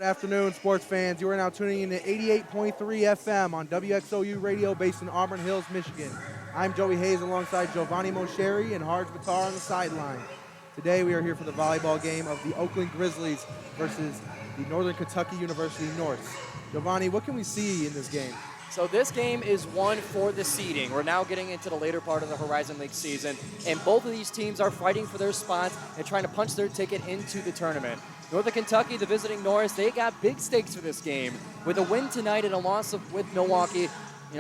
Afternoon, sports fans. You are now tuning in to 88.3 FM on WXOU radio based in Auburn Hills, Michigan. I'm Joey Hayes alongside Giovanni Moceri and Harjun Buttar on the sideline. Today we are here for the volleyball game of the Oakland Grizzlies versus the Northern Kentucky University Norse. Giovanni, what can we see in this game? So this game is one for the seeding. We're now getting into the later part of the Horizon League season, and both of these teams are fighting for their spots and trying to punch their ticket into the tournament. Northern Kentucky, the visiting Norse, they got big stakes for this game. With a win tonight and a loss with Milwaukee,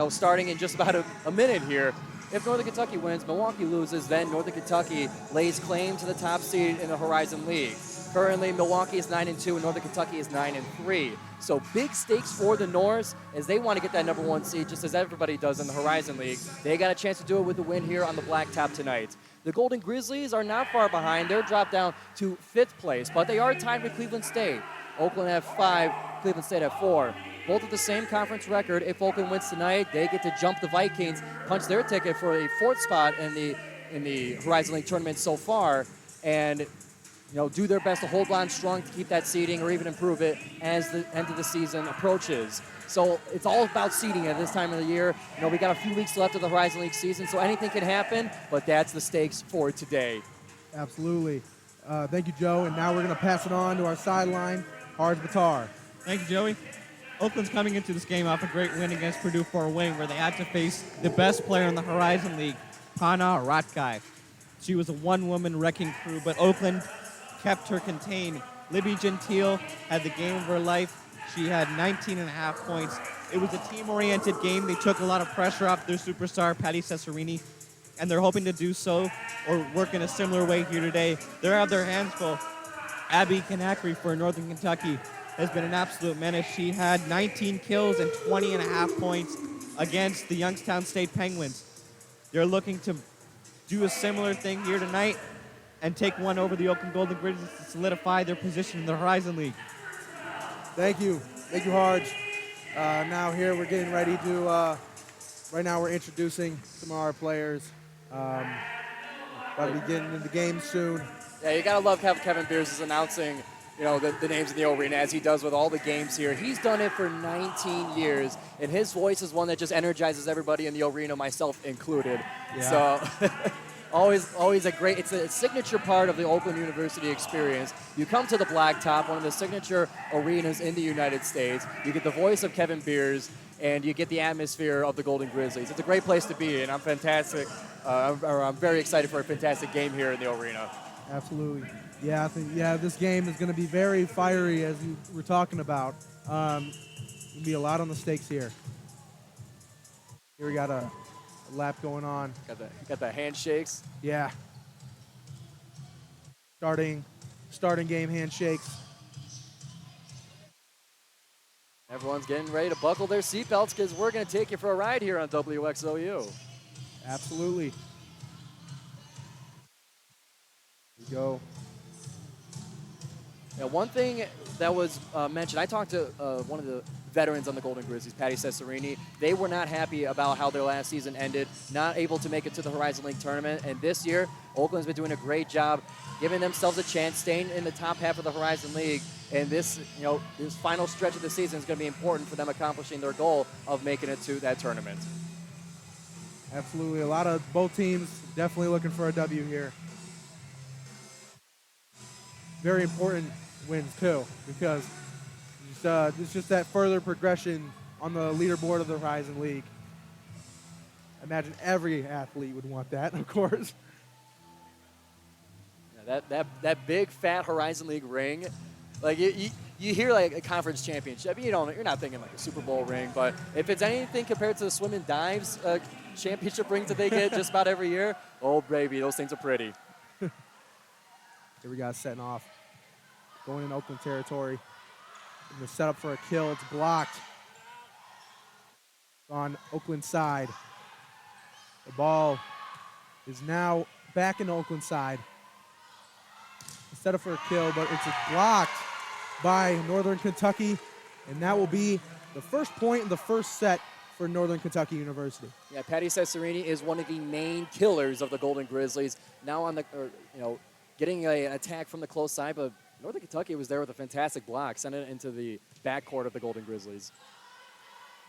starting in just about a minute here. If Northern Kentucky wins, Milwaukee loses, then Northern Kentucky lays claim to the top seed in the Horizon League. Currently, Milwaukee is 9-2 and Northern Kentucky is 9-3. So big stakes for the Norse as they want to get that number one seed, just as everybody does in the Horizon League. They got a chance to do it with a win here on the blacktop tonight. The Golden Grizzlies are not far behind. They're dropped down to 5th place, but they are tied with Cleveland State. Oakland at 5, Cleveland State at 4. Both with the same conference record. If Oakland wins tonight, they get to jump the Vikings, punch their ticket for a 4th spot in the Horizon League tournament so far, and do their best to hold on strong to keep that seeding or even improve it as the end of the season approaches. So it's all about seeding at this time of the year. We got a few weeks left of the Horizon League season, so anything can happen, but that's the stakes for today. Absolutely. Thank you, Joe. And now we're going to pass it on to our sideline, Harjun Buttar. Thank you, Joey. Oakland's coming into this game off a great win against Purdue for a win where they had to face the best player in the Horizon League, Pana Ratkai. She was a one-woman wrecking crew, but Oakland kept her contained. Libby Gentile had the game of her life. She had 19.5 points. It was a team-oriented game. They took a lot of pressure off their superstar, Patty Cesarini, and they're hoping to do so or work in a similar way here today. They have their hands full. Abby Kanakri for Northern Kentucky has been an absolute menace. She had 19 kills and 20.5 points against the Youngstown State Penguins. They're looking to do a similar thing here tonight and take one over the Oakland Golden Grizzlies to solidify their position in the Horizon League. Thank you. Thank you, Harj. Now here we're getting ready to, right now we're introducing some of our players. About to be getting into the game soon. Yeah, you got to love Kevin Beers is announcing the names in the arena as he does with all the games here. He's done it for 19 years, and his voice is one that just energizes everybody in the arena, myself included. Yeah. So always it's a signature part of the Oakland University experience. You come to the Blacktop, one of the signature arenas in the United States. You get the voice of Kevin Beers, and you get the atmosphere of the Golden Grizzlies. It's a great place to be, and I'm fantastic. I'm very excited for a fantastic game here in the arena. Absolutely. Yeah, I think this game is going to be very fiery, as you were talking about. There'll be a lot on the stakes here. Here we got a lap going on. Got the handshakes. Yeah. Starting game handshakes. Everyone's getting ready to buckle their seatbelts because we're going to take you for a ride here on WXOU. Absolutely. Here we go. Now, one thing that was mentioned, I talked to one of the veterans on the Golden Grizzlies, Patty Cesarini. They were not happy about how their last season ended, not able to make it to the Horizon League tournament. And this year, Oakland's been doing a great job, giving themselves a chance, staying in the top half of the Horizon League. And this final stretch of the season is going to be important for them accomplishing their goal of making it to that tournament. Absolutely. A lot of both teams definitely looking for a W here. Very important wins, too, because it's just that further progression on the leaderboard of the Horizon League. I imagine every athlete would want that, of course. Yeah, that big, fat Horizon League ring, like you hear like a conference championship. You're not thinking like a Super Bowl ring, but if it's anything compared to the swim and dives championship rings that they get just about every year, oh, baby, those things are pretty. Here we got setting off. Going in Oakland territory. The setup for a kill. It's blocked. On Oakland side. The ball is now back in Oakland side. The setup for a kill, but it's blocked by Northern Kentucky. And that will be the first point in the first set for Northern Kentucky University. Yeah, Patty Cesarini is one of the main killers of the Golden Grizzlies. Now on the, getting an attack from the close side, but Northern Kentucky was there with a fantastic block, sent it into the backcourt of the Golden Grizzlies.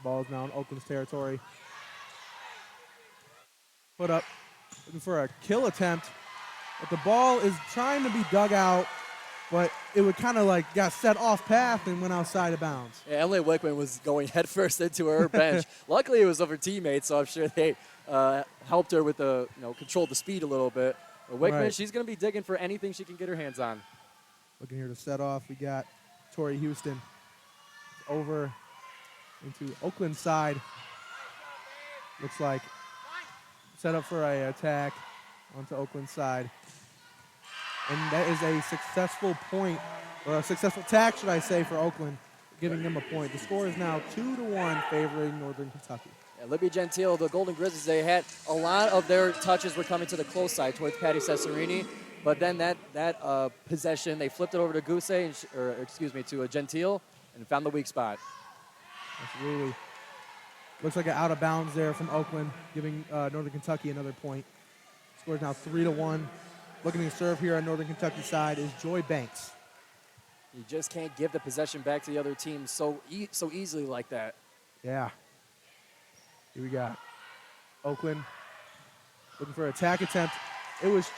Ball is now in Oakland's territory. Put up, looking for a kill attempt, but the ball is trying to be dug out, but it would kind of like got set off path and went outside of bounds. Yeah, Emily Wickman was going headfirst into her bench. Luckily, it was of her teammates, so I'm sure they helped her with the, controlled the speed a little bit. But Wickman, Right. she's going to be digging for anything she can get her hands on. Looking here to set off, we got Tori Houston over into Oakland side. Looks like set up for a attack onto Oakland side. And that is a successful point, or a successful attack, should I say, for Oakland, giving them a point. The score is now 2-1 favoring Northern Kentucky. Yeah, Libby Gentile, the Golden Grizzlies, they had a lot of their touches were coming to the close side towards Patty Cesarini, but then that possession, they flipped it over to to Gentile and found the weak spot. Absolutely. Looks like an out of bounds there from Oakland, giving Northern Kentucky another point. Score is now 3-1. Looking to serve here on Northern Kentucky side is Joy Banks. You just can't give the possession back to the other team so easily like that. Yeah. Here we got Oakland looking for an attack attempt. It was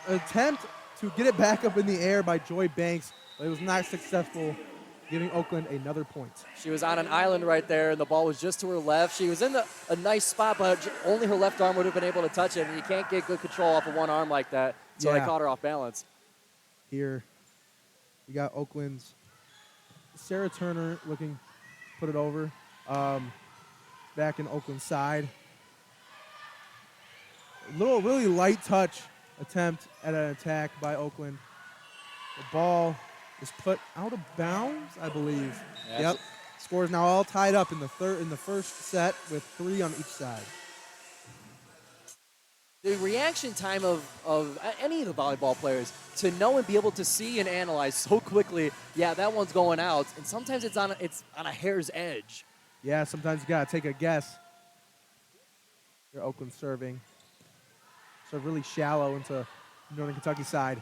attempt to get it back up in the air by Joy Banks, but it was not successful, giving Oakland another point. She was on an island right there, and the ball was just to her left. She was in a nice spot, but only her left arm would have been able to touch it, and you can't get good control off of one arm like that, so they caught her off balance. Here we got Oakland's Sarah Turner looking to put it over. Back in Oakland's side. Really light touch attempt at an attack by Oakland. The ball is put out of bounds, I believe. Yep. Score is now all tied up in the first set with 3 on each side. The reaction time of any of the volleyball players to know and be able to see and analyze so quickly, yeah, that one's going out, and sometimes it's on a hair's edge. Yeah, sometimes you gotta take a guess. Here Oakland serving. Serve really shallow into Northern Kentucky side.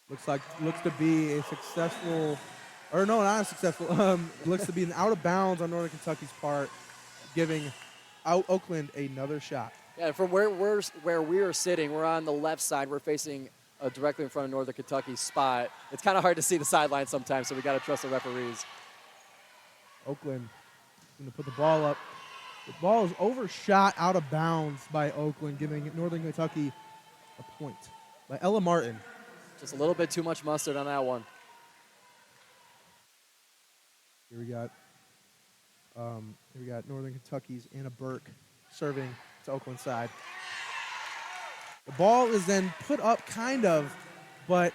Looks to be a successful, or no, not a successful. Looks to be an out of bounds on Northern Kentucky's part, giving out Oakland another shot. Yeah, from where we're sitting, we're on the left side. We're facing directly in front of Northern Kentucky's spot. It's kind of hard to see the sideline sometimes, so we got to trust the referees. Oakland going to put the ball up. The ball is overshot out of bounds by Oakland, giving Northern Kentucky a point by Ella Martin. Just a little bit too much mustard on that one. Here we got Northern Kentucky's Anna Burke serving to Oakland side. The ball is then put up kind of, but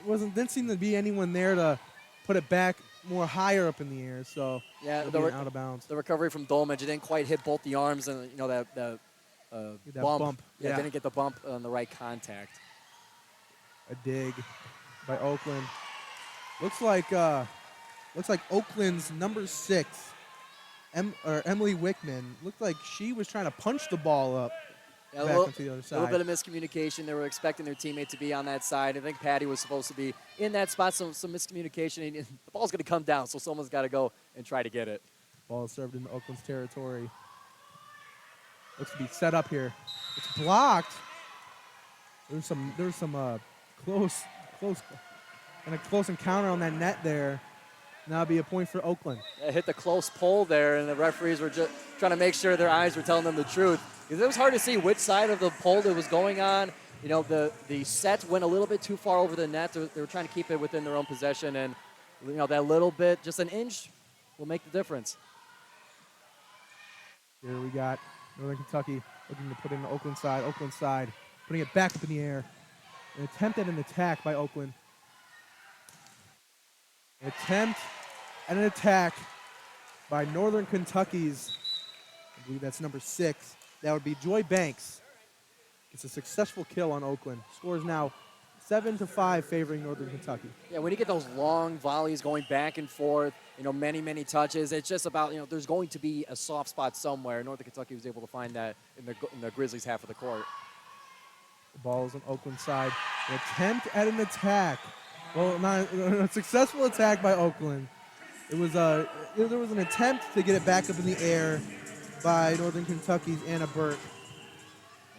didn't seem to be anyone there to put it back more higher up in the air, so yeah, out of bounds. The recovery from Dolmage, it didn't quite hit both the arms, and that bump. Yeah, didn't get the bump on the right contact. A dig by Oakland. Looks like Oakland's number 6, Emily Wickman. Looked like she was trying to punch the ball up back onto the other side. A little bit of miscommunication. They were expecting their teammate to be on that side. I think Patty was supposed to be in that spot, some miscommunication. The ball's going to come down, so someone's got to go and try to get it. Ball is served into Oakland's territory. Looks to be set up here. It's blocked. There's some close encounter on that net there. Now it'll be a point for Oakland. It hit the close pole there, and the referees were just trying to make sure their eyes were telling them the truth. Because it was hard to see which side of the pole that was going on. The set went a little bit too far over the net. They were trying to keep it within their own possession, and that little bit, just an inch, will make the difference. Here we got Northern Kentucky looking to put in the Oakland side, putting it back up in the air. An attempt at an attack by Oakland. An attempt at an attack by Northern Kentucky's, I believe that's number 6. That would be Joy Banks. It's a successful kill on Oakland. Score is now 7-5 favoring Northern Kentucky. Yeah, when you get those long volleys going back and forth, many touches, it's just about, there's going to be a soft spot somewhere. Northern Kentucky was able to find that in the Grizzlies' half of the court. The ball is on Oakland side. An attempt at an attack. Well, not a successful attack by Oakland. It was there was an attempt to get it back up in the air by Northern Kentucky's Anna Burke.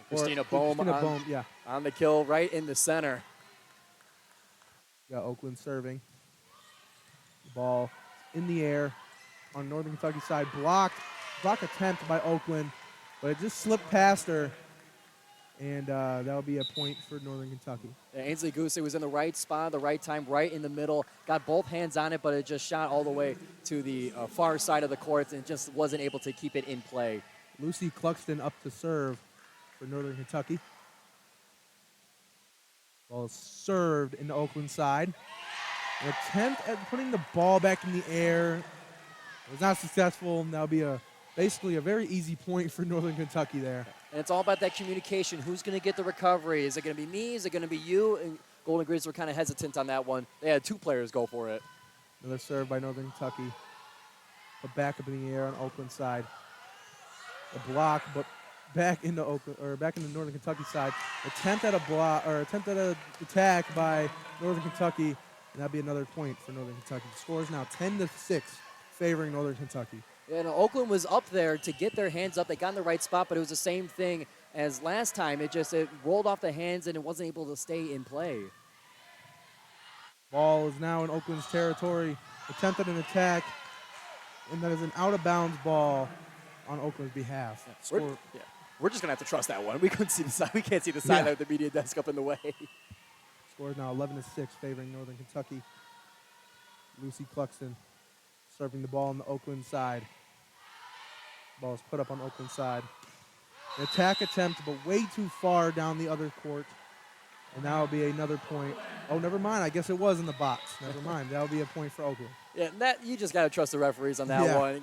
Christina Bohm on the kill right in the center. Got Oakland serving. The ball in the air on Northern Kentucky side. Block attempt by Oakland, but it just slipped past her, and that'll be a point for Northern Kentucky. Yeah, Ainsley Goosey was in the right spot, the right time, right in the middle. Got both hands on it, but it just shot all the way to the far side of the court and just wasn't able to keep it in play. Lucy Cluxton up to serve for Northern Kentucky. Ball is served in the Oakland side. An attempt at putting the ball back in the air was not successful. That'll be basically a very easy point for Northern Kentucky there. And it's all about that communication. Who's going to get the recovery? Is it going to be me? Is it going to be you? And Golden Grizz were kind of hesitant on that one. They had two players go for it. Another serve by Northern Kentucky. But back up in the air on Oakland side. A block, but back into Oakland or back into Northern Kentucky side. Attempt at a block or attempt at an attack by Northern Kentucky, and that'd be another point for Northern Kentucky. The score is now 10-6, favoring Northern Kentucky. Yeah, no, Oakland was up there to get their hands up. They got in the right spot, but it was the same thing as last time. It rolled off the hands and it wasn't able to stay in play. Ball is now in Oakland's territory. Attempt at an attack, and that is an out-of-bounds ball on Oakland's behalf. We're just gonna have to trust that one. We couldn't see the side. We can't see the side of the media desk up in the way. Score is now 11-6, favoring Northern Kentucky. Lucy Cluxton serving the ball on the Oakland side. Ball is put up on Oakland side. An attack attempt, but way too far down the other court. And that will be another point. Oh, never mind. I guess it was in the box. Never mind. That will be a point for Oakland. Yeah, you just got to trust the referees on that one.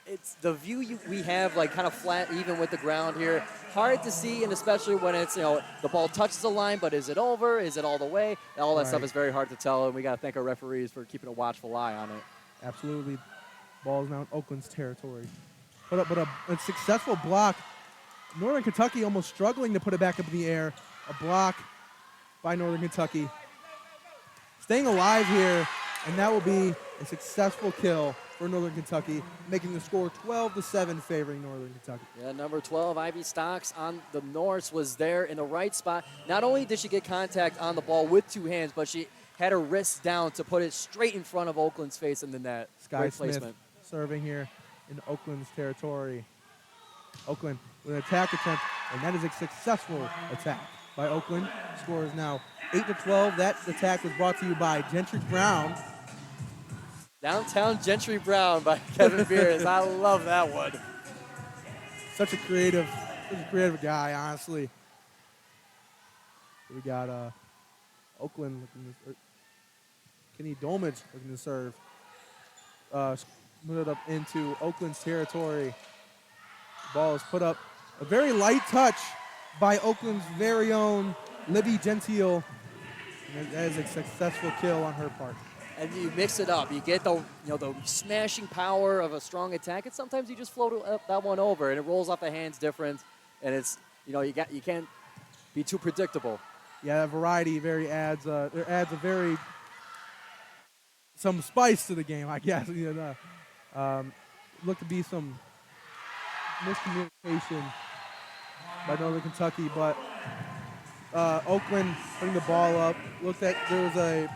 It's the view we have, like, kind of flat, even with the ground here. Hard to see, and especially when it's, the ball touches the line, but is it over? Is it all the way? All that stuff is very hard to tell, and we got to thank our referees for keeping a watchful eye on it. Absolutely. Ball is now in Oakland's territory. But a successful block. Northern Kentucky almost struggling to put it back up in the air. A block by Northern Kentucky. Staying alive here, and that will be a successful kill for Northern Kentucky, making the score 12-7, favoring Northern Kentucky. Yeah, number 12, Ivy Stocks on the Norse, was there in the right spot. Not only did she get contact on the ball with two hands, but she had her wrists down to put it straight in front of Oakland's face in the net. Sky Great Smith placement. serving here in Oakland's territory. Oakland with an attack attempt, and that is a successful attack by Oakland. Score is now 8-12. That attack was brought to you by Gentry Brown. Downtown Gentry Brown by Kevin Beers. I love that one. Such a creative guy, honestly. We got Oakland looking to, Kenny Dolmage looking to serve. Move it up into Oakland's territory. Ball is put up. A very light touch by Oakland's very own Libby Gentile. And that is a successful kill on her part. And you mix it up. You get the smashing power of a strong attack, and sometimes you just float that one over, and it rolls off the hands different. And it's you can't be too predictable. Yeah, that variety adds some spice to the game, I guess. Looked to be some miscommunication by Northern Kentucky, but Oakland putting the ball up. Looked at there was a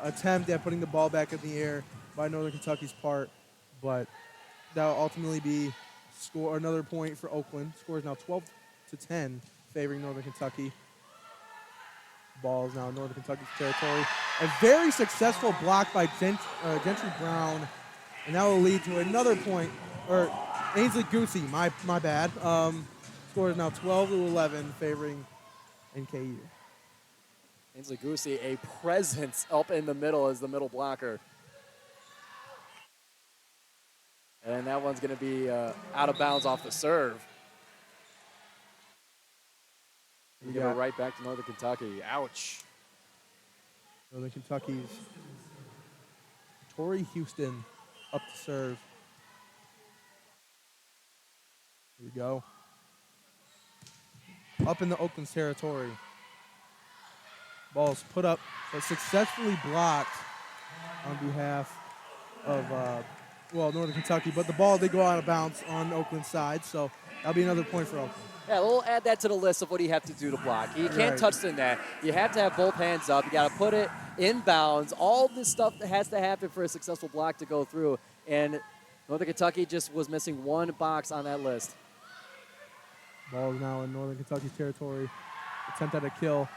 attempt at putting the ball back in the air by Northern Kentucky's part, but that will ultimately be another point for Oakland. Score is now 12-10, favoring Northern Kentucky. Ball is now in Northern Kentucky's territory. A very successful block by Gentry Brown, and that will lead to another point. Or Ainsley Goosey, my bad. Score is now 12-11, favoring NKU. Ainsley Goosey, a presence up in the middle as the middle blocker. And that one's going to be out of bounds off the serve. We give it right back to Northern Kentucky. Ouch. Northern Kentucky's Tori Houston up to serve. Here we go. up in the Oakland's territory. Ball's put up, but successfully blocked on behalf of, Northern Kentucky. But the ball did go out of bounds on Oakland's side, so that'll be another point for Oakland. Yeah, we'll add that to the list of what you have to do to block. You can't touch the net. You have to have both hands up. You got to put it in bounds. All this stuff that has to happen for a successful block to go through. And Northern Kentucky just was missing one box on that list. Ball is now in Northern Kentucky's territory. Attempt at a kill.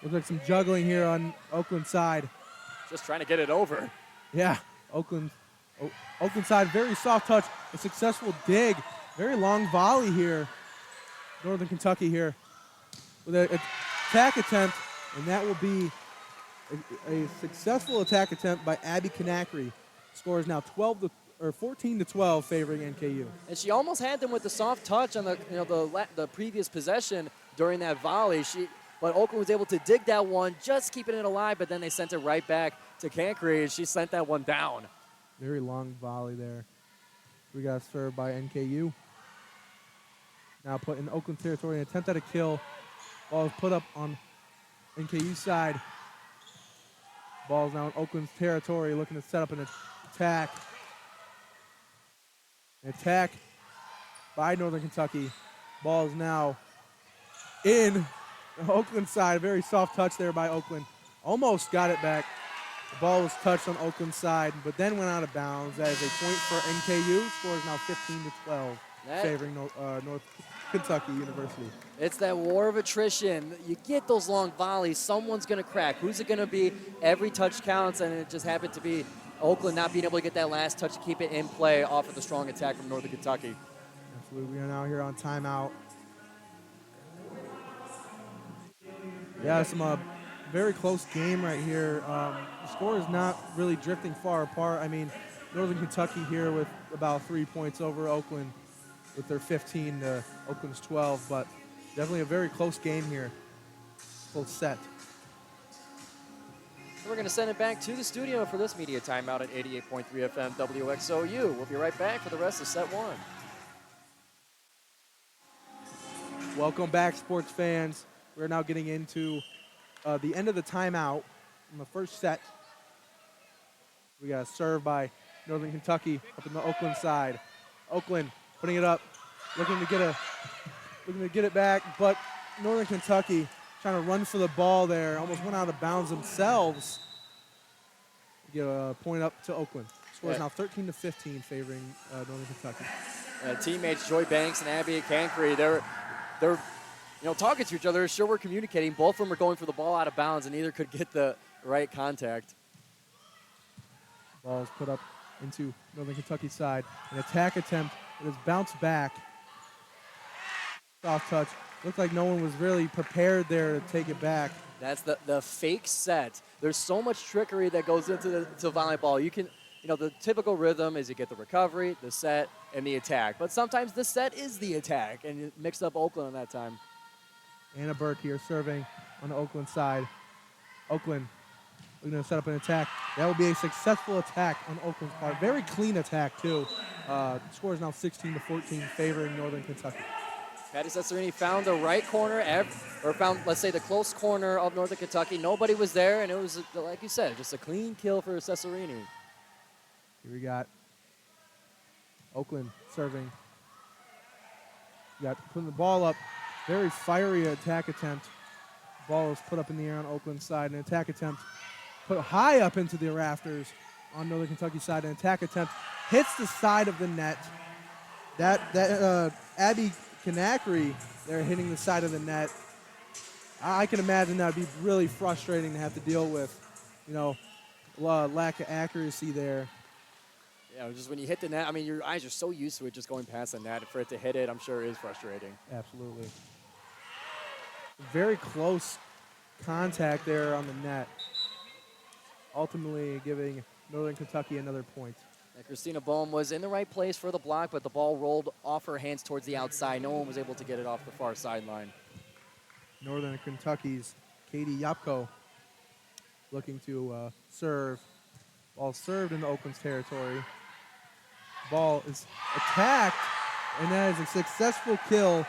Looks like some juggling here on Oakland's side. Just trying to get it over. Yeah, Oakland side, very soft touch. A successful dig. Very long volley here. Northern Kentucky here with an attack attempt, and that will be a successful attack attempt by Abby Kanakry. Score is now 14-12 favoring NKU. And she almost had them with the soft touch on the previous possession during that volley. But Oakland was able to dig that one, just keeping it alive, but then they sent it right back to Kanakry, and she sent that one down. Very long volley there. We got served by NKU. Now put in Oakland territory, an attempt at a kill. Ball is put up on NKU's side. Ball is now in Oakland's territory, looking to set up an attack. An attack by Northern Kentucky. Ball is now in the Oakland side. Very soft touch there by Oakland. Almost got it back. The ball was touched on Oakland's side, but then went out of bounds. That is a point for NKU. Score is now 15-12, favoring North Kentucky University. It's that war of attrition. You get those long volleys, someone's going to crack. Who's it going to be? Every touch counts, and it just happened to be Oakland not being able to get that last touch to keep it in play off of the strong attack from Northern Kentucky. Absolutely. We are now here on timeout. Yeah, some very close game right here. The score is not really drifting far apart. I mean, Northern Kentucky here with about 3 points over Oakland with their 15 to Oakland's 12, but definitely a very close game here. Full set. We're going to send it back to the studio for this media timeout at 88.3 FM WXOU. We'll be right back for the rest of set one. Welcome back, sports fans. We're now getting into the end of the timeout in the first set. We got a serve by Northern Kentucky up in the Oakland side. Oakland putting it up, looking to get it back, but Northern Kentucky trying to run for the ball there, almost went out of bounds themselves. Get a point up to Oakland. Score is now 13-15, favoring Northern Kentucky. Teammates Joy Banks and Abby Kanakry, they're talking to each other. Sure, we're communicating. Both of them are going for the ball out of bounds, and neither could get the right contact. Ball is put up into Northern Kentucky's side. An attack attempt. It is bounced back. Soft touch. Looked like no one was really prepared there to take it back. That's the fake set. There's so much trickery that goes into volleyball. You can, the typical rhythm is you get the recovery, the set, and the attack. But sometimes the set is the attack, and you mixed up Oakland on that time. Anna Burke here serving on the Oakland side. Oakland looking to set up an attack. That will be a successful attack on Oakland's part. Very clean attack, too. Score is now 16-14, favoring Northern Kentucky. Patty Cesarini found the right corner, or found, let's say, the close corner of Northern Kentucky. Nobody was there, and it was, like you said, just a clean kill for Cesarini. Here we got Oakland serving. Got putting the ball up. Very fiery attack attempt. Ball is put up in the air on Oakland's side. An attack attempt put high up into the rafters on Northern Kentucky's side. An attack attempt hits the side of the net. That Abby Kanakry there hitting the side of the net. I can imagine that would be really frustrating to have to deal with. Lack of accuracy there. Yeah, just when you hit the net, I mean, your eyes are so used to it just going past the net. For it to hit it, I'm sure it is frustrating. Absolutely. Very close contact there on the net. Ultimately giving Northern Kentucky another point. And Christina Bohm was in the right place for the block, but the ball rolled off her hands towards the outside. No one was able to get it off the far sideline. Northern Kentucky's Katie Yapko looking to serve. Ball served into Oakland's territory. Ball is attacked, and that is a successful kill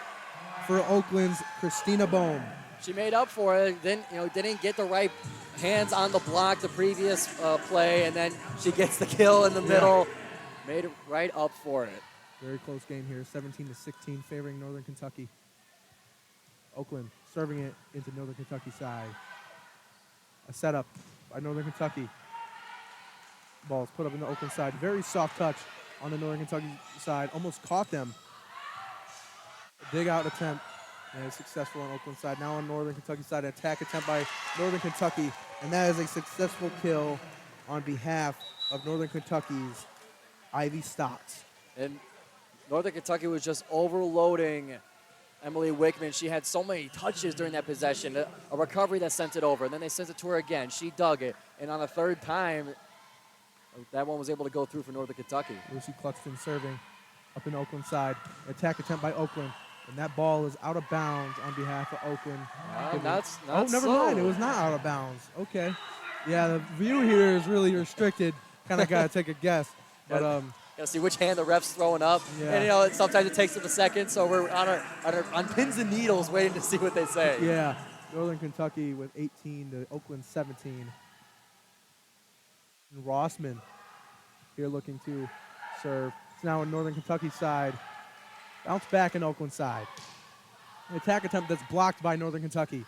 for Oakland's Christina Bohm. She made up for it. Didn't get the right hands on the block the previous play, and then she gets the kill in the middle. Made it right up for it. Very close game here, 17-16, favoring Northern Kentucky. Oakland serving it into Northern Kentucky side. A setup by Northern Kentucky. Ball's put up in the Oakland side. Very soft touch on the Northern Kentucky side. Almost caught them. A dig out attempt. And it's successful on Oakland side. Now on Northern Kentucky side, an attack attempt by Northern Kentucky. And that is a successful kill on behalf of Northern Kentucky's Ivy Stocks. And Northern Kentucky was just overloading Emily Wickman. She had so many touches during that possession. A recovery that sent it over. And then they sent it to her again. She dug it. And on the third time, that one was able to go through for Northern Kentucky. Lucy Cluxton serving up in Oakland side. Attack attempt by Oakland. And that ball is out of bounds on behalf of Oakland. Never mind. It was not out of bounds. Okay. Yeah, the view here is really restricted. Kind of got to take a guess. But gotta see which hand the ref's throwing up. Yeah. And sometimes it takes them a second, so we're on pins and needles waiting to see what they say. Yeah. Northern Kentucky with 18 to Oakland 17. And Rossman here looking to serve. It's now on Northern Kentucky side. Bounce back in Oakland side. An attack attempt that's blocked by Northern Kentucky.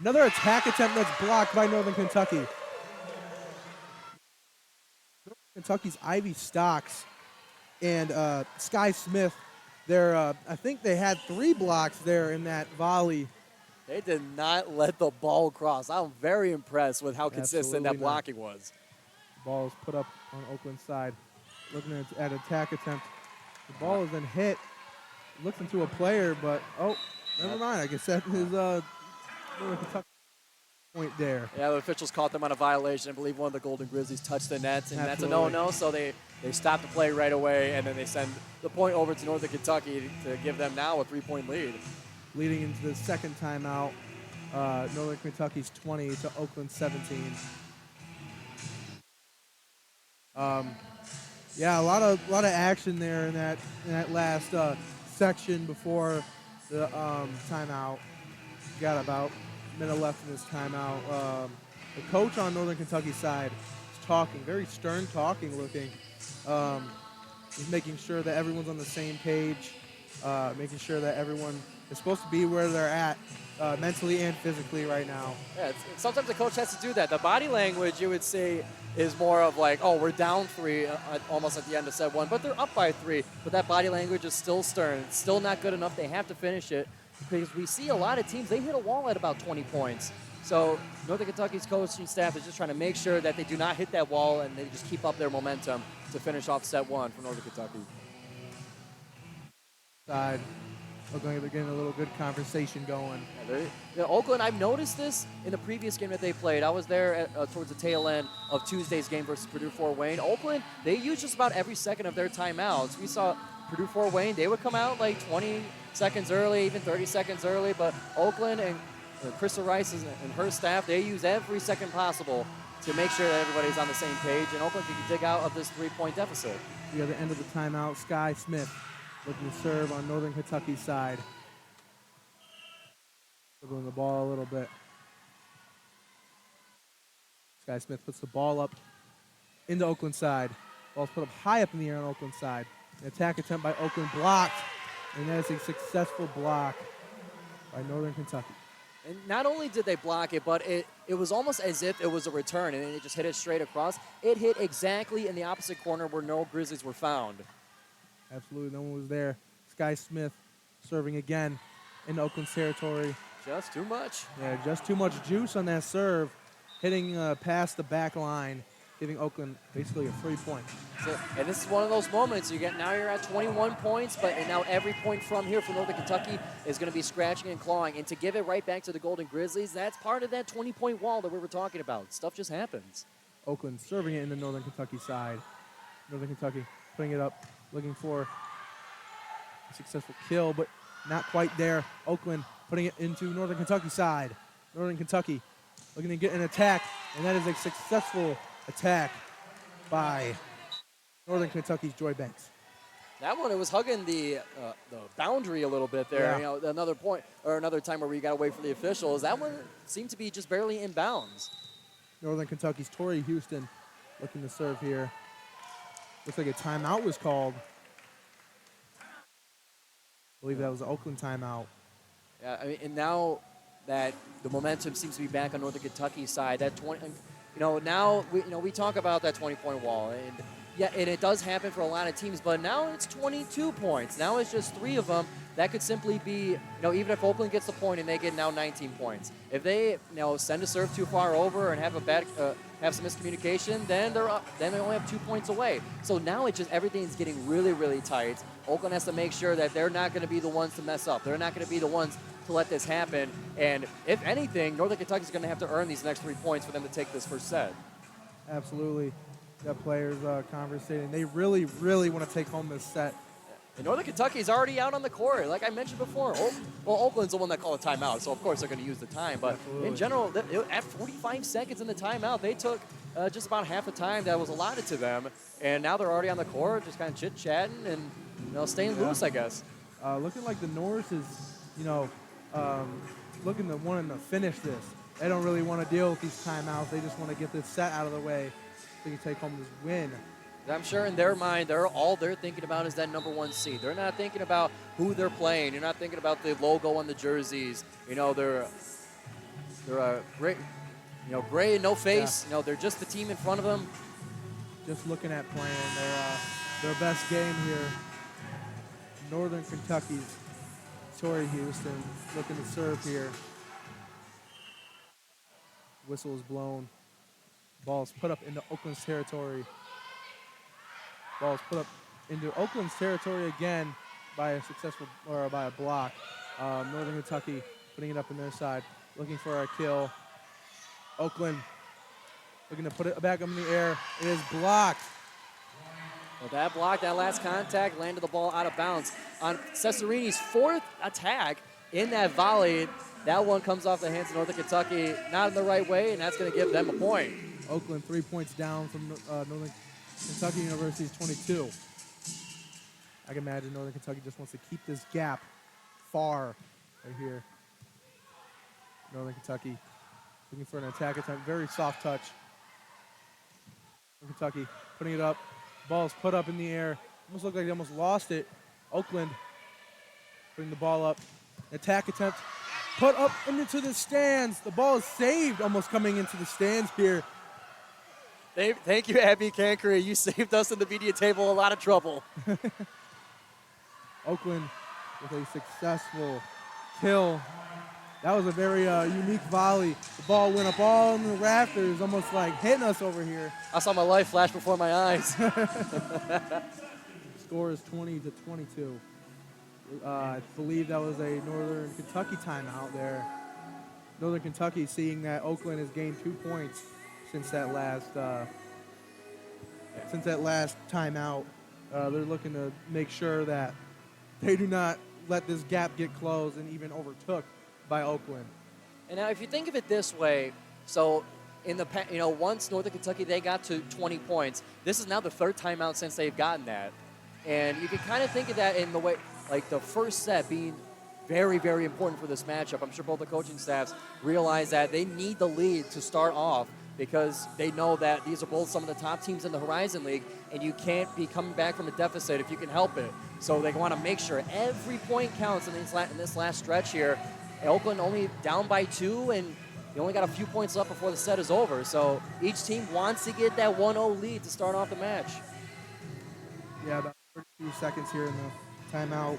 Another attack attempt that's blocked by Northern Kentucky. Kentucky's Ivy Stocks and Sky Smith, I think they had 3 blocks there in that volley. They did not let the ball cross. I'm very impressed with how consistent that blocking was. The ball is put up on Oakland side. Looking at attack attempt. The ball is then hit. Looks into a player, but never mind. I guess that is Kentucky point there. Yeah, the officials caught them on a violation. I believe one of the Golden Grizzlies touched the net, and that's a no-no, so they stopped the play right away, and then they send the point over to Northern Kentucky to give them now a 3-point lead. Leading into the second timeout, Northern Kentucky's 20 to Oakland 17. Yeah, a lot of action there in that last section before the timeout. Got about a minute left in this timeout. The coach on Northern Kentucky's side is talking, very stern talking looking. He's making sure that everyone's on the same page, making sure that everyone is supposed to be where they're at mentally and physically right now. Yeah, sometimes the coach has to do that. The body language, you would say, is more of like, oh, we're down 3 almost at the end of set 1, but they're up by 3. But that body language is still stern. It's still not good enough. They have to finish it because we see a lot of teams, they hit a wall at about 20 points. So Northern Kentucky's coaching staff is just trying to make sure that they do not hit that wall and they just keep up their momentum to finish off set 1 for Northern Kentucky. Side. They're getting a little good conversation going. Oakland, I've noticed this in the previous game that they played. I was there towards the tail end of Tuesday's game versus Purdue Fort Wayne. Oakland, they used just about every second of their timeouts. We saw Purdue Fort Wayne, they would come out like 20 seconds early, even 30 seconds early, but Oakland and Krista Rice and her staff, they use every second possible to make sure that everybody's on the same page, and Oakland can dig out of this 3-point deficit. We have the end of the timeout. Sky Smith looking to serve on Northern Kentucky's side. Dribbling the ball a little bit. Sky Smith puts the ball up into Oakland side. Ball's put up high up in the air on Oakland side. An attack attempt by Oakland blocked, and that is a successful block by Northern Kentucky. And not only did they block it, but it was almost as if it was a return, and it just hit it straight across. It hit exactly in the opposite corner where no Grizzlies were found. Absolutely, no one was there. Sky Smith serving again in Oakland's territory. Just too much. Yeah, just too much juice on that serve, hitting past the back line, giving Oakland basically a 3-point. And this is one of those moments. Now you're at 21 points, and now every point from here for Northern Kentucky is going to be scratching and clawing. And to give it right back to the Golden Grizzlies, that's part of that 20-point wall that we were talking about. Stuff just happens. Oakland serving it in the Northern Kentucky side. Northern Kentucky putting it up, looking for a successful kill, but not quite there. Oakland putting it into Northern Kentucky side. Northern Kentucky looking to get an attack, and that is a successful attack by Northern Kentucky's Joy Banks. That one, it was hugging the boundary a little bit there. Yeah. You know, another point or another time where we got to wait for the officials. That one seemed to be just barely in bounds. Northern Kentucky's Tori Houston looking to serve here. Looks like a timeout was called. I believe that was an Oakland timeout. Yeah, I mean, and now that the momentum seems to be back on Northern Kentucky's side, that 20, now we talk about that 20-point wall, and yeah, and it does happen for a lot of teams, but now it's 22 points. Now it's just 3 of them. That could simply be, even if Oakland gets the point and they get now 19 points. If they, send a serve too far over and have a bad, have some miscommunication, then they're up. Then they only have 2 points away. So now it's just everything's getting really, really tight. Oakland has to make sure that they're not going to be the ones to mess up. They're not going to be the ones to let this happen. And if anything, Northern Kentucky's going to have to earn these next 3 points for them to take this first set. Absolutely. Got players conversating. They really, really want to take home this set. And Northern Kentucky's already out on the court, like I mentioned before. Oakland's the one that called a timeout, so of course they're going to use the time. But in general, at 45 seconds in the timeout, they took just about half the time that was allotted to them. And now they're already on the court, just kind of chit-chatting and staying loose, I guess. Looking like the Norse is, looking to wanting to finish this. They don't really want to deal with these timeouts. They just want to get this set out of the way so they can take home this win. I'm sure in their mind, all they're thinking about is that #1 seed. They're not thinking about who they're playing. You're not thinking about the logo on the jerseys. They're gray, gray and no face. Yeah. They're just the team in front of them. Just looking at playing their best game here. Northern Kentucky's Tori Houston looking to serve here. Whistle is blown. Ball's put up into Oakland's territory. Ball's put up into Oakland's territory again by a block. Northern Kentucky putting it up in their side, looking for a kill. Oakland looking to put it back up in the air. It is blocked. Well, that block, that last contact, landed the ball out of bounds. On Cesarini's 4th attack in that volley, that one comes off the hands of Northern Kentucky, not in the right way, and that's going to give them a point. Oakland 3 points down from Northern Kentucky University's 22. I can imagine Northern Kentucky just wants to keep this gap far right here. Northern Kentucky looking for an attack attempt. Very soft touch. Northern Kentucky putting it up. Ball's put up in the air. Almost looked like they almost lost it. Oakland putting the ball up. Attack attempt put up into the stands. The ball is saved, almost coming into the stands here. Thank you, Abby Cancri. You saved us in the media table a lot of trouble. Oakland with a successful kill. That was a very unique volley. The ball went up all in the rafters, almost like hitting us over here. I saw my life flash before my eyes. Score is 20-22. I believe that was a Northern Kentucky timeout there. Northern Kentucky seeing that Oakland has gained 2 points since that last timeout. They're looking to make sure that they do not let this gap get closed and even overtook by Oakland. And now, if you think of it this way, so in the once Northern Kentucky they got to 20 points, this is now the 3rd timeout since they've gotten that, and you can kind of think of that in the way like the first set being very, very important for this matchup. I'm sure both the coaching staffs realize that they need the lead to start off, because they know that these are both some of the top teams in the Horizon League, and you can't be coming back from a deficit if you can help it. So they want to make sure every point counts in this last stretch here. Oakland only down by 2, and they only got a few points left before the set is over. So each team wants to get that 1-0 lead to start off the match. Yeah, about 32 seconds here in the timeout.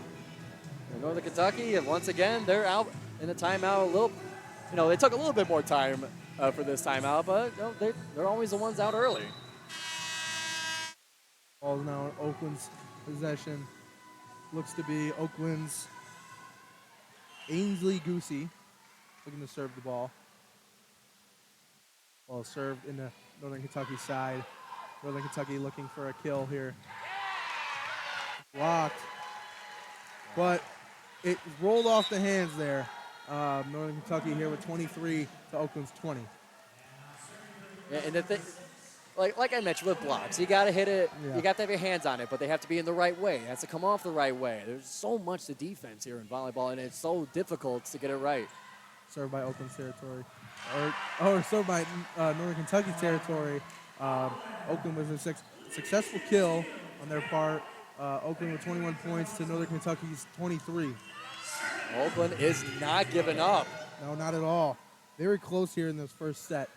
And Northern Kentucky, and once again, they're out in the timeout a little. They took a little bit more time for this timeout, but they're always the ones out early. Ball is now in Oakland's possession. Looks to be Oakland's Ainsley Goosey looking to serve the ball. Ball served in the Northern Kentucky side. Northern Kentucky looking for a kill here. Blocked, but it rolled off the hands there. Northern Kentucky here with 23 to Oakland's 20. Yeah, and the thing, like I mentioned with blocks, you got to hit it. Yeah. You got to have your hands on it, but they have to be in the right way. It has to come off the right way. There's so much to defense here in volleyball, and it's so difficult to get it right. Served by Oakland's territory. Or served by Northern Kentucky's territory. Oakland was a successful kill on their part. Oakland with 21 points to Northern Kentucky's 23. Oakland is not giving up. No, not at all. Very close here in this first set.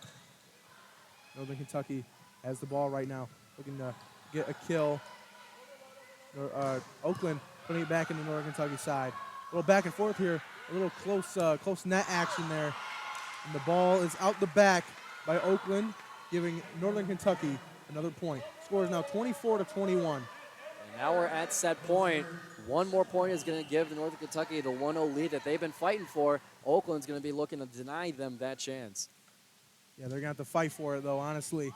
Northern Kentucky has the ball right now, looking to get a kill. Oakland putting it back in the Northern Kentucky side. A little back and forth here. A little close net action there. And the ball is out the back by Oakland, giving Northern Kentucky another point. Score is now 24-21. And now we're at set point. One more point is going to give the Northern Kentucky the 1-0 lead that they've been fighting for. Oakland's going to be looking to deny them that chance. Yeah, they're going to have to fight for it, though, honestly.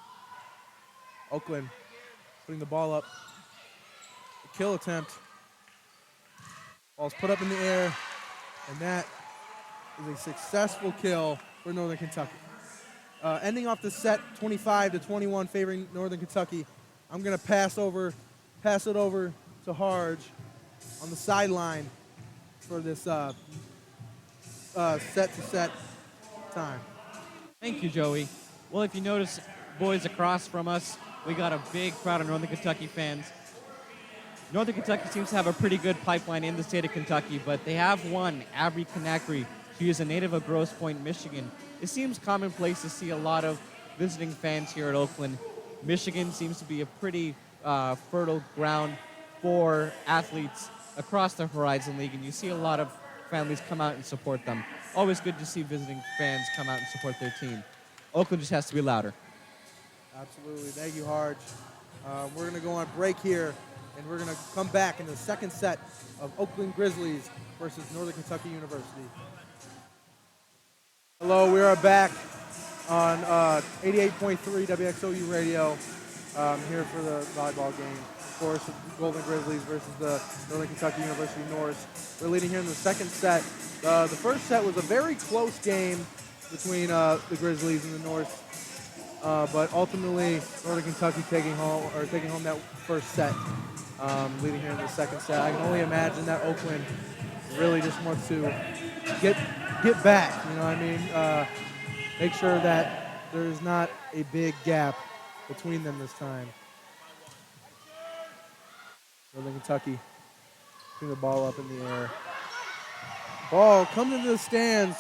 Oakland putting the ball up. A kill attempt. Ball's put up in the air, and that is a successful kill for Northern Kentucky. Ending off the set 25-21, favoring Northern Kentucky. I'm going to pass it over to Harj on the sideline for this set-to-set time. Thank you, Joey. Well, if you notice, boys across from us, we got a big crowd of Northern Kentucky fans. Northern Kentucky seems to have a pretty good pipeline in the state of Kentucky, but they have one, Abby Kanakri. She is a native of Grosse Pointe, Michigan. It seems commonplace to see a lot of visiting fans here at Oakland. Michigan seems to be a pretty fertile ground for athletes across the Horizon League, and you see a lot of families come out and support them. Always good to see visiting fans come out and support their team. Oakland just has to be louder. Absolutely. Thank you, Harj. We're going to go on break here, and we're going to come back in the second set of Oakland Grizzlies versus Northern Kentucky University. Hello, we are back on 88.3 WXOU radio here for the volleyball game. Of course, the Golden Grizzlies versus the Northern Kentucky University Norse. We're leading here in the second set. The first set was a very close game between the Grizzlies and the Norse, but ultimately Northern Kentucky taking home that first set, leading here in the second set. I can only imagine that Oakland really just wants to get back. You know what I mean? Make sure that there's not a big gap between them this time. Northern Kentucky putting the ball up in the air. Ball comes into the stands.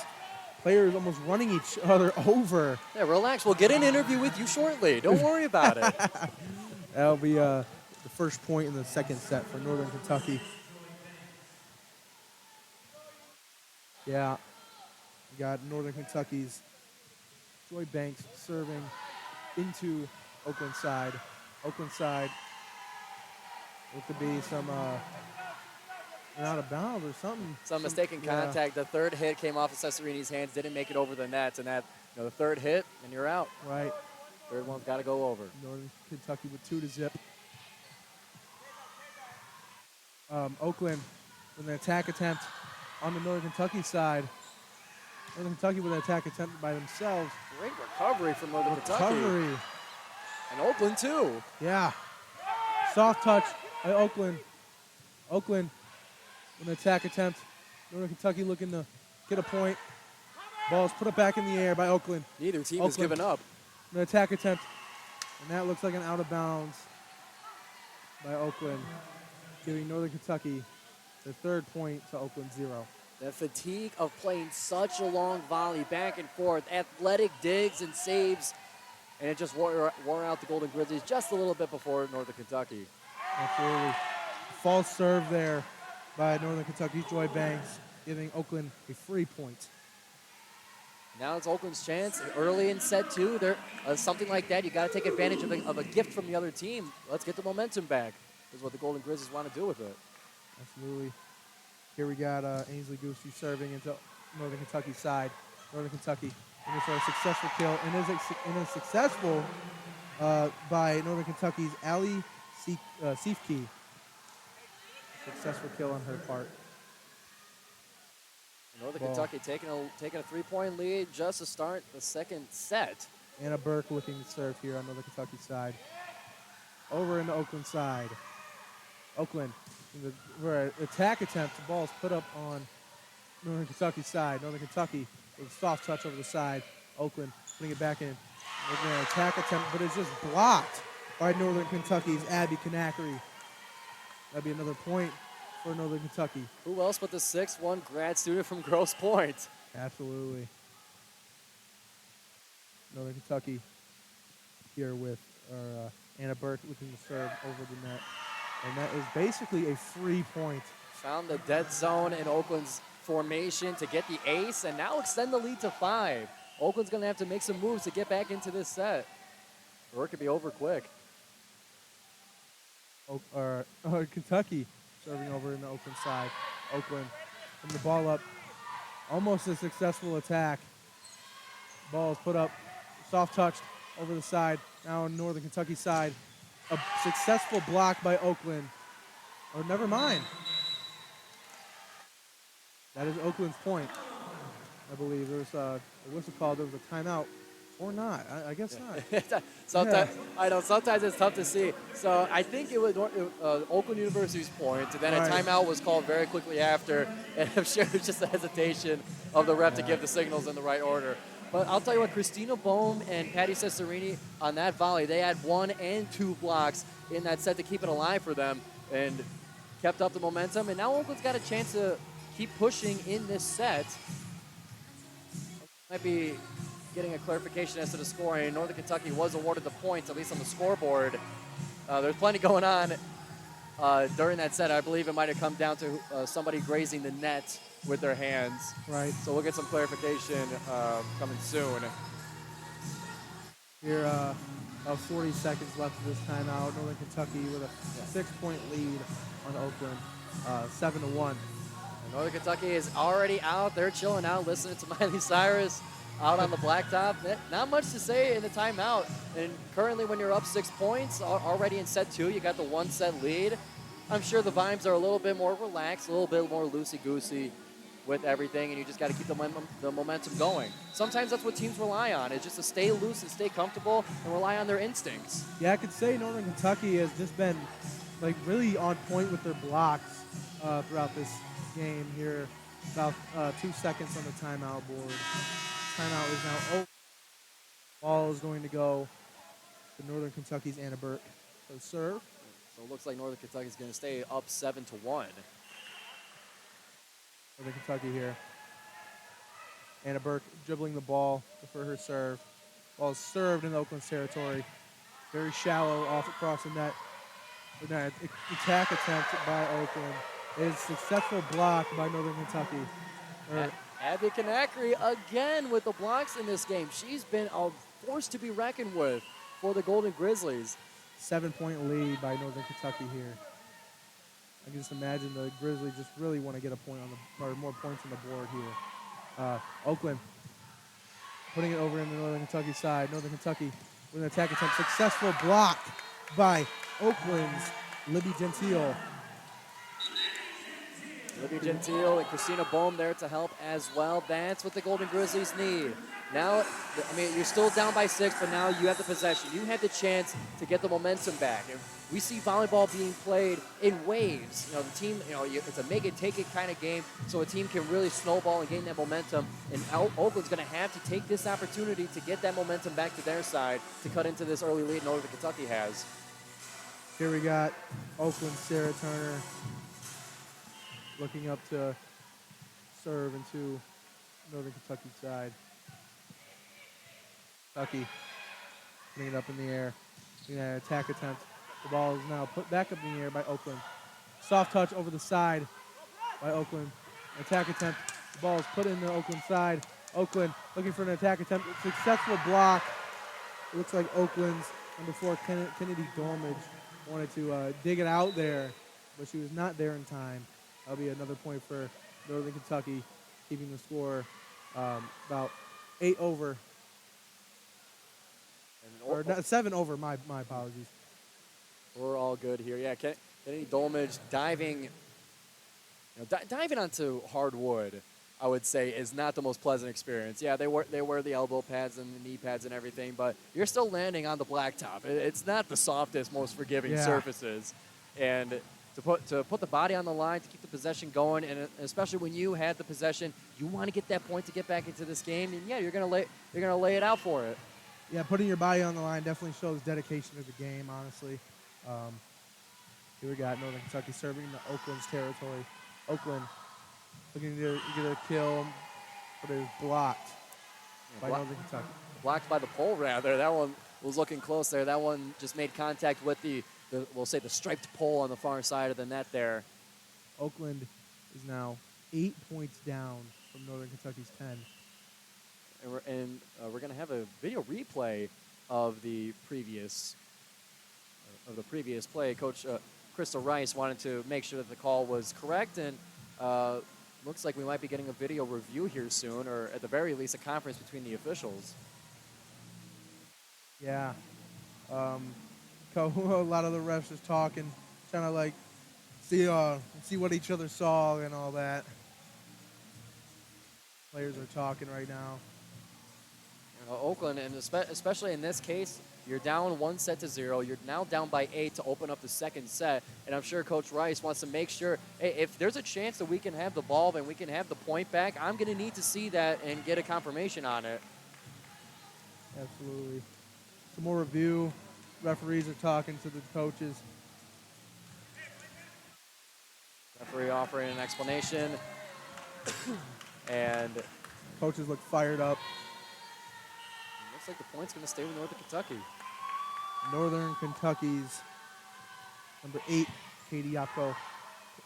Players almost running each other over. Yeah, relax. We'll get an interview with you shortly. Don't worry about it. That'll be the first point in the second set for Northern Kentucky. Yeah, we got Northern Kentucky's Joy Banks serving into Oakland side. Oakland side look to be some out of bounds or something. Some mistaken contact. The third hit came off of Cesarini's hands, didn't make it over the net, and that the third hit, and you're out. Right. Third one's got to go over. Northern Kentucky with 2-0. Oakland with an attack attempt on the Northern Kentucky side. Northern Kentucky with an attack attempt by themselves. Great recovery from Northern Kentucky. And Oakland, too. Yeah. Soft touch by Oakland. Oakland with an attack attempt. Northern Kentucky looking to get a point. Ball's put up back in the air by Oakland. Neither team has given up. An attack attempt. And that looks like an out of bounds by Oakland, giving Northern Kentucky their third point to Oakland 0. The fatigue of playing such a long volley back and forth, athletic digs and saves, and it just wore out the Golden Grizzlies just a little bit before Northern Kentucky. Absolutely. False serve there by Northern Kentucky's Joy Banks, giving Oakland a free point. Now it's Oakland's chance early in set two. Something like that, you got to take advantage of a gift from the other team. Let's get the momentum back, is what the Golden Grizzlies want to do with it. Absolutely. Here we got Ainsley Goosey serving into Northern Kentucky's side. Northern Kentucky looking for a successful kill, and is successful by Northern Kentucky's Ali Siefke. Successful kill on her part. Northern Kentucky taking a 3-point lead just to start the second set. Anna Burke looking to serve here on Northern Kentucky side. Over in the Oakland side. Oakland, for an attack attempt, the ball is put up on Northern Kentucky side. Northern Kentucky with a soft touch over the side. Oakland putting it back in. Looking at an attack attempt, but it's just blocked by Northern Kentucky's Abby Kanakry. That'd be another point for Northern Kentucky. Who else but the 6'1" grad student from Grosse Pointe? Absolutely. Northern Kentucky here with Anna Burke looking to serve over the net. And that is basically a free point. Found the dead zone in Oakland's formation to get the ace and now extend the lead to 5. Oakland's going to have to make some moves to get back into this set, or it could be over quick. Kentucky serving over in the Oakland side. Oakland from the ball up. Almost a successful attack. Ball is put up, soft touched over the side. Now on Northern Kentucky side. A successful block by Oakland. Or never mind. That is Oakland's point. I believe there was a whistle called. There was a timeout. Or not. I guess not. Sometimes, I know, sometimes it's tough to see. So I think it was Oakland University's point, and then a timeout was called very quickly after, and I'm sure there's just a hesitation of the ref to give the signals in the right order. But I'll tell you what, Christina Bohm and Patty Cesarini on that volley, they had 1 and 2 blocks in that set to keep it alive for them and kept up the momentum. And now Oakland's got a chance to keep pushing in this set. Might be getting a clarification as to the scoring. Northern Kentucky was awarded the points, at least on the scoreboard. There's plenty going on during that set. I believe it might have come down to somebody grazing the net with their hands. Right. So we'll get some clarification coming soon. Here, about 40 seconds left of this timeout. Northern Kentucky with a 6-point lead on Oakland, 7-1. And Northern Kentucky is already out there chilling out, listening to Miley Cyrus out on the blacktop. Not much to say in the timeout. And currently when you're up 6 points, already in set 2, you got the 1-set lead. I'm sure the vibes are a little bit more relaxed, a little bit more loosey-goosey with everything, and you just got to keep the momentum going. Sometimes that's what teams rely on, is just to stay loose and stay comfortable and rely on their instincts. Yeah, I could say Northern Kentucky has just been like really on point with their blocks throughout this game here. About 2 seconds on the timeout board. Timeout is now over. Ball is going to go to Northern Kentucky's Anna Burke. So serve. So it looks like Northern Kentucky is going to stay up 7-1. Northern Kentucky here. Anna Burke dribbling the ball for her serve. Ball is served in Oakland's territory. Very shallow off across the net. But now, attack attempt by Oakland. It is successful block by Northern Kentucky. Abby Kanakry again with the blocks in this game. She's been a force to be reckoned with for the Golden Grizzlies. 7-point lead by Northern Kentucky here. I can just imagine the Grizzlies just really want to get a point on the, or more points on the board here. Oakland putting it over in the Northern Kentucky side. Northern Kentucky with an attack attempt. Successful block by Oakland's Libby Gentile. Libby Gentile and Christina Bohm there to help as well. That's what the Golden Grizzlies need. Now, I mean, you're still down by 6, but now you have the possession. You have the chance to get the momentum back. And we see volleyball being played in waves. You know, the team, you know, it's a make-it-take-it kind of game, so a team can really snowball and gain that momentum. And Oakland's going to have to take this opportunity to get that momentum back to their side to cut into this early lead Northern Kentucky has. Here we got Oakland's Sarah Turner looking up to serve into Northern Kentucky side. Kentucky putting it up in the air. An attack attempt. The ball is now put back up in the air by Oakland. Soft touch over the side by Oakland. Attack attempt. The ball is put in the Oakland side. Oakland looking for an attack attempt. Successful block. It looks like Oakland's number 4, Kennedy Dormage, wanted to dig it out there, but she was not there in time. That'll be another point for Northern Kentucky, keeping the score about 8 over. Or not, 7 over, my apologies. We're all good here. Yeah, Kennedy Dolmage diving, diving onto hardwood I would say, is not the most pleasant experience. Yeah, they wear the elbow pads and the knee pads and everything, but you're still landing on the blacktop. It's not the softest, most forgiving surfaces. And to put the body on the line, to keep the possession going, and especially when you had the possession, you want to get that point to get back into this game, and yeah, you're gonna lay it out for it. Yeah, putting your body on the line definitely shows dedication to the game, honestly. Here we got Northern Kentucky serving into Oakland's territory. Oakland looking to get a kill, but it is blocked by Northern Kentucky. Blocked by the pole, rather. That one was looking close there. That one just made contact with we'll say the striped pole on the far side of the net there. Oakland is now 8 points down from Northern Kentucky's 10. And we're going to have a video replay of the previous play. Coach Crystal Rice wanted to make sure that the call was correct, and looks like we might be getting a video review here soon, or at the very least a conference between the officials. Yeah. A lot of the refs just talking, trying to like see what each other saw and all that. Players are talking right now. Oakland, and especially in this case, you're down 1-0. You're now down by 8 to open up the second set. And I'm sure Coach Rice wants to make sure, hey, if there's a chance that we can have the ball and we can have the point back, I'm going to need to see that and get a confirmation on it. Absolutely. Some more review. Referees are talking to the coaches. Referee offering an explanation. And coaches look fired up. Looks like the point's going to stay with Northern Kentucky. Northern Kentucky's number 8, Katie Yapko,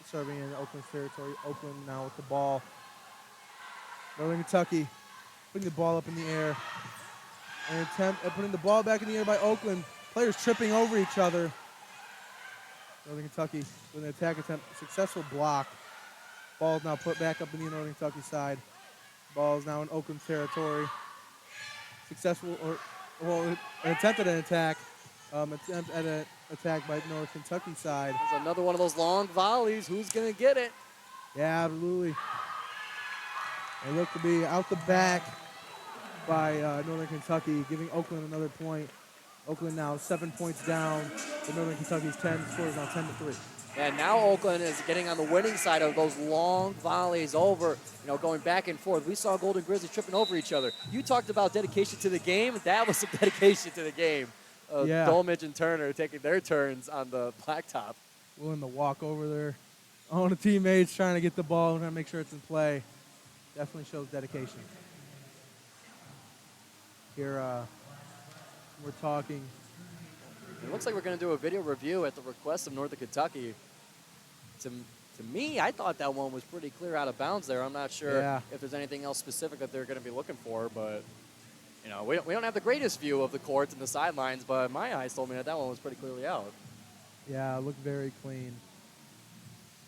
serving in Oakland's territory. Oakland now with the ball. Northern Kentucky putting the ball up in the air. An attempt at putting the ball back in the air by Oakland. Players tripping over each other. Northern Kentucky with an attack attempt. Successful block. Ball is now put back up in the Northern Kentucky side. Ball is now in Oakland territory. Successful, an attempt at an attack. Attempt at an attack by North Kentucky side. There's another one of those long volleys. Who's going to get it? Yeah, absolutely. They look to be out the back by Northern Kentucky, giving Oakland another point. Oakland now 7 points down to Northern Kentucky's 10. The score is now 10-3. And now Oakland is getting on the winning side of those long volleys over, going back and forth. We saw Golden Grizzlies tripping over each other. You talked about dedication to the game. That was some dedication to the game. Dolmage and Turner taking their turns on the blacktop. Willing to walk over their own teammates, trying to get the ball and trying to make sure it's in play. Definitely shows dedication. Here, we're talking. It looks like we're going to do a video review at the request of Northern Kentucky. To me, I thought that one was pretty clear out of bounds there. I'm not sure if there's anything else specific that they're going to be looking for, but we don't have the greatest view of the courts and the sidelines, but my eyes told me that one was pretty clearly out. Yeah, it looked very clean.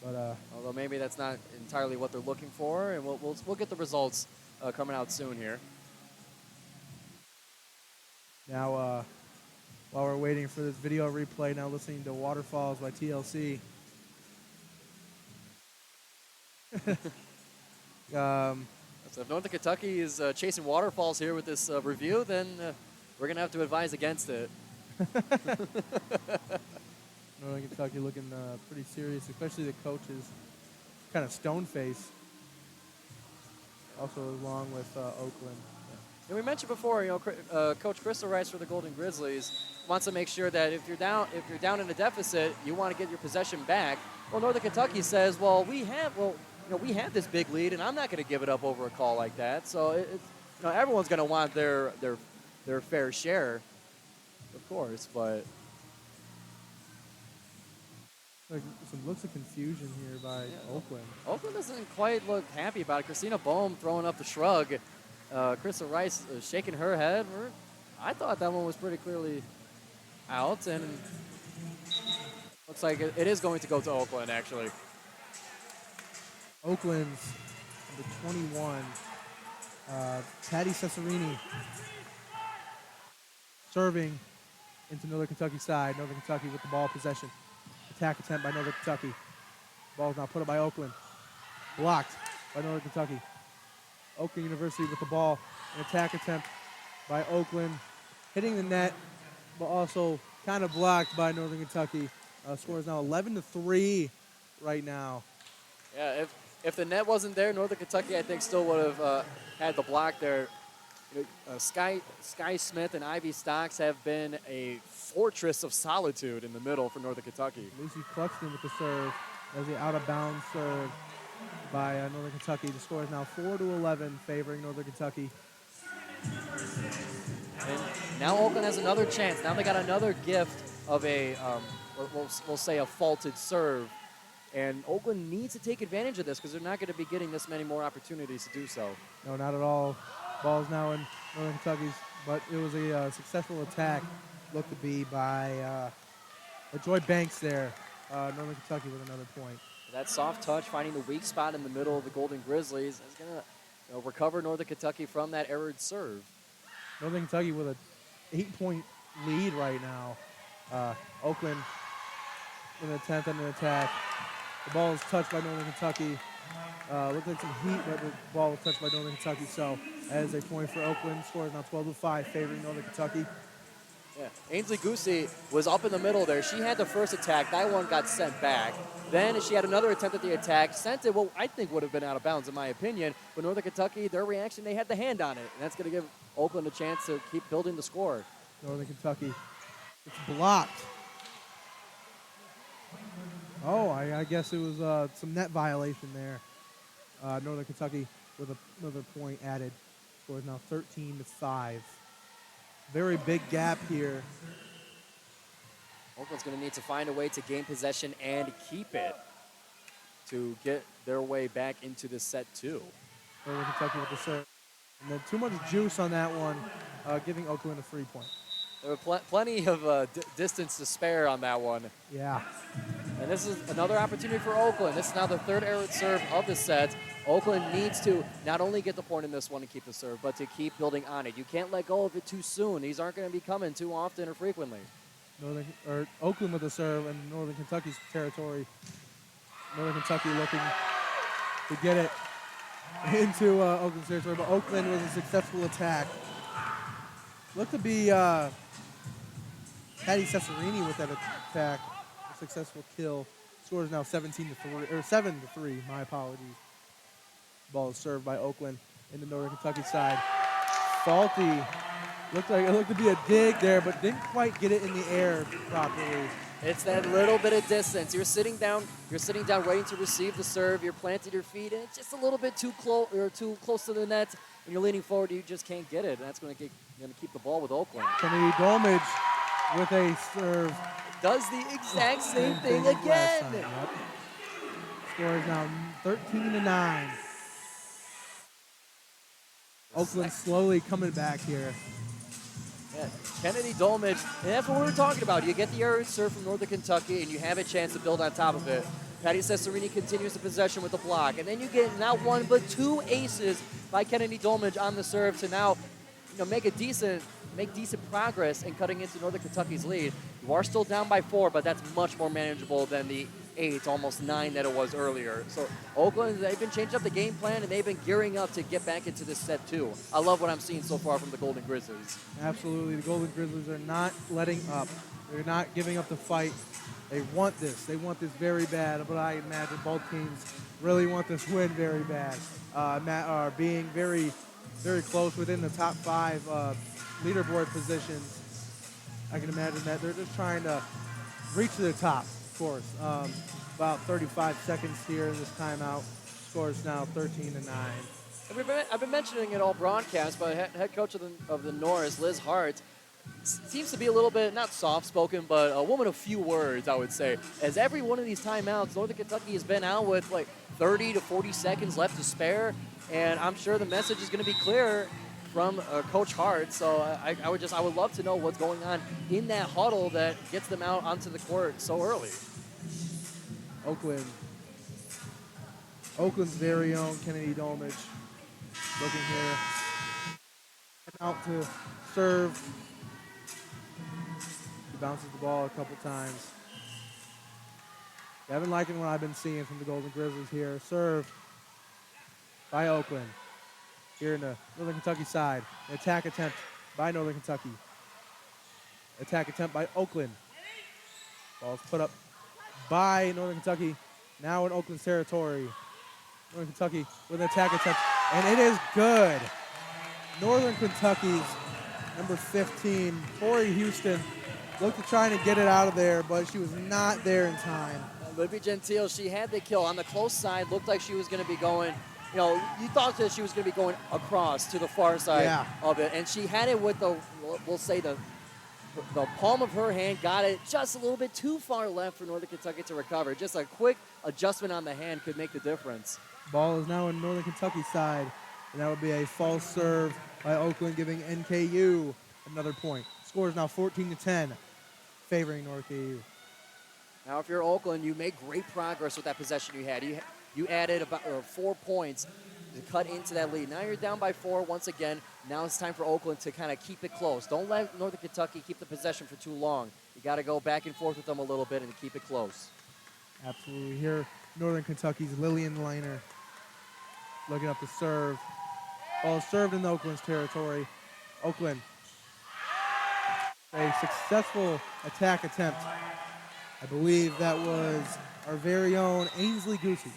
But although maybe that's not entirely what they're looking for, and we'll get the results coming out soon here. Now, while we're waiting for this video replay, now listening to Waterfalls by TLC. So if Northern Kentucky is chasing waterfalls here with this review, then we're going to have to advise against it. Northern Kentucky looking pretty serious, especially the coaches. Kind of stone-faced. Also along with Oakland. And we mentioned before, Coach Crystal Rice for the Golden Grizzlies wants to make sure that if you're down in a deficit, you want to get your possession back. Well, Northern Kentucky says, we have this big lead, and I'm not going to give it up over a call like that. So everyone's going to want their fair share, of course, but like some looks of confusion here by Oakland. Oakland doesn't quite look happy about it. Christina Bohm throwing up the shrug. Crystal Rice shaking her head. I thought that one was pretty clearly out, and looks like it is going to go to Oakland, actually. Oakland's number 21, Patty Cesarini, serving into Northern Kentucky side. Northern Kentucky with the ball possession. Attack attempt by Northern Kentucky. Ball is now put up by Oakland. Blocked by Northern Kentucky. Oakland University with the ball. An attack attempt by Oakland, hitting the net, but also kind of blocked by Northern Kentucky. Score is now 11-3 right now. Yeah, if the net wasn't there, Northern Kentucky, I think, still would have had the block there. Sky Smith and Ivy Stocks have been a fortress of solitude in the middle for Northern Kentucky. Lucy Cluxton with the serve as the out-of-bounds serve by Northern Kentucky. The score is now 4-11, favoring Northern Kentucky. And now Oakland has another chance. Now they got another gift of a, we'll say, a faulted serve. And Oakland needs to take advantage of this because they're not going to be getting this many more opportunities to do so. No, not at all. Ball's now in Northern Kentucky's, but it was a successful attack, looked to be by Joy Banks there. Northern Kentucky with another point. That soft touch, finding the weak spot in the middle of the Golden Grizzlies, is going to recover Northern Kentucky from that errored serve. Northern Kentucky with an 8-point lead right now. Oakland with an attempt on an attack. The ball is touched by Northern Kentucky. Looked like some heat, but the ball was touched by Northern Kentucky. So, as a point for Oakland, score is now 12-5, favoring Northern Kentucky. Yeah, Ainsley Goosey was up in the middle there. She had the first attack. That one got sent back. Then she had another attempt at the attack. Sent it, well, I think would have been out of bounds in my opinion. But Northern Kentucky, their reaction, they had the hand on it. And that's going to give Oakland a chance to keep building the score. Northern Kentucky, it's blocked. Oh, I guess it was some net violation there. Northern Kentucky with another point added. Score is now 13-5. Very big gap here. Oakland's going to need to find a way to gain possession and keep it to get their way back into the set two. Northern Kentucky with the serve. And then too much juice on that one, giving Oakland a free point. There were plenty of distance to spare on that one. Yeah. And this is another opportunity for Oakland. This is now the third errant serve of the set. Oakland needs to not only get the point in this one and keep the serve, but to keep building on it. You can't let go of it too soon. These aren't going to be coming too often or frequently. Oakland with the serve in Northern Kentucky's territory. Northern Kentucky looking to get it into Oakland's territory, but Oakland was a successful attack. Looked to be Patty Cesarini with that attack. A successful kill. Score is now 17-3 or 7-3. My apologies. Ball is served by Oakland in the Northern Kentucky side. Faulty. Looked like it looked to be a dig there, but didn't quite get it in the air properly. It's that little bit of distance. You're sitting down waiting to receive the serve. You're planting your feet, and it's just a little bit too close to the net. When you're leaning forward, you just can't get it, and that's going to keep the ball with Oakland. Kennedy Dolmage with a serve. Does the exact same thing again. Yep. Score is now 13-9. Oakland slowly coming back here. Yeah, Kennedy Dolmage, and that's what we were talking about. You get the errant serve from Northern Kentucky, and you have a chance to build on top of it. Patty Cesarini continues the possession with the block, and then you get not one but two aces by Kennedy Dolmage on the serve to now, make decent progress in cutting into Northern Kentucky's lead. You are still down by 4, but that's much more manageable than the 8, almost 9 that it was earlier. So Oakland, they've been changing up the game plan, and they've been gearing up to get back into this set two. I love what I'm seeing so far from the Golden Grizzlies. Absolutely. The Golden Grizzlies are not letting up. They're not giving up the fight. They want this. They want this very bad, but I imagine both teams really want this win very bad. Are being very, very close within the top 5 leaderboard positions. I can imagine that they're just trying to reach to the top, of course. About 35 seconds here in this timeout. Score is now 13-9. I've been mentioning it all broadcast, but head coach of the Norris, Liz Hart, seems to be a little bit, not soft-spoken, but a woman of few words, I would say. As every one of these timeouts, Northern Kentucky has been out with like 30 to 40 seconds left to spare, and I'm sure the message is going to be clear from Coach Hart. So I would love to know what's going on in that huddle that gets them out onto the court so early. Oakland's very own Kennedy Dolmage looking here. Out to serve. He bounces the ball a couple times. I've been liking what I've been seeing from the Golden Grizzlies here. Serve by Oakland. here in the Northern Kentucky side. An attack attempt by Northern Kentucky. Attack attempt by Oakland. Ball's put up by Northern Kentucky. Now in Oakland's territory. Northern Kentucky with an attack attempt, and it is good. Northern Kentucky's number 15, Tori Houston, looked to trying to get it out of there, but she was not there in time. Libby Gentile, she had the kill on the close side. Looked like she was going to be going, you know, you thought that she was going to be going across to the far side of it. And she had it with the, we'll say the palm of her hand, got it just a little bit too far left for Northern Kentucky to recover. Just a quick adjustment on the hand could make the difference. Ball is now in Northern Kentucky's side, and that would be a false serve by Oakland, giving NKU another point. Score is now 14-10, favoring North KU. Now, if you're Oakland, you made great progress with that possession you had. You added about 4 points to cut into that lead. Now you're down by 4 once again. Now it's time for Oakland to kind of keep it close. Don't let Northern Kentucky keep the possession for too long. You got to go back and forth with them a little bit and keep it close. Absolutely. Here, Northern Kentucky's Lillian Liner looking up to serve. Ball served in Oakland's territory. Oakland, a successful attack attempt. I believe that was our very own Ainsley Goosey.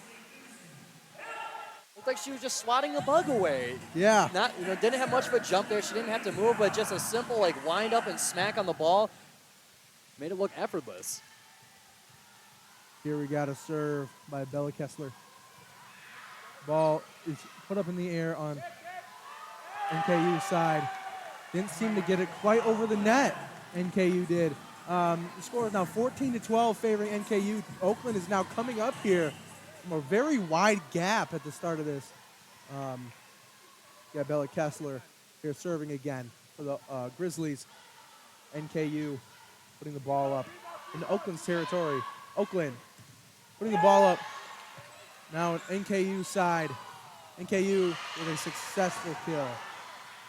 Looked like she was just swatting the bug away. Yeah. Not, didn't have much of a jump there. She didn't have to move, but just a simple wind up and smack on the ball. Made it look effortless. Here we got a serve by Bella Kessler. Ball is put up in the air on NKU's side. Didn't seem to get it quite over the net. NKU did. The score is now 14-12 favoring NKU. Oakland is now coming up here from a very wide gap at the start of this. Yeah, Bella Kessler here serving again for the Grizzlies. NKU putting the ball up into Oakland's territory. Oakland putting the ball up. Now on NKU side. NKU with a successful kill.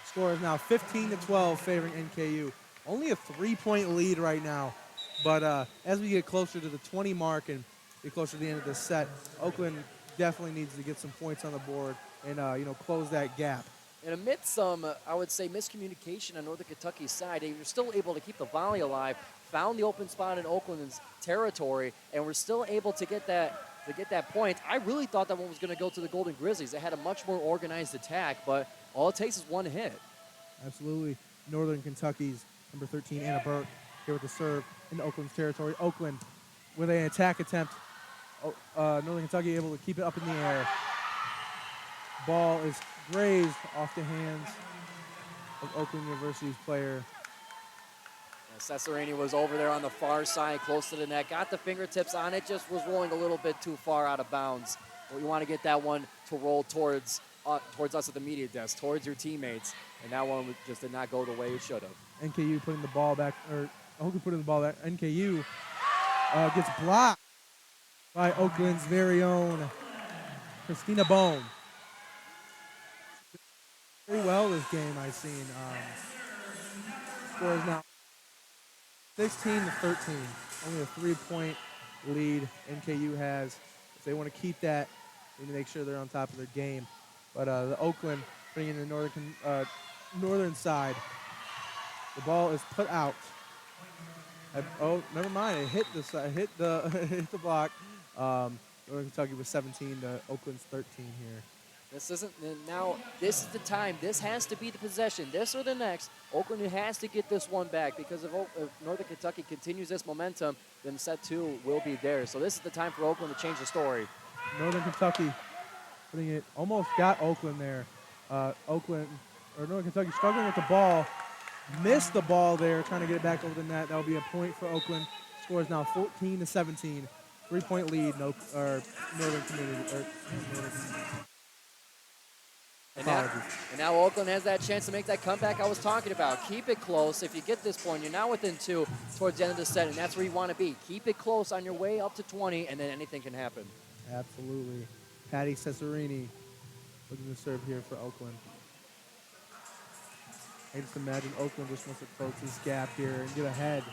Score is now 15-12 favoring NKU. Only a 3-point lead right now. But as we get closer to the 20 mark and get closer to the end of this set, Oakland definitely needs to get some points on the board and close that gap. And amidst some, I would say, miscommunication on Northern Kentucky's side, they were still able to keep the volley alive, found the open spot in Oakland's territory, and were still able to get that point. I really thought that one was going to go to the Golden Grizzlies. They had a much more organized attack, but all it takes is one hit. Absolutely. Northern Kentucky's number 13, Anna Burke, here with the serve in Oakland's territory. Oakland with an attack attempt. Northern Kentucky able to keep it up in the air. Ball is grazed off the hands of Oakland University's player. Cesarini was over there on the far side, close to the net, got the fingertips on it, just was rolling a little bit too far out of bounds. Well, you want to get that one to roll towards us at the media desk, towards your teammates, and that one just did not go the way it should have. NKU putting the ball back, or Oakland putting the ball back. NKU gets blocked by Oakland's very own Christina Bone. Very well this game I've seen. Score is now 16-13. Only a 3-point lead NKU has. If they want to keep that, they need to make sure they're on top of their game. But the Oakland bringing in the northern side. The ball is put out. Never mind. It hit the side. Hit the block. Northern Kentucky was 17 to Oakland's 13 here. This is the time. This has to be the possession. This or the next. Oakland has to get this one back because if Northern Kentucky continues this momentum, then set 2 will be there. So this is the time for Oakland to change the story. Northern Kentucky putting it, almost got Oakland there. Northern Kentucky struggling with the ball. Missed the ball there, trying to get it back over the net. That will be a point for Oakland. Score is now 14-17. 3-point lead, Northern Community. And now Oakland has that chance to make that comeback I was talking about. Keep it close. If you get this point, you're now within 2 towards the end of the set, and that's where you want to be. Keep it close on your way up to 20, and then anything can happen. Absolutely. Patty Cesarini looking to serve here for Oakland. I just imagine Oakland just wants to close this gap here and get ahead.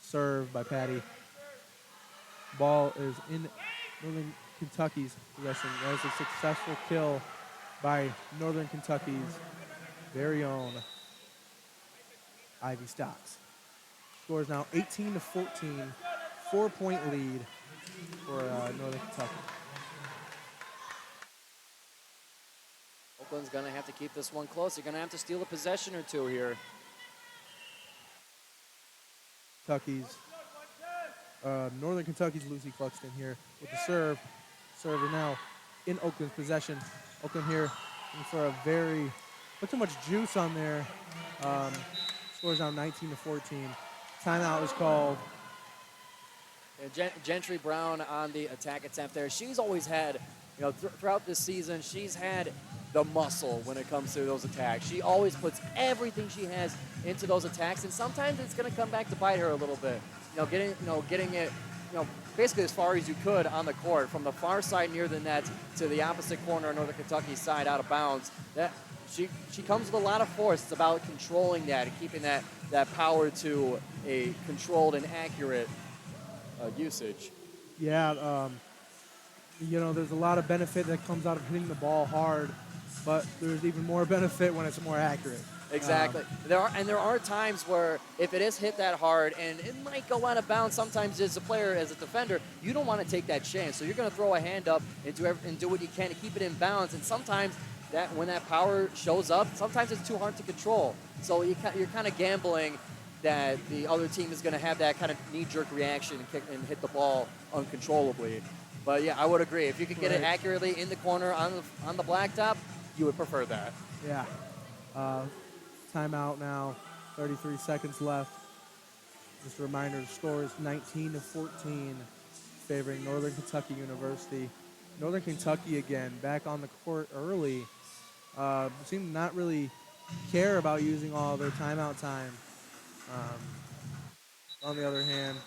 Serve by Patty. Ball is in Northern Kentucky's possession. That is a successful kill by Northern Kentucky's very own Ivy Stocks. Score is now 18-14, 4-point lead for Northern Kentucky. Oakland's going to have to keep this one close. They're going to have to steal a possession or two here. Northern Kentucky's Lucy Cluxton here with the serve. Server now in Oakland's possession. Oakland here looking for a put too much juice on there. Scores now 19-14. Timeout is called. Gentry Brown on the attack attempt there. She's always had, throughout this season, she's had the muscle when it comes to those attacks. She always puts everything she has into those attacks, and sometimes it's going to come back to bite her a little bit. Getting it, basically as far as you could on the court, from the far side near the net to the opposite corner of Northern Kentucky's side out of bounds. That she comes with a lot of force. It's about controlling that and keeping that power to a controlled and accurate usage. Yeah, there's a lot of benefit that comes out of hitting the ball hard, but there's even more benefit when it's more accurate. Exactly. There are times where if it is hit that hard and it might go out of bounds, sometimes as a player, as a defender, you don't want to take that chance. So you're going to throw a hand up and do what you can to keep it in bounds. And sometimes when that power shows up, sometimes it's too hard to control. So you're kind of gambling that the other team is going to have that kind of knee-jerk reaction and hit the ball uncontrollably. But yeah, I would agree. If you could get it accurately in the corner on the blacktop, you would prefer that. Yeah. Timeout now, 33 seconds left. Just a reminder, the score is 19-14, favoring Northern Kentucky University. Northern Kentucky again, back on the court early. Seem to not really care about using all their timeout time. On the other hand,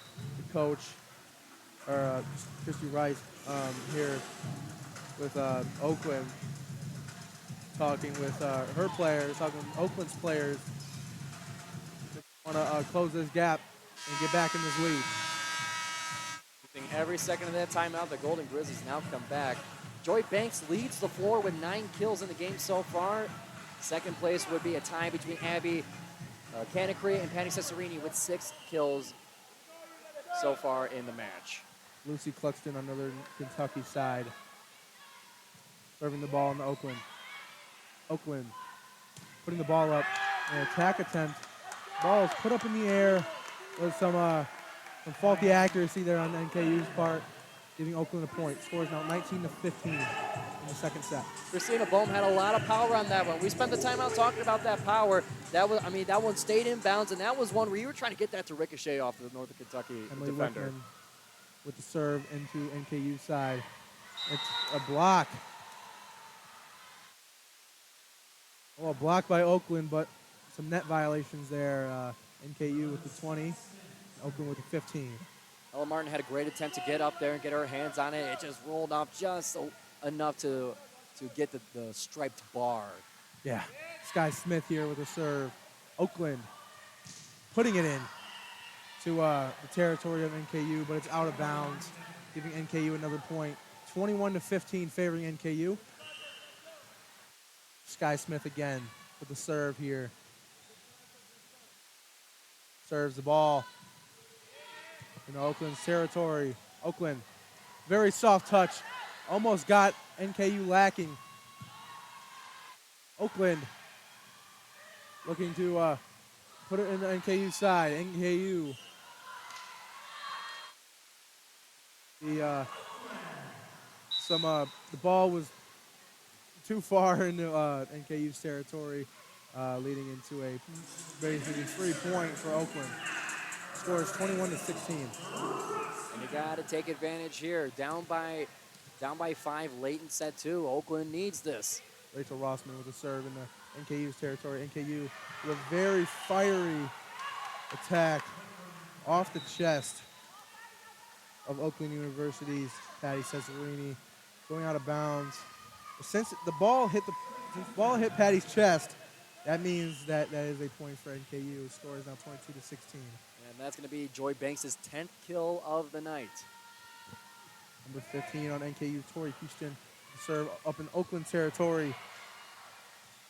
the coach, Christy Rice, here with Oakland, talking with her players, talking with Oakland's players. Want to close this gap and get back in this lead. Using every second of that timeout, the Golden Grizzlies now come back. Joy Banks leads the floor with 9 kills in the game so far. Second place would be a tie between Abby Canacree and Patty Cesarini with 6 kills so far in the match. Lucy Cluxton on Northern Kentucky side, serving the ball in the Oakland. Oakland putting the ball up, an attack attempt. Ball is put up in the air with some faulty accuracy there on NKU's part, giving Oakland a point. Scores now 19-15 in the second set. Christina Bohm had a lot of power on that one. We spent the timeout talking about that power. That one stayed in bounds, and that was one where you were trying to get that to ricochet off the Northern Kentucky Emily defender. Wickman with the serve into NKU side. It's a block. Well, a block by Oakland, but some net violations there. NKU with the 20, Oakland with the 15. Ella Martin had a great attempt to get up there and get her hands on it. It just rolled off just enough to get the striped bar. Yeah, Sky Smith here with a serve. Oakland putting it in to the territory of NKU, but it's out of bounds, giving NKU another point. 21-15 favoring NKU. Sky Smith again with the serve here. Serves the ball in Oakland's territory. Oakland, very soft touch. Almost got NKU lacking. Oakland looking to put it in the NKU side. NKU. The ball was too far into NKU's territory, leading into a basically free point for Oakland. Score is 21-16. And you got to take advantage here. Down by 5 late in set 2. Oakland needs this. Rachel Rossman with a serve in the NKU's territory. NKU with a very fiery attack off the chest of Oakland University's Patty Cesarini, going out of bounds. Since the ball hit Patty's chest, that means that is a point for NKU. The score is now 22-16. And that's going to be Joy Banks' 10th kill of the night. Number 15 on NKU, Tori Houston. Serve up in Oakland territory.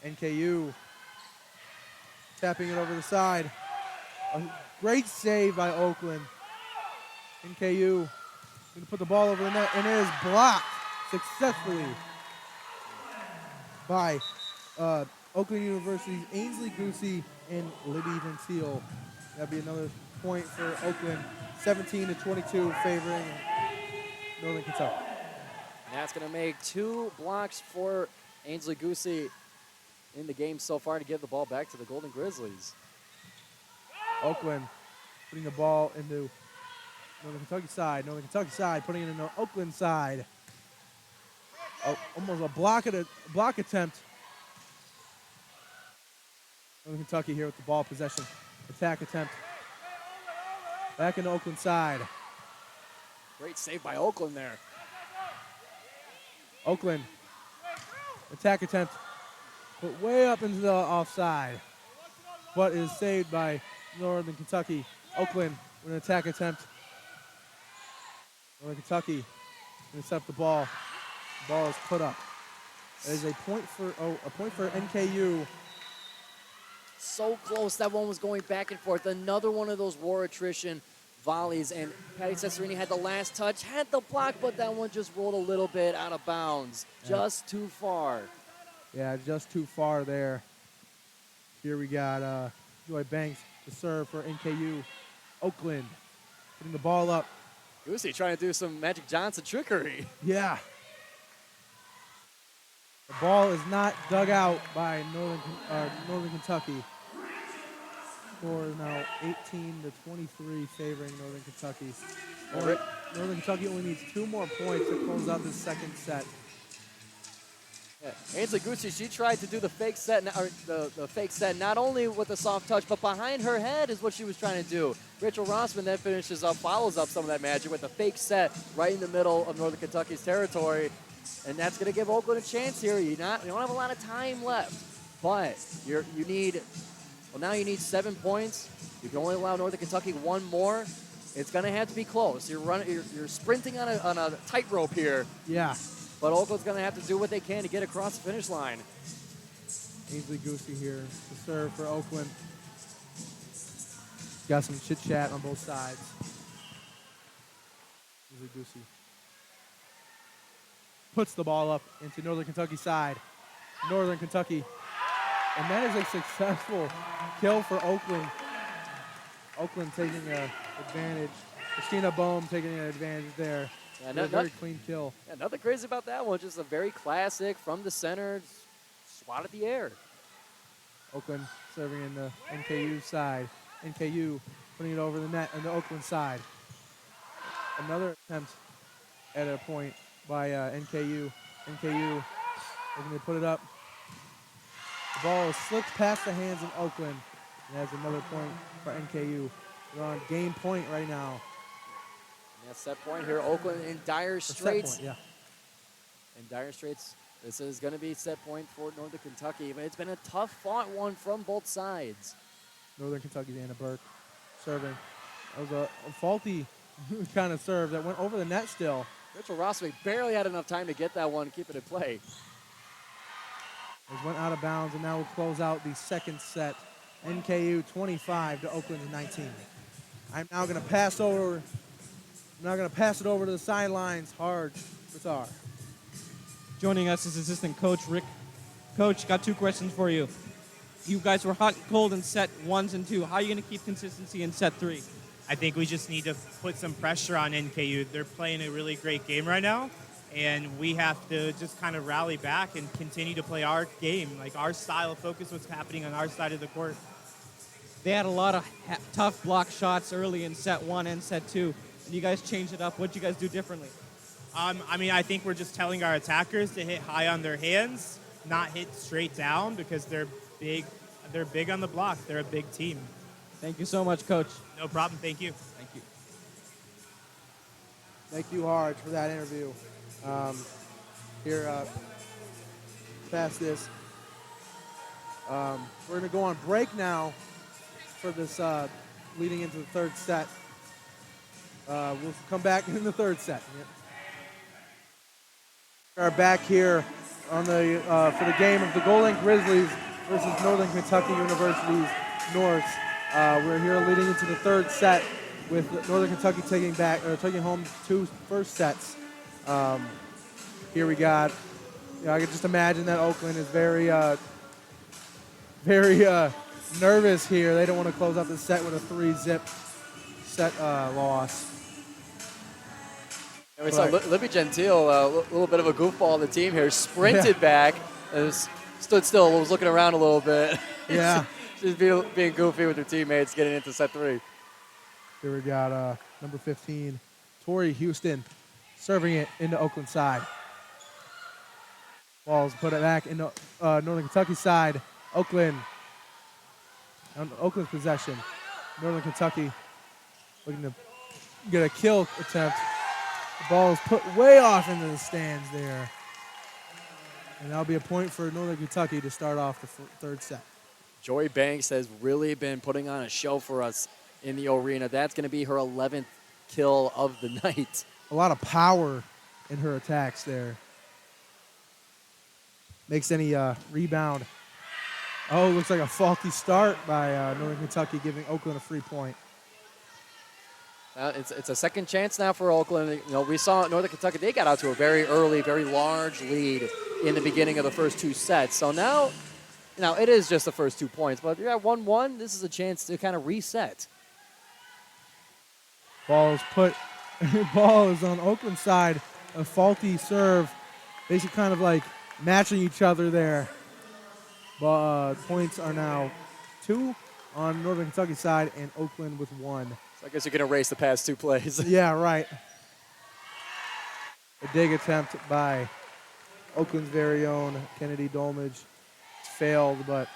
NKU tapping it over the side. A great save by Oakland. NKU going to put the ball over the net, and it is blocked successfully by Oakland University's Ainsley Goosey and Libby Gentile. That'd be another point for Oakland, 17-22, favoring Northern Kentucky. And that's going to make 2 blocks for Ainsley Goosey in the game so far to give the ball back to the Golden Grizzlies. Oakland putting the ball into Northern Kentucky side. Northern Kentucky side putting it in the Oakland side. Oh, almost a block attempt. Northern Kentucky here with the ball possession. Attack attempt. Back in the Oakland side. Great save by Oakland there. Oakland. Attack attempt. Put way up into the offside. But is saved by Northern Kentucky. Oakland with an attack attempt. Northern Kentucky going to set up the ball. The ball is put up. That is a point for NKU. So close. That one was going back and forth. Another one of those war attrition volleys. And Patty Cesarini had the last touch, had the block, but that one just rolled a little bit out of bounds. Just too far. Yeah, just too far there. Here we got Joy Banks to serve for NKU. Oakland putting the ball up. Goosey trying to do some Magic Johnson trickery. Yeah. The ball is not dug out by Northern Kentucky. Score is now 18-23 favoring Northern Kentucky. Northern Kentucky only needs 2 more points to close out the second set. Yeah. Ainsley Goosey, she tried to do the fake set, or the fake set, not only with a soft touch, but behind her head is what she was trying to do. Rachel Rossman then follows up some of that magic with a fake set right in the middle of Northern Kentucky's territory. And that's going to give Oakland a chance here. You don't have a lot of time left, but you need 7 points. You can only allow Northern Kentucky 1 more. It's going to have to be close. You're sprinting on a tightrope here. Yeah. But Oakland's going to have to do what they can to get across the finish line. Ainsley Goosey here to serve for Oakland. Got some chit-chat on both sides. Ainsley Goosey puts the ball up into Northern Kentucky side. Northern Kentucky. And that is a successful kill for Oakland. Oakland taking advantage. Christina Bohm taking an advantage there. Yeah, very clean kill. Yeah, nothing crazy about that one. Just a very classic from the center, swat at the air. Oakland serving in the NKU side. NKU putting it over the net on the Oakland side. Another attempt at a point by NKU. NKU looking to put it up. The ball slipped past the hands of Oakland. And that's another point for NKU. They're on game point right now. Yeah, set point here. Oakland in dire straits. Point, yeah. In dire straits. This is going to be set point for Northern Kentucky. But it's been a tough fought one from both sides. Northern Kentucky's Anna Burke serving. That was a faulty kind of serve that went over the net still. Rachel Rosswick barely had enough time to get that one and keep it in play. It went out of bounds, and now we'll close out the second set. NKU 25 to Oakland 19. I'm now going to pass it over to the sidelines. Harj, Buttar. Joining us is assistant coach Rick. Coach, got 2 questions for you. You guys were hot and cold in set 1s and 2. How are you going to keep consistency in set 3? I think we just need to put some pressure on NKU. They're playing a really great game right now, and we have to just kind of rally back and continue to play our game, like our style, focus what's happening on our side of the court. They had a lot of tough block shots early in set 1 and set 2, and you guys changed it up. What did you guys do differently? I think we're just telling our attackers to hit high on their hands, not hit straight down, because they're big. They're big on the block. They're a big team. Thank you so much, Coach. No problem. Thank you. Thank you. Thank you, Harj, for that interview. Past this. We're going to go on break now for this leading into the third set. We'll come back in the third set. Yep. We are back here on the for the game of the Golden Grizzlies versus Northern Kentucky University's North. We're here leading into the third set with Northern Kentucky taking home 2 first sets. Here we got. I can just imagine that Oakland is very nervous here. They don't want to close out the set with a 3-zip set loss. And we saw Libby Gentile, a little bit of a goofball on the team here, sprinted back, stood still, was looking around a little bit. Yeah. She's being goofy with her teammates getting into set 3. Here we got number 15, Tori Houston, serving it into Oakland side. Ball's put it back into Northern Kentucky side. Oakland's possession. Northern Kentucky looking to get a kill attempt. The ball is put way off into the stands there. And that'll be a point for Northern Kentucky to start off the third set. Joy Banks has really been putting on a show for us in the arena. That's going to be her 11th kill of the night. A lot of power in her attacks there. Makes any rebound. Oh, looks like a faulty start by Northern Kentucky, giving Oakland a free point. It's a second chance now for Oakland. We saw Northern Kentucky, they got out to a very early, very large lead in the beginning of the first 2 sets. So now it is just the first 2 points, but you're at 1-1. This is a chance to kind of reset. Ball is on Oakland side. A faulty serve. Basically kind of like matching each other there. But points are now 2 on Northern Kentucky side and Oakland with 1. So I guess you can erase the past 2 plays. Yeah, right. A dig attempt by Oakland's very own Kennedy Dolmage. It's failed, but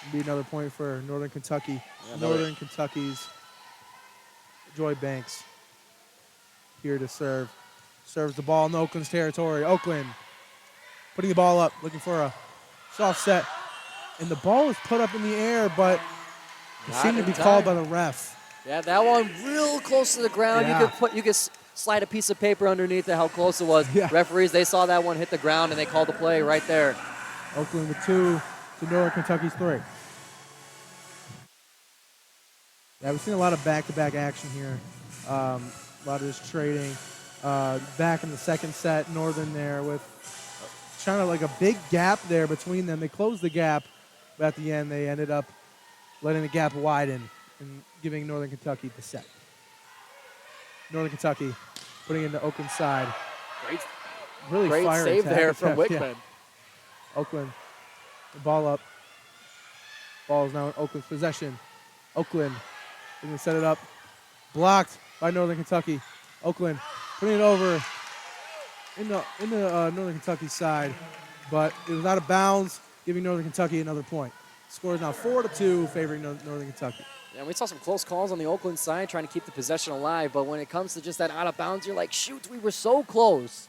it'll be another point for Northern Kentucky. Yeah, Northern Kentucky's Joy Banks here to serve. Serves the ball in Oakland's territory. Oakland putting the ball up, looking for a soft set. And the ball is put up in the air, but it seemed to be called by the ref. Yeah, that one real close to the ground. Yeah. You could slide a piece of paper underneath it, how close it was. Yeah. Referees, they saw that one hit the ground, and they called the play right there. Oakland with 2 to Northern Kentucky's 3. Yeah, we've seen a lot of back-to-back action here. A lot of this trading. Back in the second set, Northern there with kind of like a big gap there between them. They closed the gap, but at the end they ended up letting the gap widen and giving Northern Kentucky the set. Northern Kentucky putting it into Oakland side. Great fire save attack there from attempt, Wickman. yeah. Oakland, the ball up. Ball is now in Oakland's possession. Oakland going to set it up. Blocked by Northern Kentucky. Oakland putting it over into Northern Kentucky side, but it was out of bounds, giving Northern Kentucky another point. Score is now 4-2, favoring Northern Kentucky. Yeah, we saw some close calls on the Oakland side trying to keep the possession alive, but when it comes to just that out of bounds, you're like, shoot, we were so close.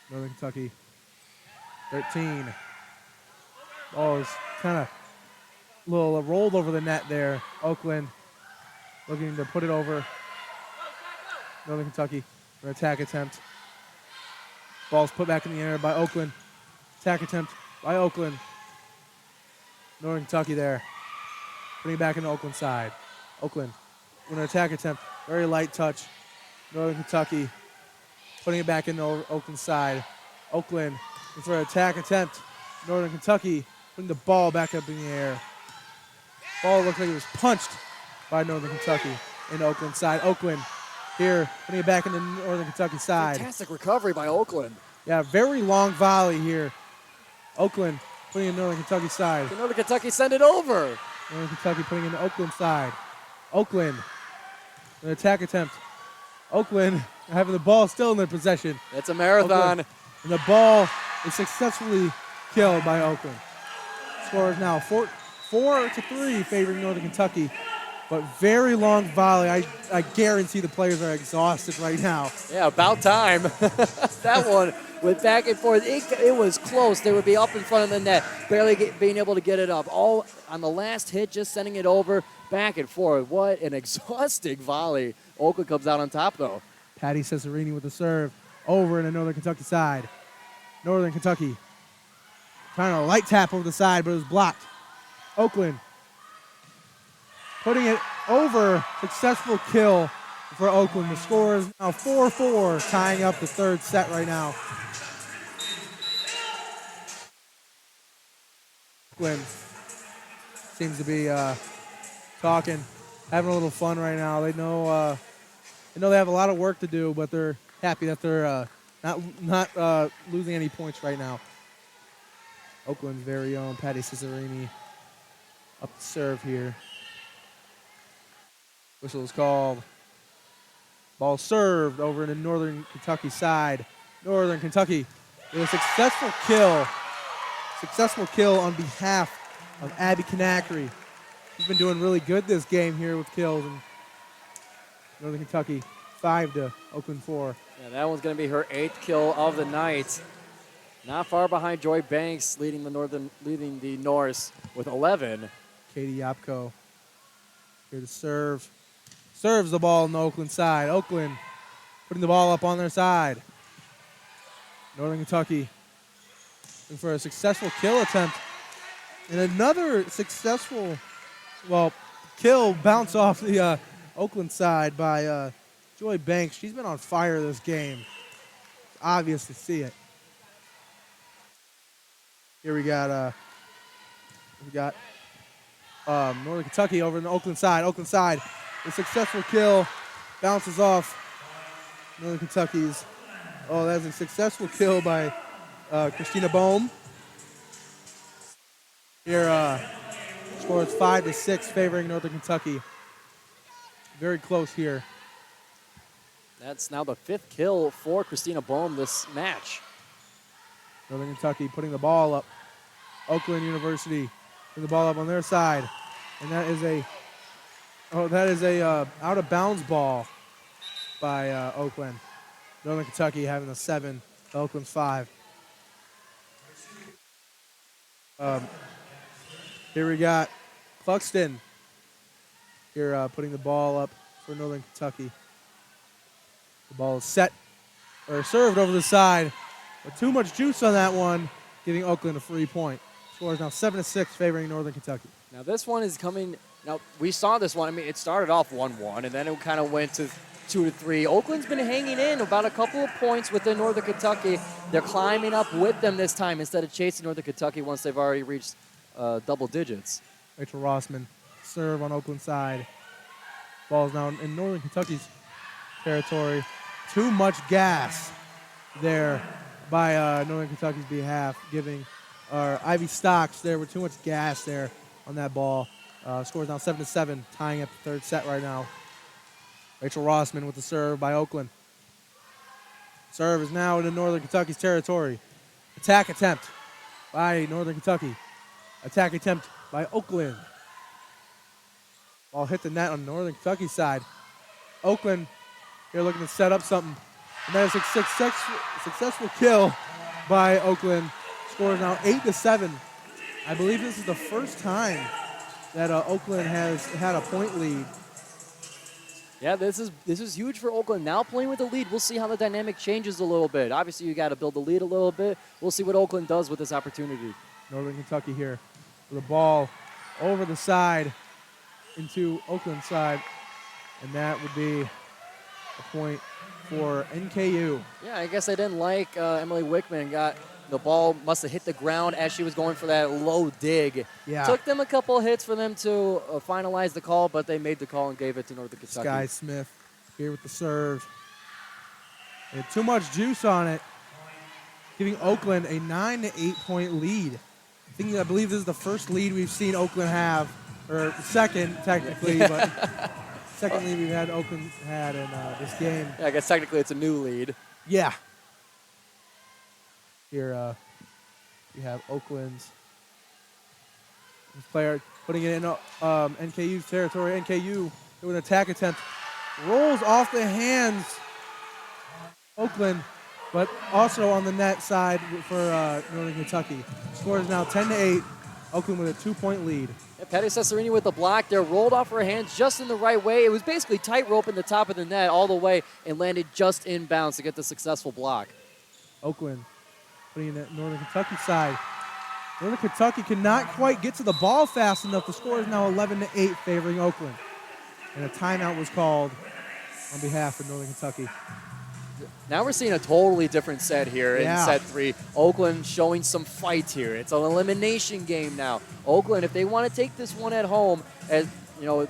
Northern Kentucky, 13. Ball is kind of a little rolled over the net there. Oakland looking to put it over. Northern Kentucky, an attack attempt. Ball's put back in the air by Oakland. Attack attempt by Oakland. Northern Kentucky there. Putting it back into Oakland side. Oakland with an attack attempt. Very light touch. Northern Kentucky putting it back into Oakland side. Oakland for an attack attempt. Northern Kentucky putting the ball back up in the air. Ball looked like it was punched by Northern Kentucky into Oakland side. Oakland here putting it back into Northern Kentucky side. Fantastic recovery by Oakland. Yeah, very long volley here. Oakland putting in Northern Kentucky side. Can Northern Kentucky send it over? Northern Kentucky putting in the Oakland side. Oakland, an attack attempt. Oakland having the ball still in their possession. It's a marathon. Oakland, and the ball is successfully killed by Oakland. Score is now 4-3 favoring Northern Kentucky. But very long volley. I guarantee the players are exhausted right now. Yeah, about time. That one went back and forth. It was close. They would be up in front of the net, barely being able to get it up. All on the last hit, just sending it over, back and forth. What an exhausting volley. Oakland comes out on top, though. Patty Cesarini with the serve over in the Northern Kentucky side. Northern Kentucky trying to light tap over the side, but it was blocked. Oakland putting it over. Successful kill for Oakland. The score is now 4-4, tying up the third set right now. Oakland seems to be talking, having a little fun right now. They know they have a lot of work to do, but they're happy that they're not losing any points right now. Oakland's very own Patty Cesarini up to serve here. Whistle is called. Ball served over in the Northern Kentucky side. Northern Kentucky with a successful kill. Successful kill on behalf of Abby Kanakry. She's been doing really good this game here with kills. And Northern Kentucky 5 to Oakland 4. Yeah, that one's going to be her 8th kill of the night. Not far behind Joy Banks, leading the Norse with 11. Katie Yapko here to serve. Serves the ball on the Oakland side. Oakland putting the ball up on their side. Northern Kentucky looking for a successful kill attempt. And another successful, kill bounce off the Oakland side by Joy Banks. She's been on fire this game. It's obvious to see it. Here we got Northern Kentucky over in the Oakland side. Oakland side, a successful kill, bounces off Northern Kentucky's. Oh, that's a successful kill by Christina Bohm. Here, score is 5-6, favoring Northern Kentucky. Very close here. That's now the 5th kill for Christina Bohm this match. Northern Kentucky putting the ball up. Oakland University putting the ball up on their side. And that is a out of bounds ball by Oakland. Northern Kentucky having a 7, Oakland's 5. Here we got Cluxton here putting the ball up for Northern Kentucky. The ball is set, or served over the side, but too much juice on that one, giving Oakland a free point. Score is now 7-6, favoring Northern Kentucky. Now this one is coming. Now we saw this one. I mean, it started off 1-1, and then it kind of went to 2-3. Oakland's been hanging in about a couple of points within Northern Kentucky. They're climbing up with them this time instead of chasing Northern Kentucky once they've already reached double digits. Rachel Rossman serve on Oakland side. Ball's now in Northern Kentucky's territory. Too much gas there by Northern Kentucky's behalf, giving Ivy Stocks there with too much gas there on that ball. Scores now 7-7, tying up the third set right now. Rachel Rossman with the serve by Oakland. Serve is now into Northern Kentucky's territory. Attack attempt by Northern Kentucky. Attack attempt by Oakland. Ball hit the net on Northern Kentucky's side. Oakland here looking to set up something. And that is a successful kill by Oakland. Score is now 8-7. I believe this is the first time that Oakland has had a point lead. Yeah, this is huge for Oakland. Now playing with the lead, we'll see how the dynamic changes a little bit. Obviously, you got to build the lead a little bit. We'll see what Oakland does with this opportunity. Northern Kentucky here with the ball over the side into Oakland's side. And that would be a point for NKU. Yeah, I guess I didn't like Emily Wickman. The ball must have hit the ground as she was going for that low dig. Yeah. Took them a couple hits for them to finalize the call, but they made the call and gave it to Northern Kentucky. Sky Smith here with the serve. And too much juice on it, giving Oakland a 9-8 point lead. I believe this is the first lead we've seen Oakland have, or second technically, but second lead we've had Oakland had in this game. Yeah, I guess technically it's a new lead. Yeah. Here we have Oakland's player putting it in NKU's territory. NKU with an attack attempt. Rolls off the hands. Oakland, but also on the net side for Northern Kentucky. Score is now 10-8. Oakland with a 2-point lead. Yeah, Patty Cesarini with the block there, rolled off her hands just in the right way. It was basically tightrope in the top of the net all the way and landed just inbounds to get the successful block. Oakland putting it Northern Kentucky side. Northern Kentucky cannot quite get to the ball fast enough. The score is now 11-8 favoring Oakland. And a timeout was called on behalf of Northern Kentucky. Now we're seeing a totally different set here in set 3. Oakland showing some fight here. It's an elimination game now. Oakland, if they want to take this one at home, as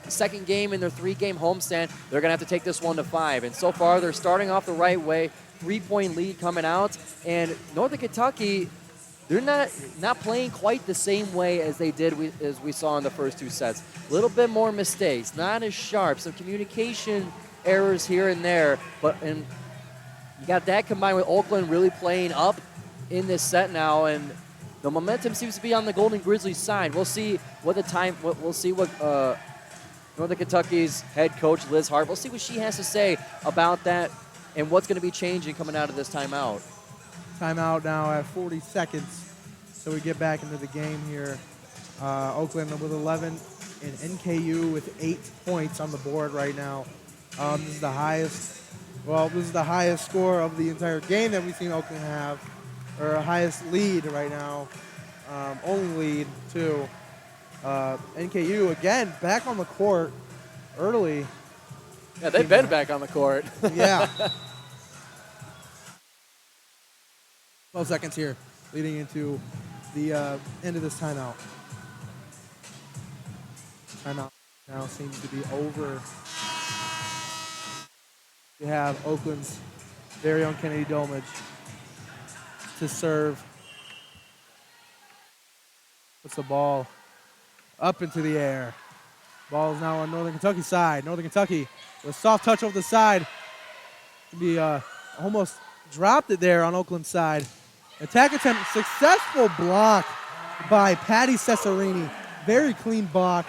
second game in their 3-game homestand, they're going to have to take this one to 5. And so far, they're starting off the right way. 3-point lead coming out. And Northern Kentucky, they're not playing quite the same way as they did as we saw in the first 2 sets. A little bit more mistakes, not as sharp, some communication errors here and there. And you got that combined with Oakland really playing up in this set now, and the momentum seems to be on the Golden Grizzlies side. We'll see what Northern Kentucky's head coach Liz Hart. We'll see what she has to say about that and what's going to be changing coming out of this timeout. Timeout now at 40 seconds, so we get back into the game here. Oakland with 11 and NKU with 8 points on the board right now. This is the highest. Well, this is the highest score of the entire game that we've seen Oakland have, or highest lead right now. Only lead, too. NKU, again, back on the court early. Yeah, they've been back on the court. Yeah. 12 seconds here, leading into the end of this timeout. Timeout now seems to be over. We have Oakland's very own Kennedy Dolmage to serve. Puts the ball up into the air. Ball is now on Northern Kentucky's side. Northern Kentucky with a soft touch over the side. Almost dropped it there on Oakland's side. Attack attempt, successful block by Patty Cesarini. Very clean block,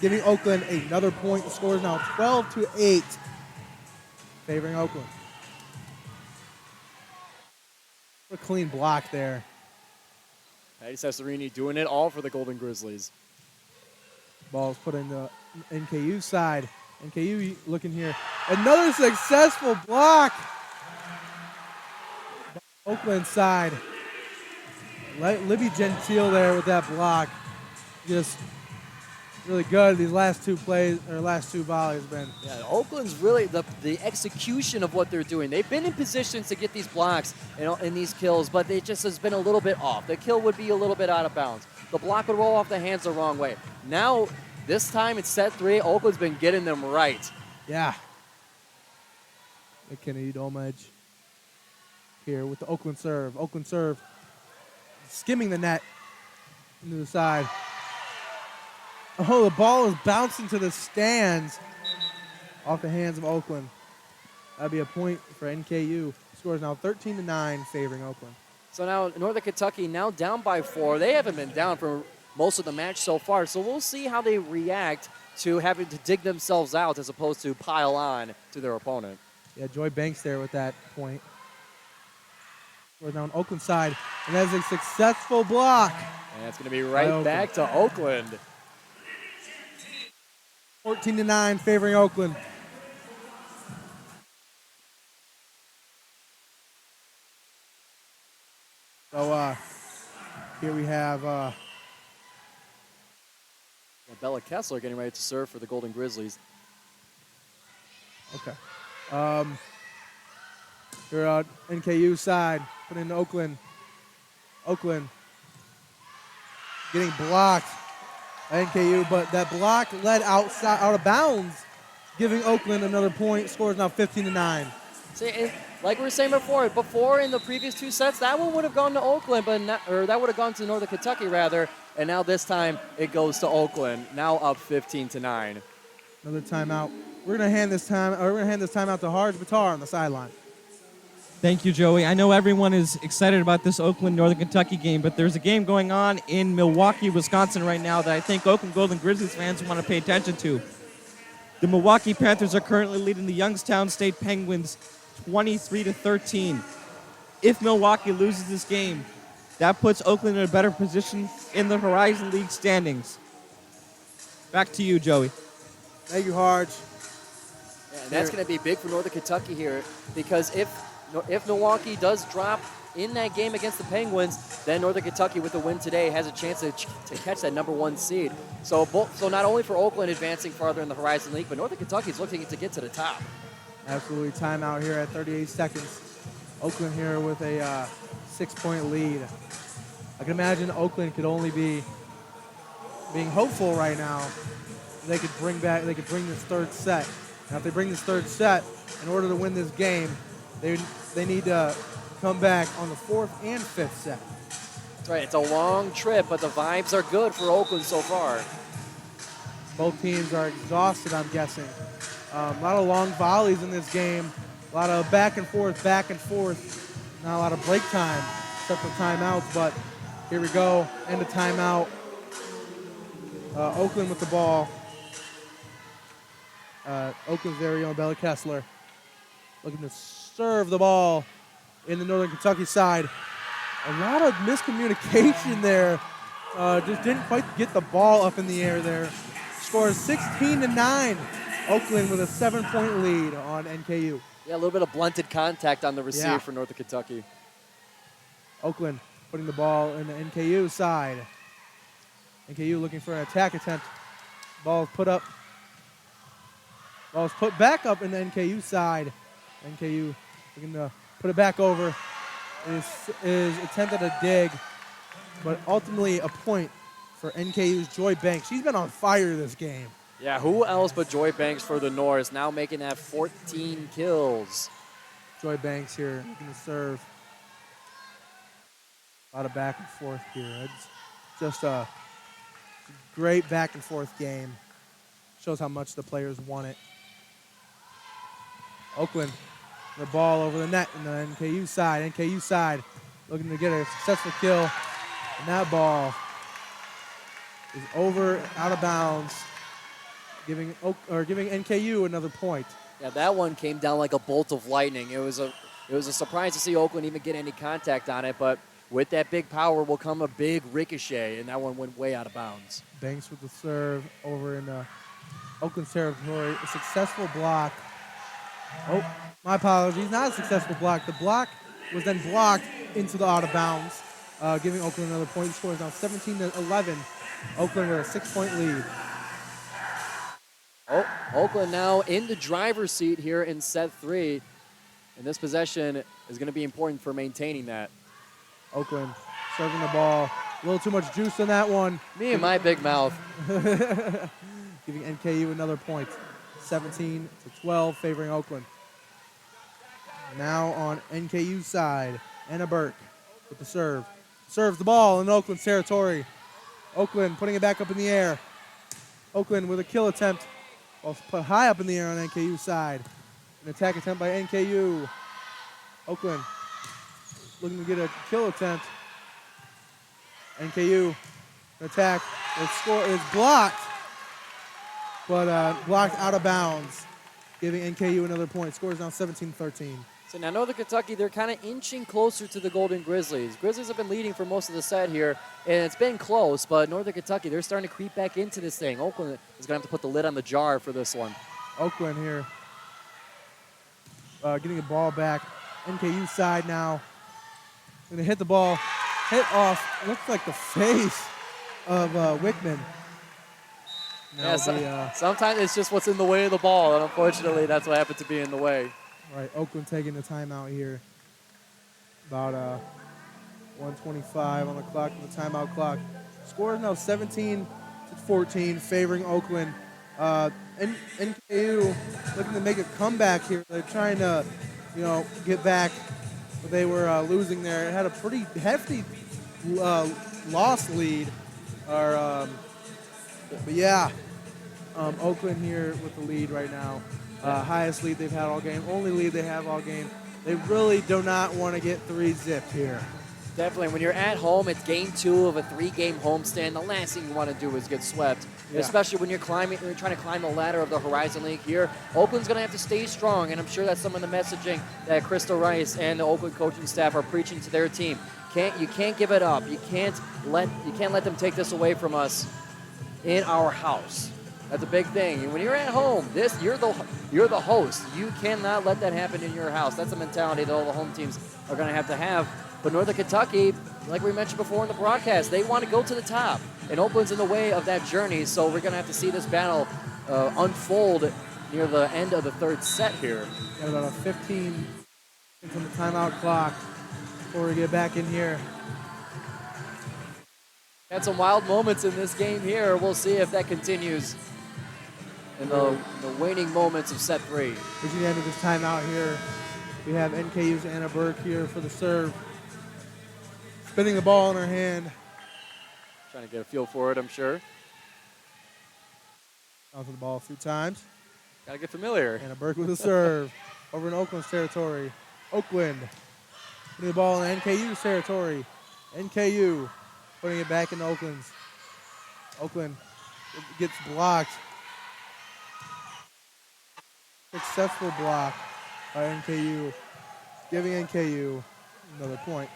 giving Oakland another point. The score is now 12-8. Favoring Oakland. A clean block there. Patty Cesarini doing it all for the Golden Grizzlies. Ball's put in the NKU side. NKU looking here. Another successful block. Oakland side. Libby Gentile there with that block. Just really good. These last 2 plays, or last 2 volleys have been. Yeah, Oakland's really the execution of what they're doing. They've been in positions to get these blocks and these kills, but it just has been a little bit off. The kill would be a little bit out of bounds. The block would roll off the hands the wrong way. Now, this time it's set 3. Oakland's been getting them right. Yeah. Kennedy Dolmage here with the Oakland serve. Oakland serve skimming the net into the side. Oh, the ball is bouncing to the stands off the hands of Oakland. That'd be a point for NKU. Score is now 13-9 favoring Oakland. So now Northern Kentucky now down by 4. They haven't been down for most of the match so far, so we'll see how they react to having to dig themselves out as opposed to pile on to their opponent. Yeah, Joy Banks there with that point. We're now on Oakland side, and that is a successful block. And it's going to be right back to Oakland. 14-9 favoring Oakland. So here we have Bella Kessler getting ready to serve for the Golden Grizzlies. Okay. Here on NKU side, put in Oakland. Oakland getting blocked by NKU, but that block led out of bounds, giving Oakland another point. Score is now 15-9. See, like we were saying before in the previous 2 sets, that one would have gone to Oakland, or that would have gone to Northern Kentucky rather, and now this time it goes to Oakland, now up 15-9. Another timeout. We're gonna hand this timeout to Harj Buttar on the sideline. Thank you, Joey. I know everyone is excited about this Oakland-Northern Kentucky game, but there's a game going on in Milwaukee, Wisconsin right now that I think Oakland Golden Grizzlies fans want to pay attention to. The Milwaukee Panthers are currently leading the Youngstown State Penguins 23-13. If Milwaukee loses this game, that puts Oakland in a better position in the Horizon League standings. Back to you, Joey. Thank you, Harj. Yeah, and that's going to be big for Northern Kentucky here, because if Milwaukee does drop in that game against the Penguins, then Northern Kentucky with the win today has a chance to catch that #1 seed. So not only for Oakland advancing farther in the Horizon League, but Northern Kentucky is looking to get to the top. Absolutely. Timeout here at 38 seconds. Oakland here with a 6-point lead. I can imagine Oakland could only be being hopeful right now. They could bring this third set. Now, if they bring this third set, in order to win this game, they need to come back on the 4th and 5th set. That's right. It's a long trip, but the vibes are good for Oakland so far. Both teams are exhausted, I'm guessing. A lot of long volleys in this game. A lot of back and forth. Not a lot of break time, except for timeouts, but here we go. End of timeout. Oakland with the ball. Oakland's very own Bella Kessler looking to serve the ball in the Northern Kentucky side. A lot of miscommunication there. Just didn't quite get the ball up in the air there. Score is 16-9. Oakland with a 7-point lead on NKU. Yeah, a little bit of blunted contact on the receive for Northern Kentucky. Oakland putting the ball in the NKU side. NKU looking for an attack attempt. Ball is put up. Ball is put back up in the NKU side. NKU looking to put it back over. Is attempted a dig, but ultimately a point for NKU's Joy Banks. She's been on fire this game. Yeah, who else but Joy Banks for the Norse, now making that 14 kills. Joy Banks here looking to serve. A lot of back and forth here. It's just a great back and forth game. Shows how much the players want it. Oakland, the ball over the net in the NKU side. NKU side looking to get a successful kill. And that ball is over, out of bounds, giving NKU another point. Yeah, that one came down like a bolt of lightning. It was a surprise to see Oakland even get any contact on it, but with that big power will come a big ricochet, and that one went way out of bounds. Banks with the serve over in Oakland's territory. A successful block. Oh, my apologies. Not a successful block. The block was then blocked into the out of bounds, giving Oakland another point. The score is now 17-11. Oakland with a 6-point lead. Oh, Oakland now in the driver's seat here in set 3. And this possession is going to be important for maintaining that. Oakland serving the ball. A little too much juice in that one. Me and my big mouth. Giving NKU another point. 17-12, favoring Oakland. Now on NKU side, Anna Burke with the serve. Serves the ball in Oakland's territory. Oakland putting it back up in the air. Oakland with a kill attempt. Ball put high up in the air on NKU side. An attack attempt by NKU. Oakland looking to get a kill attempt. NKU attack. The score is blocked, but blocked out of bounds, giving NKU another point. Score is now 17-13. So now Northern Kentucky, they're kind of inching closer to the Golden Grizzlies. Grizzlies have been leading for most of the set here, and it's been close, but Northern Kentucky, they're starting to creep back into this thing. Oakland is going to have to put the lid on the jar for this one. Oakland here getting the ball back. NKU side now. Going to hit the ball. Hit off. Looks like the face of Wickman. Now sometimes it's just what's in the way of the ball, and unfortunately that's what happened to be in the way. Right, Oakland taking the timeout here. About 1:25 on the clock, the timeout clock. Score is now 17-14, favoring Oakland. NKU looking to make a comeback here. They're trying to, get back. But they were losing there. It had a pretty hefty loss lead. But yeah, Oakland here with the lead right now. Highest lead they've had all game. Only lead they have all game. They really do not want to get 3-zipped here. Definitely. When you're at home, it's game 2 of a 3-game homestand. The last thing you want to do is get swept, especially when you're trying to climb the ladder of the Horizon League here. Oakland's going to have to stay strong, and I'm sure that's some of the messaging that Krista Rice and the Oakland coaching staff are preaching to their team. You can't give it up. You can't let them take this away from us in our house. That's a big thing. When you're at home, you're the host. You cannot let that happen in your house. That's the mentality that all the home teams are going to have But Northern Kentucky, like we mentioned before in the broadcast, they want to go to the top. And Oakland's in the way of that journey, so we're going to have to see this battle unfold near the end of the third set here. Got about a 15 seconds on the timeout clock before we get back in here. Had some wild moments in this game here. We'll see if that continues in the waning moments of set 3. Reaching the end of this timeout here, we have NKU's Anna Burke here for the serve. Spinning the ball in her hand. Trying to get a feel for it, I'm sure. Bouncing the ball a few times. Got to get familiar. Anna Burke with a serve over in Oakland's territory. Oakland putting the ball in NKU's territory. NKU putting it back in Oakland's. Oakland gets blocked. Successful block by NKU, giving NKU another point.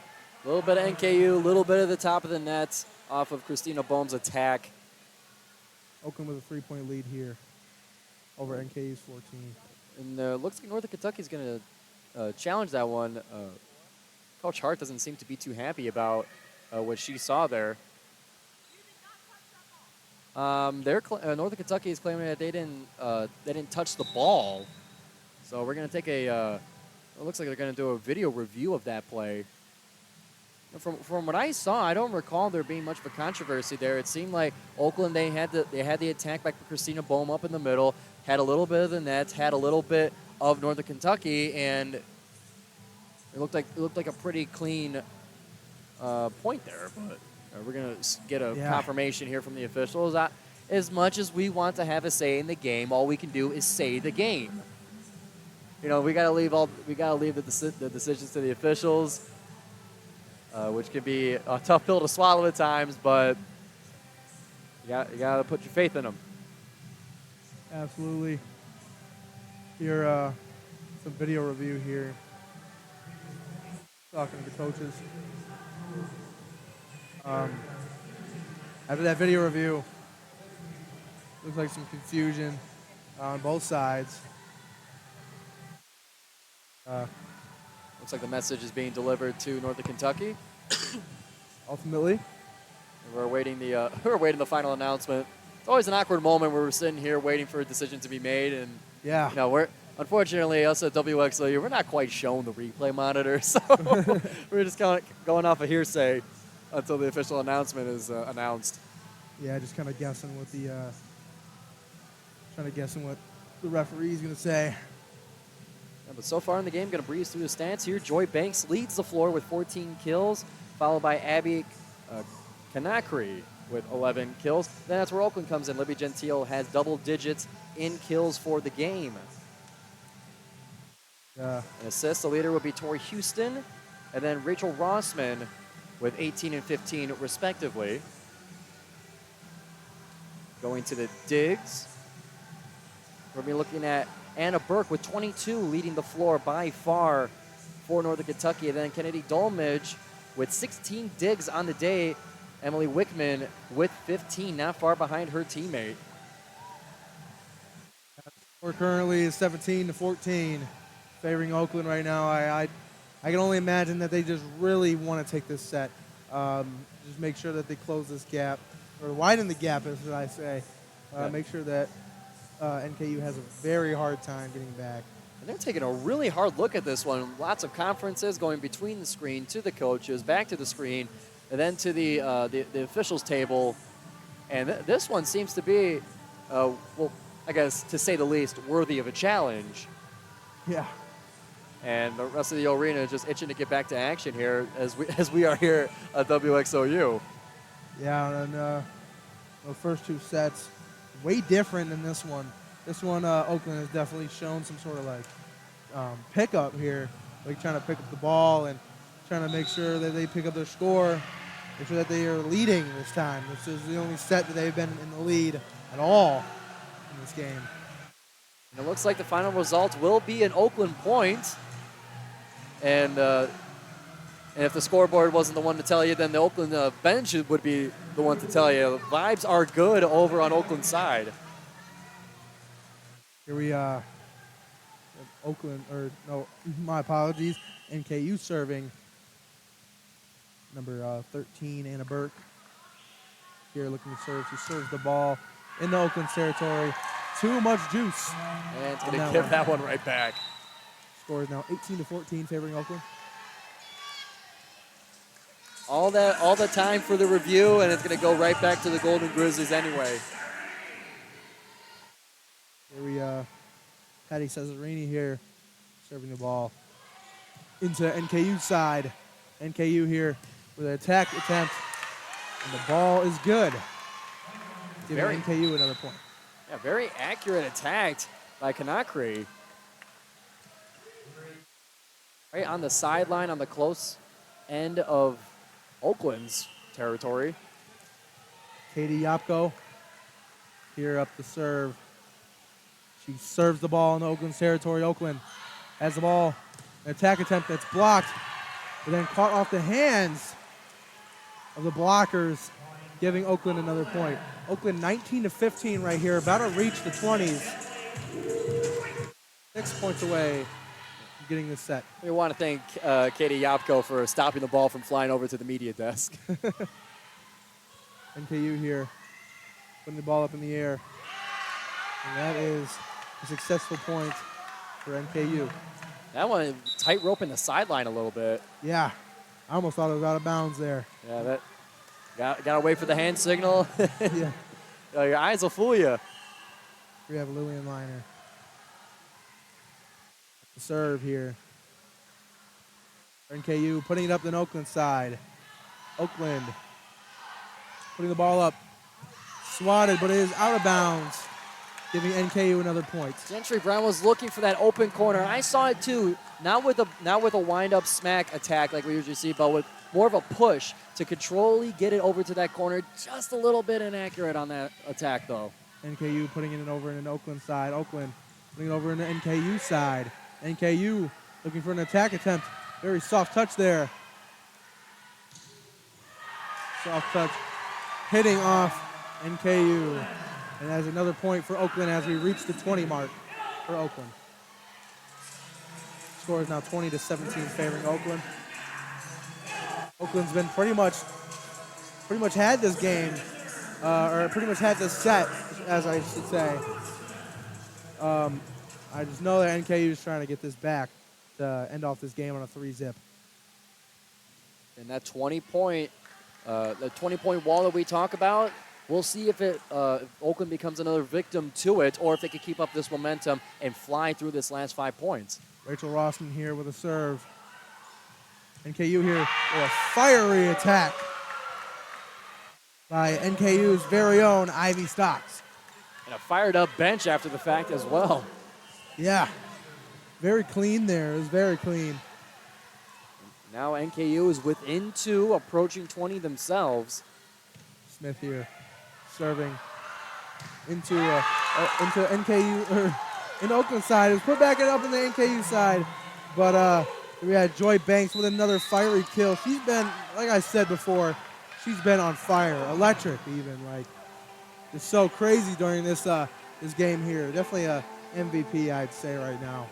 A little bit of NKU, a little bit of the top of the net off of Christina Bohm's attack. Oakland with a 3-point lead here over NKU's 14. And looks like Northern Kentucky's going to challenge that one. Coach Hart doesn't seem to be too happy about what she saw there. Northern Kentucky is claiming that they didn't touch the ball. So we're going to take it looks like they're going to do a video review of that play. From what I saw, I don't recall there being much of a controversy there. It seemed like Oakland, they had the attack by Christina Bohm up in the middle, had a little bit of the nets, had a little bit of Northern Kentucky, and it looked like a pretty clean point there. But we're going to get a confirmation here from the officials. As much as we want to have a say in the game, all we can do is say the game. You know, we got to leave the decisions to the officials. Which can be a tough pill to swallow at times, but you got to put your faith in them. Absolutely. Here, some video review here. Talking to the coaches. After that video review, looks like some confusion on both sides. Looks like the message is being delivered to Northern Kentucky. Ultimately, we're awaiting the final announcement. It's always an awkward moment where we're sitting here waiting for a decision to be made, and we're unfortunately us at WXOU, we're not quite shown the replay monitor, so we're just kind of going off a hearsay until the official announcement is announced. Yeah, just kind of guessing what the referee's going to say. Yeah, but so far in the game, going to breeze through the stats here. Joy Banks leads the floor with 14 kills, followed by Abby Kanakri with 11 kills. Then that's where Oakland comes in. Libby Gentile has double digits in kills for the game. And assists, the leader would be Tori Houston, and then Rachel Rossman with 18 and 15 respectively. Going to the digs, we'll be looking at Anna Burke with 22 leading the floor by far for Northern Kentucky. And then Kennedy Dolmage with 16 digs on the day. Emily Wickman with 15, not far behind her teammate. We're currently 17-14, favoring Oakland right now. I can only imagine that they just really want to take this set. Just make sure that they close this gap, or widen the gap, as I say. Make sure that NKU has a very hard time getting back. And they're taking a really hard look at this one. Lots of conferences going between the screen to the coaches, back to the screen, and then to the officials table. And this one seems to be, well, I guess to say the least, worthy of a challenge. Yeah. And the rest of the arena is just itching to get back to action here as we are here at WXOU. Yeah, and the first two sets, way different than this one. This one, Oakland has definitely shown some sort of like pickup here, like trying to pick up the ball and trying to make sure that they pick up their score, make sure that they are leading this time. This is the only set that they've been in the lead at all in this game. And it looks like the final result will be an Oakland point. And if the scoreboard wasn't the one to tell you, then the Oakland bench would be the one to tell you. The vibes are good over on Oakland's side. Here we Oakland, or no, my apologies, NKU serving. number 13, Anna Burke. Here looking to serve. She serves the ball in the Oakland territory. Too much juice. And it's going to give that one right back. Score is now 18-14 favoring Oakland. All the time for the review, and it's going to go right back to the Golden Grizzlies anyway. Here we Patty Cesarini here serving the ball into NKU side. NKU here with an attack attempt, and the ball is good. Giving NKU another point. Yeah, very accurate attack by Kanakri. Right on the sideline, on the close end of Oakland's territory. Katie Yapko here up the serve. She serves the ball in Oakland's territory. Oakland has the ball. An attack attempt that's blocked, but then caught off the hands of the blockers, giving Oakland another point. Oakland 19-15 right here, about to reach the 20s. 6 points away from getting this set. We want to thank Katie Yapko for stopping the ball from flying over to the media desk. NKU here, putting the ball up in the air. And that is a successful point for NKU. That one, tight rope in the sideline a little bit. Yeah, I almost thought it was out of bounds there. Yeah, that got to wait for the hand signal. Yeah. Your eyes will fool you. We have Lillian Liner. The serve here. NKU putting it up in Oakland side. Oakland putting the ball up. Swatted, but it is out of bounds, giving NKU another point. Gentry Brown was looking for that open corner. I saw it too. Not with a wind-up smack attack like we usually see, but with more of a push to controlly get it over to that corner. Just a little bit inaccurate on that attack, though. NKU putting it over in an Oakland side. Oakland putting it over in the NKU side. NKU looking for an attack attempt. Very soft touch there. Soft touch hitting off NKU. And that's another point for Oakland as we reach the 20 mark for Oakland. Score is now 20-17 favoring Oakland. Oakland's been pretty much had this game, or pretty much had this set, as I should say. I just know that NKU is trying to get this back to end off this game on a 3-zip. And that 20-point wall that we talk about, we'll see if Oakland becomes another victim to it, or if they can keep up this momentum and fly through this last 5 points. Rachel Rossman here with a serve. NKU here with a fiery attack by NKU's very own Ivy Stocks. And a fired-up bench after the fact as well. Yeah, very clean there. It was very clean. Now NKU is within 2, approaching 20 themselves. Smith here, serving into NKU, or in Oakland side. It was put back up in the NKU side, but we had Joy Banks with another fiery kill. She's been, like I said before, she's been on fire, electric even. Like, it's so crazy during this game here. Definitely a MVP, I'd say right now.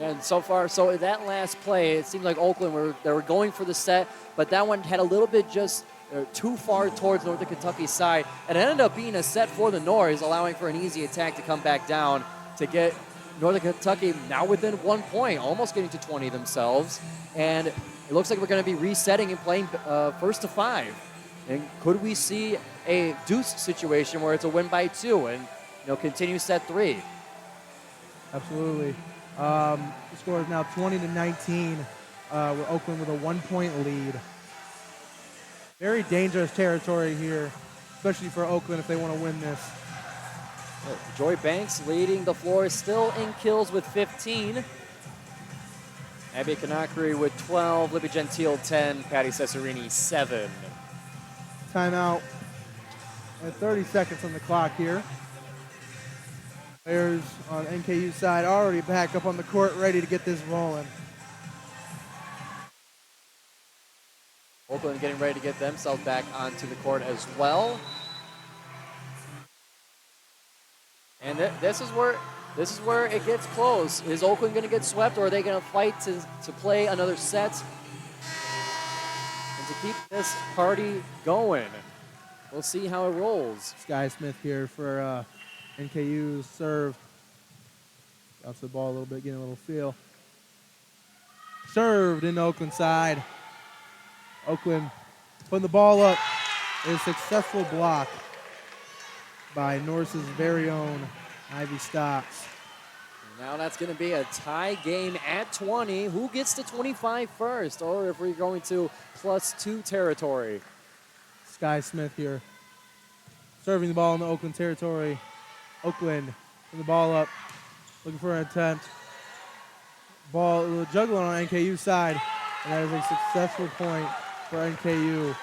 And so that last play, it seemed like Oakland were going for the set, but that one had a little bit just too far towards Northern Kentucky's side, and it ended up being a set for the Norries, allowing for an easy attack to come back down to get Northern Kentucky now within 1 point, almost getting to 20 themselves. And it looks like we're going to be resetting and playing first to 5. And could we see a deuce situation where it's a win by 2 and continue set 3? Absolutely. The score is now 20-19, with Oakland with a 1-point lead. Very dangerous territory here, especially for Oakland if they want to win this. Joy Banks leading the floor, still in kills with 15. Abby Kanakri with 12, Libby Gentile 10, Patty Cesarini 7. Timeout at 30 seconds on the clock here. Players on NKU side already back up on the court, ready to get this rolling. Oakland getting ready to get themselves back onto the court as well. And this is where it gets close. Is Oakland going to get swept, or are they going to fight to play another set and to keep this party going. We'll see how it rolls. Sky Smith here for NKU's serve. Bounce the ball a little bit, getting a little feel. Served in Oakland side. Oakland putting the ball up. A successful block by Norse's very own Ivy Stocks. Now that's going to be a tie game at 20. Who gets to 25 first? Or if we're going to +2 territory. Sky Smith here. Serving the ball in the Oakland territory. Oakland putting the ball up. Looking for an attempt. Ball juggling on NKU side. And that is a successful point for NKU.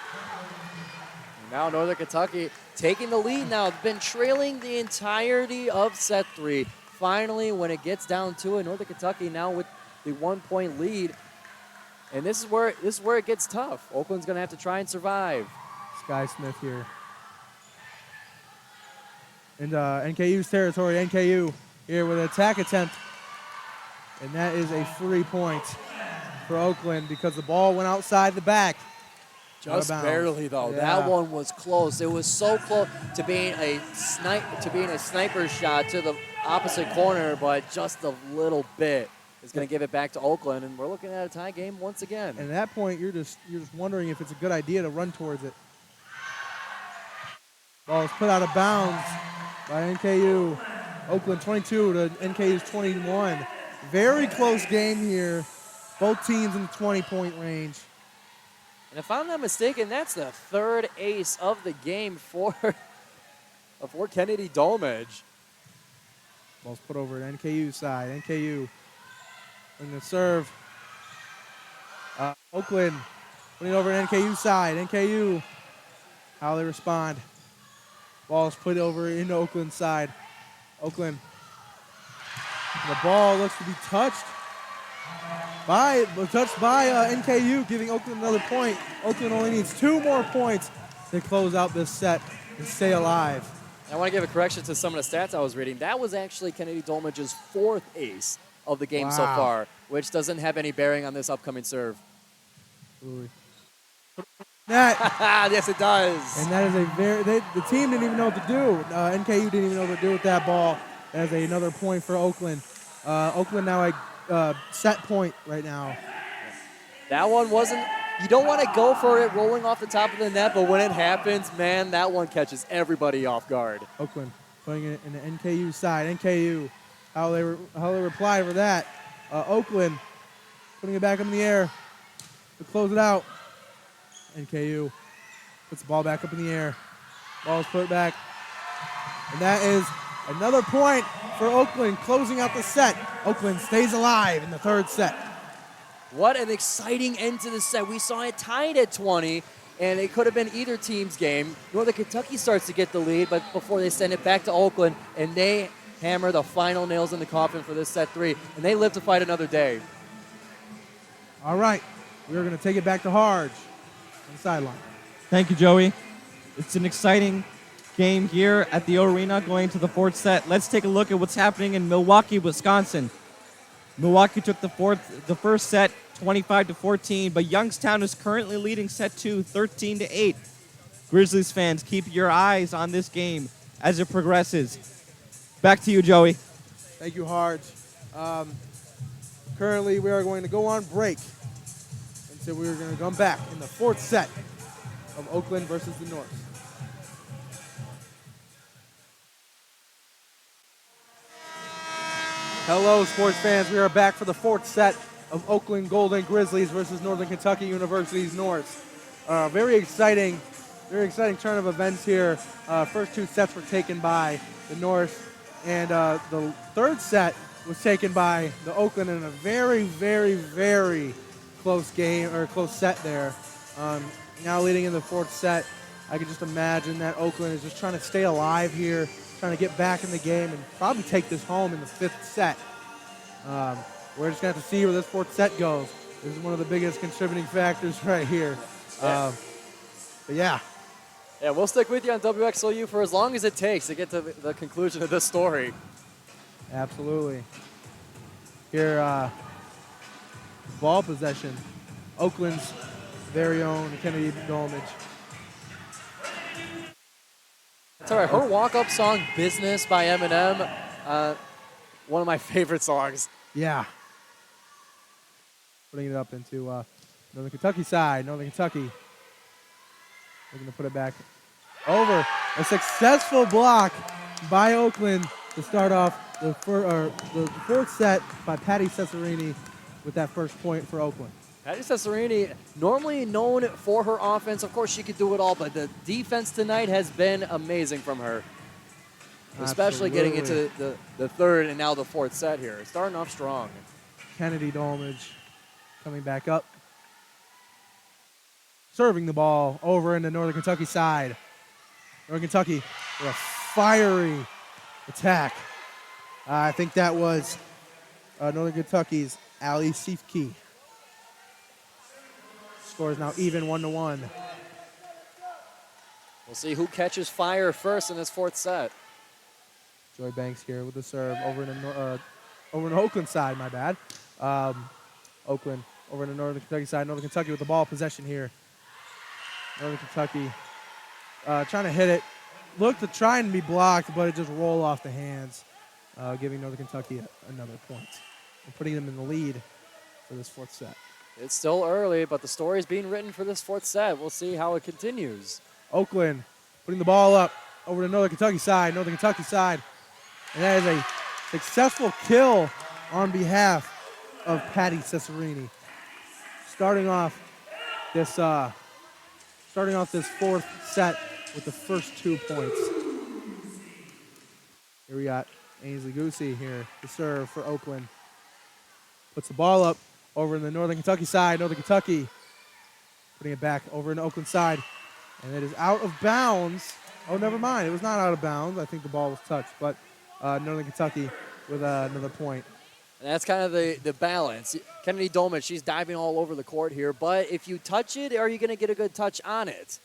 Now Northern Kentucky taking the lead now. Been trailing the entirety of set 3. Finally, when it gets down to it, Northern Kentucky now with the 1-point lead. And this is where it gets tough. Oakland's going to have to try and survive. Sky Smith here. And NKU's territory. NKU here with an attack attempt. And that is a free point for Oakland because the ball went outside the back. Just barely, though. Yeah. That one was close. It was so close to being a sniper shot to the opposite corner, but just a little bit is going to give it back to Oakland, and we're looking at a tie game once again. And at that point, you're just wondering if it's a good idea to run towards it. Ball is put out of bounds by NKU. Oakland 22 to NKU's 21. Very close game here. Both teams in the 20-point range. And if I'm not mistaken, that's the third ace of the game for Kennedy Dolmage. Ball's put over to NKU side. NKU in the serve. Oakland putting it over to NKU side. NKU, how they respond. Ball's put over into Oakland side. Oakland. The ball looks to be touched by NKU, giving Oakland another point. Oakland only needs 2 more points to close out this set and stay alive. I want to give a correction to some of the stats I was reading. That was actually Kennedy Dolmage's 4th ace of the game so far, which doesn't have any bearing on this upcoming serve. Ooh. That, yes, it does. and that is the team didn't even know what to do. NKU didn't even know what to do with that ball. That is another point for Oakland. Oakland now a set point right now. That one wasn't, you don't want to go for it rolling off the top of the net, but when it happens, man, that one catches everybody off guard. Oakland putting it in the NKU side. NKU, how they reply for that. Oakland putting it back up in the air to close it out. NKU puts the ball back up in the air. Ball is put back. And that is another point for Oakland, closing out the set. Oakland stays alive in the 3rd set. What an exciting end to the set. We saw it tied at 20, and it could have been either team's game. Northern Kentucky starts to get the lead, but before they send it back to Oakland, and they hammer the final nails in the coffin for this set 3, and they live to fight another day. All right, we're going to take it back to Harj on the sideline. Thank you, Joey. It's an exciting game here at the arena going to the 4th set. Let's take a look at what's happening in Milwaukee, Wisconsin. Milwaukee took the first set 25-14, but Youngstown is currently leading set 2 13-8. Grizzlies fans, keep your eyes on this game as it progresses. Back to you, Joey. Thank you, Harj. Currently, we are going to go on break until we are going to come back in the 4th set of Oakland versus the North. Hello, sports fans. We are back for the 4th set of Oakland Golden Grizzlies versus Northern Kentucky University's North. Very exciting turn of events here. First 2 sets were taken by the North, and the 3rd set was taken by the Oakland in a very, very, very close game or close set there. Now leading in the 4th set, I can just imagine that Oakland is just trying to stay alive here, trying to get back in the game and probably take this home in the 5th set. We're just going to have to see where this 4th set goes. This is one of the biggest contributing factors right here. But yeah. Yeah, we'll stick with you on WXOU for as long as it takes to get to the conclusion of this story. Absolutely. Here, ball possession. Oakland's very own Kennedy Dolmage. That's all right. Her walk-up song, "Business" by Eminem, one of my favorite songs. Yeah. Putting it up into Northern Kentucky side. Northern Kentucky looking to put it back over. A successful block by Oakland to start off the fourth set by Patty Cesarini with that first point for Oakland. Patty Cesarini, normally known for her offense. Of course, she could do it all, but the defense tonight has been amazing from her. Especially getting into the third and now the fourth set here. Starting off strong. Kennedy Dolmage coming back up. Serving the ball over into Northern Kentucky side. Northern Kentucky with a fiery attack. I think that was Northern Kentucky's Ali Sifki. Score is now even 1-1. We'll see who catches fire first in this fourth set. Joy Banks here with the serve over in the Oakland side, my bad. Oakland over in the Northern Kentucky side. Northern Kentucky with the ball possession here. Northern Kentucky trying to hit it. Looked to try and be blocked, but it just rolled off the hands, giving Northern Kentucky another point and putting them in the lead for this fourth set. It's still early, but the story is being written for this fourth set. We'll see how it continues. Oakland putting the ball up over to Northern Kentucky side. Northern Kentucky side. And that is a successful kill on behalf of Patty Cesarini. Starting off this fourth set with the first 2 points. Here we got Ainsley Goosey here to serve for Oakland. Puts the ball up over in the Northern Kentucky side. Northern Kentucky putting it back over in the Oakland side. And it is out of bounds. Oh, never mind. It was not out of bounds. I think the ball was touched. But Northern Kentucky with another point. And that's kind of the balance. Kennedy Dolmage, she's diving all over the court here. But if you touch it, are you going to get a good touch on it?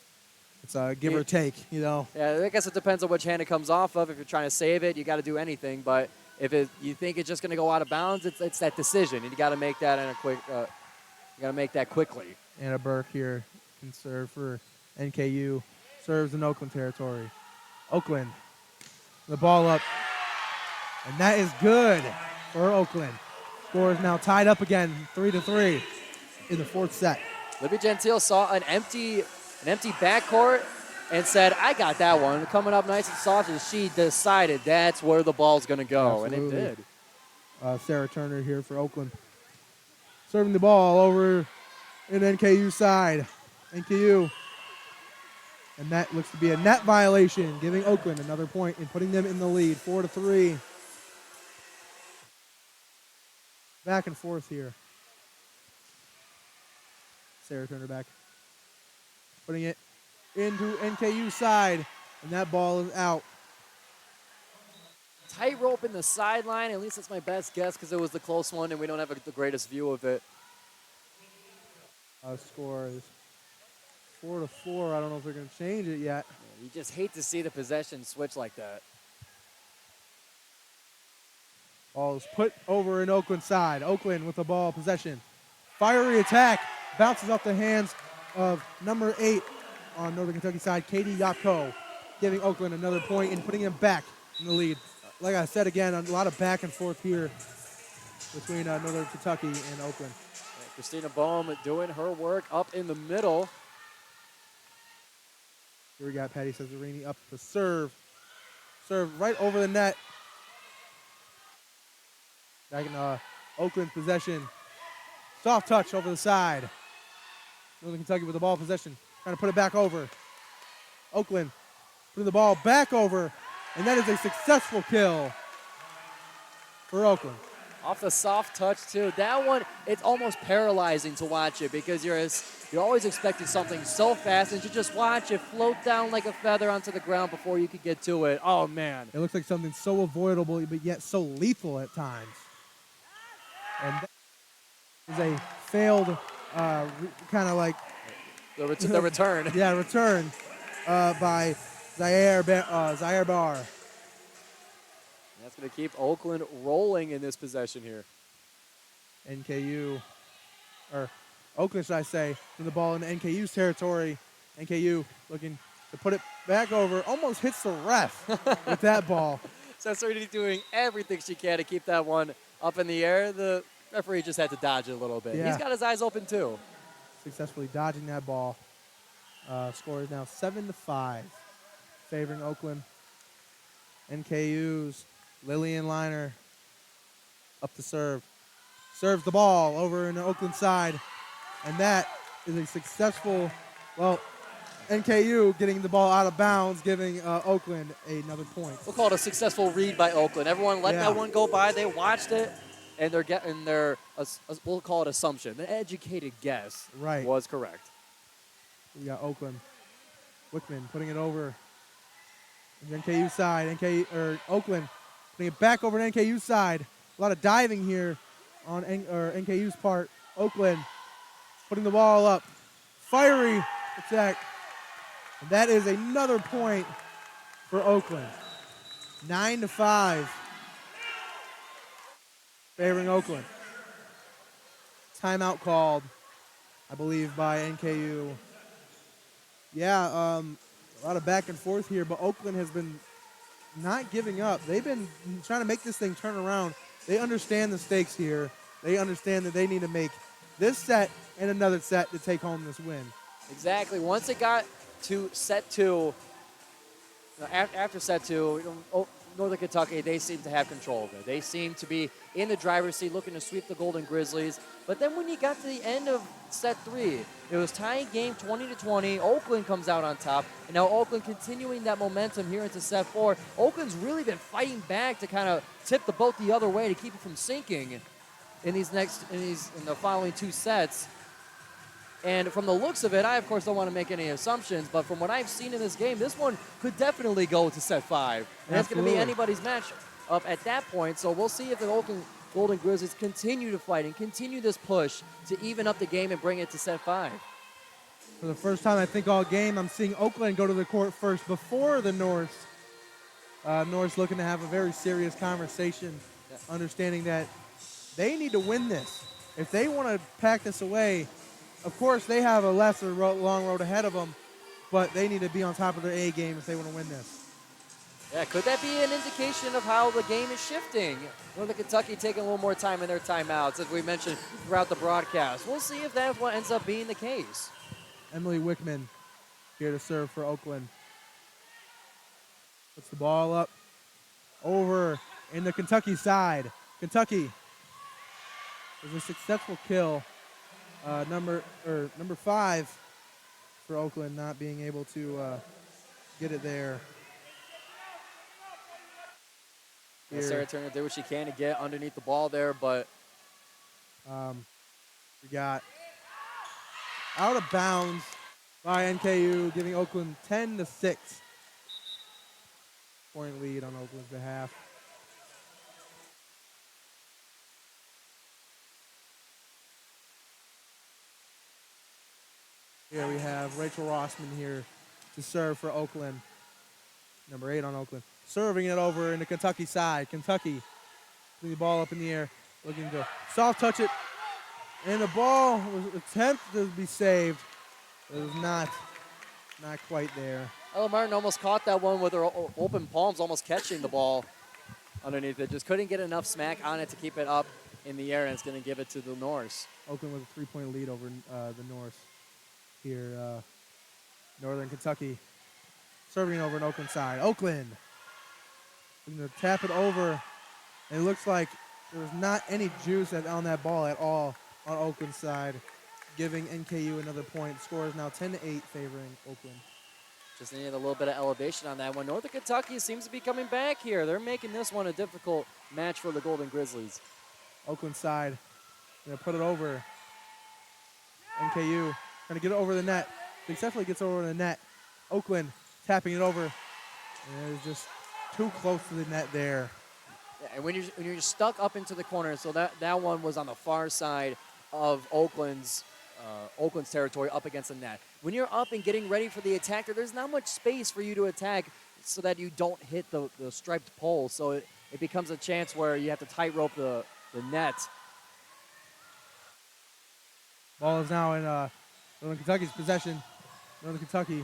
It's a give or take, you know. Yeah, I guess it depends on which hand it comes off of. If you're trying to save it, you got to do anything. But if you think it's just going to go out of bounds, it's that decision, and you got to make that in a quick. You got to make that quickly. Anna Burke here can serve for NKU. Serves in Oakland territory. Oakland, the ball up, and that is good for Oakland. Score is now tied up again, 3-3 in the fourth set. Libby Gentile saw an empty backcourt and said, I got that one. Coming up nice and soft, and she decided that's where the ball's going to go, Absolutely. and it did. Sarah Turner here for Oakland. Serving the ball over in NKU side. NKU. And that looks to be a net violation, giving Oakland another point and putting them in the lead, 4-3. Back and forth here. Sarah Turner back. Putting it into NKU side, and that ball is out. Tightrope in the sideline. At least that's my best guess because it was the close one, and we don't have the greatest view of it. Score is 4-4. I don't know if they're going to change it yet. You just hate to see the possession switch like that. Ball is put over in Oakland side. Oakland with the ball possession. Fiery attack. Bounces off the hands of number 8 on Northern Kentucky side, Katie Yapko, giving Oakland another point and putting them back in the lead. Like I said again, a lot of back and forth here between Northern Kentucky and Oakland. Christina Bohm doing her work up in the middle. Here we got Patty Cesarini up to serve. Serve right over the net. Back in Oakland's possession. Soft touch over the side. Northern Kentucky with the ball possession. Trying to put it back over. Oakland putting the ball back over. And that is a successful kill for Oakland. Off the soft touch, too. That one, it's almost paralyzing to watch it because you're always expecting something so fast, and you just watch it float down like a feather onto the ground before you could get to it. Oh, man. It looks like something so avoidable, but yet so lethal at times. And that is a failed kind of like... The return. Yeah, return by Zaire Bar. That's going to keep Oakland rolling in this possession here. NKU, or Oakland, should I say, with the ball in NKU's territory. NKU looking to put it back over, almost hits the ref with that ball. Cesarini's doing everything she can to keep that one up in the air. The referee just had to dodge it a little bit. Yeah. He's got his eyes open too. Successfully dodging that ball. Score is now 7-5, favoring Oakland. NKU's Lillian Liner up to serve. Serves the ball over in the Oakland side. And that is a successful, well, NKU getting the ball out of bounds, giving Oakland another point. We'll call it a successful read by Oakland. Everyone let that one go by. They watched it, and they're getting their, we'll call it assumption. The educated guess was correct. We got Oakland. Wickman putting it over. The NKU side. Oakland putting it back over to NKU side. A lot of diving here on NKU's part. Oakland putting the ball up. Fiery attack. And that is another point for Oakland. 9-5. Favoring Oakland. Timeout called, I believe, by NKU. Yeah, a lot of back and forth here, but Oakland has been not giving up. They've been trying to make this thing turn around. They understand the stakes here. They understand that they need to make this set and another set to take home this win. Exactly. Once it got to set two, after set two, Northern Kentucky, they seem to have control of it. They seem to be in the driver's seat looking to sweep the Golden Grizzlies. But then when you got to the end of set three, it was tying game 20-20. Oakland comes out on top. And now Oakland continuing that momentum here into set four. Oakland's really been fighting back to kind of tip the boat the other way to keep it from sinking in the following two sets. And from the looks of it, I, of course, don't want to make any assumptions, but from what I've seen in this game, this one could definitely go to set five. And that's going to be anybody's match up at that point. So we'll see if the Oakland Golden Grizzlies continue to fight and continue this push to even up the game and bring it to set five. For the first time, I think, all game, I'm seeing Oakland go to the court first before the Norse. Norse looking to have a very serious conversation, understanding that they need to win this. If they want to pack this away, of course, they have a long road ahead of them, but they need to be on top of their A game if they want to win this. Yeah, could that be an indication of how the game is shifting? Northern Kentucky taking a little more time in their timeouts, as we mentioned throughout the broadcast. We'll see if that's what ends up being the case. Emily Wickman here to serve for Oakland. Puts the ball up over in the Kentucky side. Kentucky is a successful kill. Number 5 for Oakland not being able to get it there. Sarah Turner did what she can to get underneath the ball there, but we got out of bounds by NKU, giving Oakland 10-6 point lead on Oakland's behalf. Here we have Rachel Rossman here to serve for Oakland. Number 8 on Oakland. Serving it over in the Kentucky side. Kentucky putting the ball up in the air, looking to soft touch it. And the ball was attempted to be saved. It was not quite there. Ella Martin almost caught that one with her open palms, almost catching the ball underneath it. Just couldn't get enough smack on it to keep it up in the air, and it's going to give it to the Norse. Oakland with a 3-point lead over the Norse. Here, Northern Kentucky serving over an Oakland side. Oakland going to tap it over. And it looks like there was not any juice on that ball at all on Oakland's side, giving NKU another point. Score is now 10-8 favoring Oakland. Just needed a little bit of elevation on that one. Northern Kentucky seems to be coming back here. They're making this one a difficult match for the Golden Grizzlies. Oakland side going to put it over. NKU trying to get it over the net. Successfully gets over the net. Oakland tapping it over. And it was just too close to the net there. Yeah, and when you're stuck up into the corner, so that one was on the far side of Oakland's territory up against the net. When you're up and getting ready for the attacker, there's not much space for you to attack so that you don't hit the striped pole. So it becomes a chance where you have to tightrope the net. Ball is now in Northern Kentucky's possession. Northern Kentucky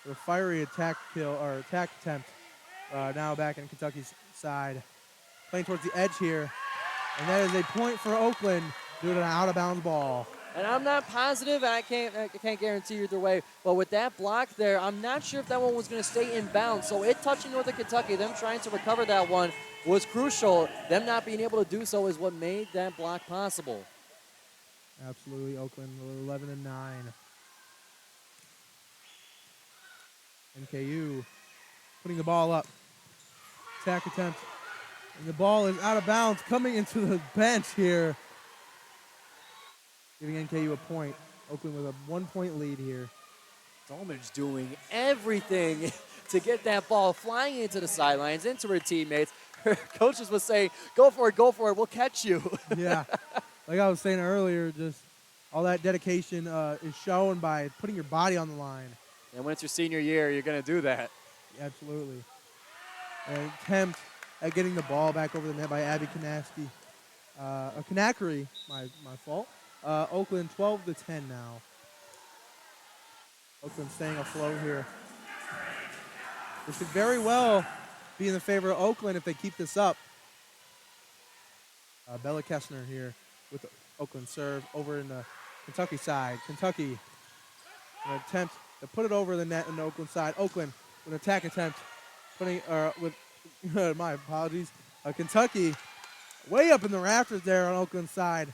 with a fiery attack attempt. Now back in Kentucky's side. Playing towards the edge here. And that is a point for Oakland due to an out-of-bounds ball. And I'm not positive, and I can't guarantee either way, but with that block there, I'm not sure if that one was going to stay in bounds. So it touching Northern Kentucky, them trying to recover that one was crucial. Them not being able to do so is what made that block possible. Absolutely, Oakland 11-9. NKU putting the ball up. Attack attempt. And the ball is out of bounds coming into the bench here. Giving NKU a point. Oakland with a 1-point lead here. Dolmage doing everything to get that ball flying into the sidelines, into her teammates. Her coaches was saying, go for it, we'll catch you. Yeah, like I was saying earlier, just all that dedication is shown by putting your body on the line. And when it's your senior year, you're going to do that. Absolutely. An attempt at getting the ball back over the net by Abby Kanakary, my fault. Oakland 12-10 now. Oakland staying afloat here. This could very well be in the favor of Oakland if they keep this up. Bella Kessner here with the Oakland serve over in the Kentucky side. Kentucky, an attempt to put it over the net on the Oakland side. Oakland with an attack attempt, my apologies. Kentucky way up in the rafters there on Oakland's side.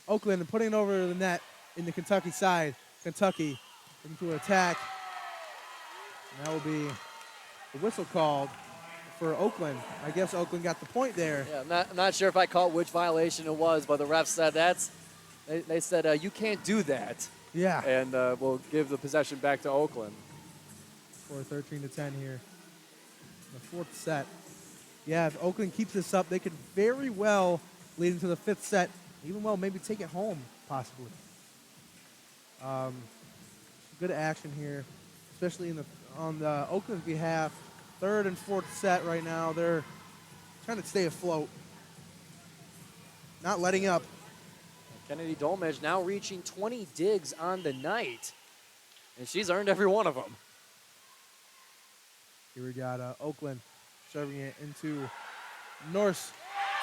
Oakland putting it over the net in the Kentucky side. Kentucky into attack. And that will be the whistle called for Oakland. I guess Oakland got the point there. Yeah, I'm not sure if I caught which violation it was, but the ref said they said you can't do that. Yeah. And we'll give the possession back to Oakland. For 13-10 here. The fourth set. Yeah, if Oakland keeps this up, they could very well lead into the fifth set. Even well, maybe take it home, possibly. Good action here, especially on the Oakland's behalf. Third and fourth set right now. They're trying to stay afloat, not letting up. Kennedy Dolmage now reaching 20 digs on the night, and she's earned every one of them. Here we got Oakland serving it into Norse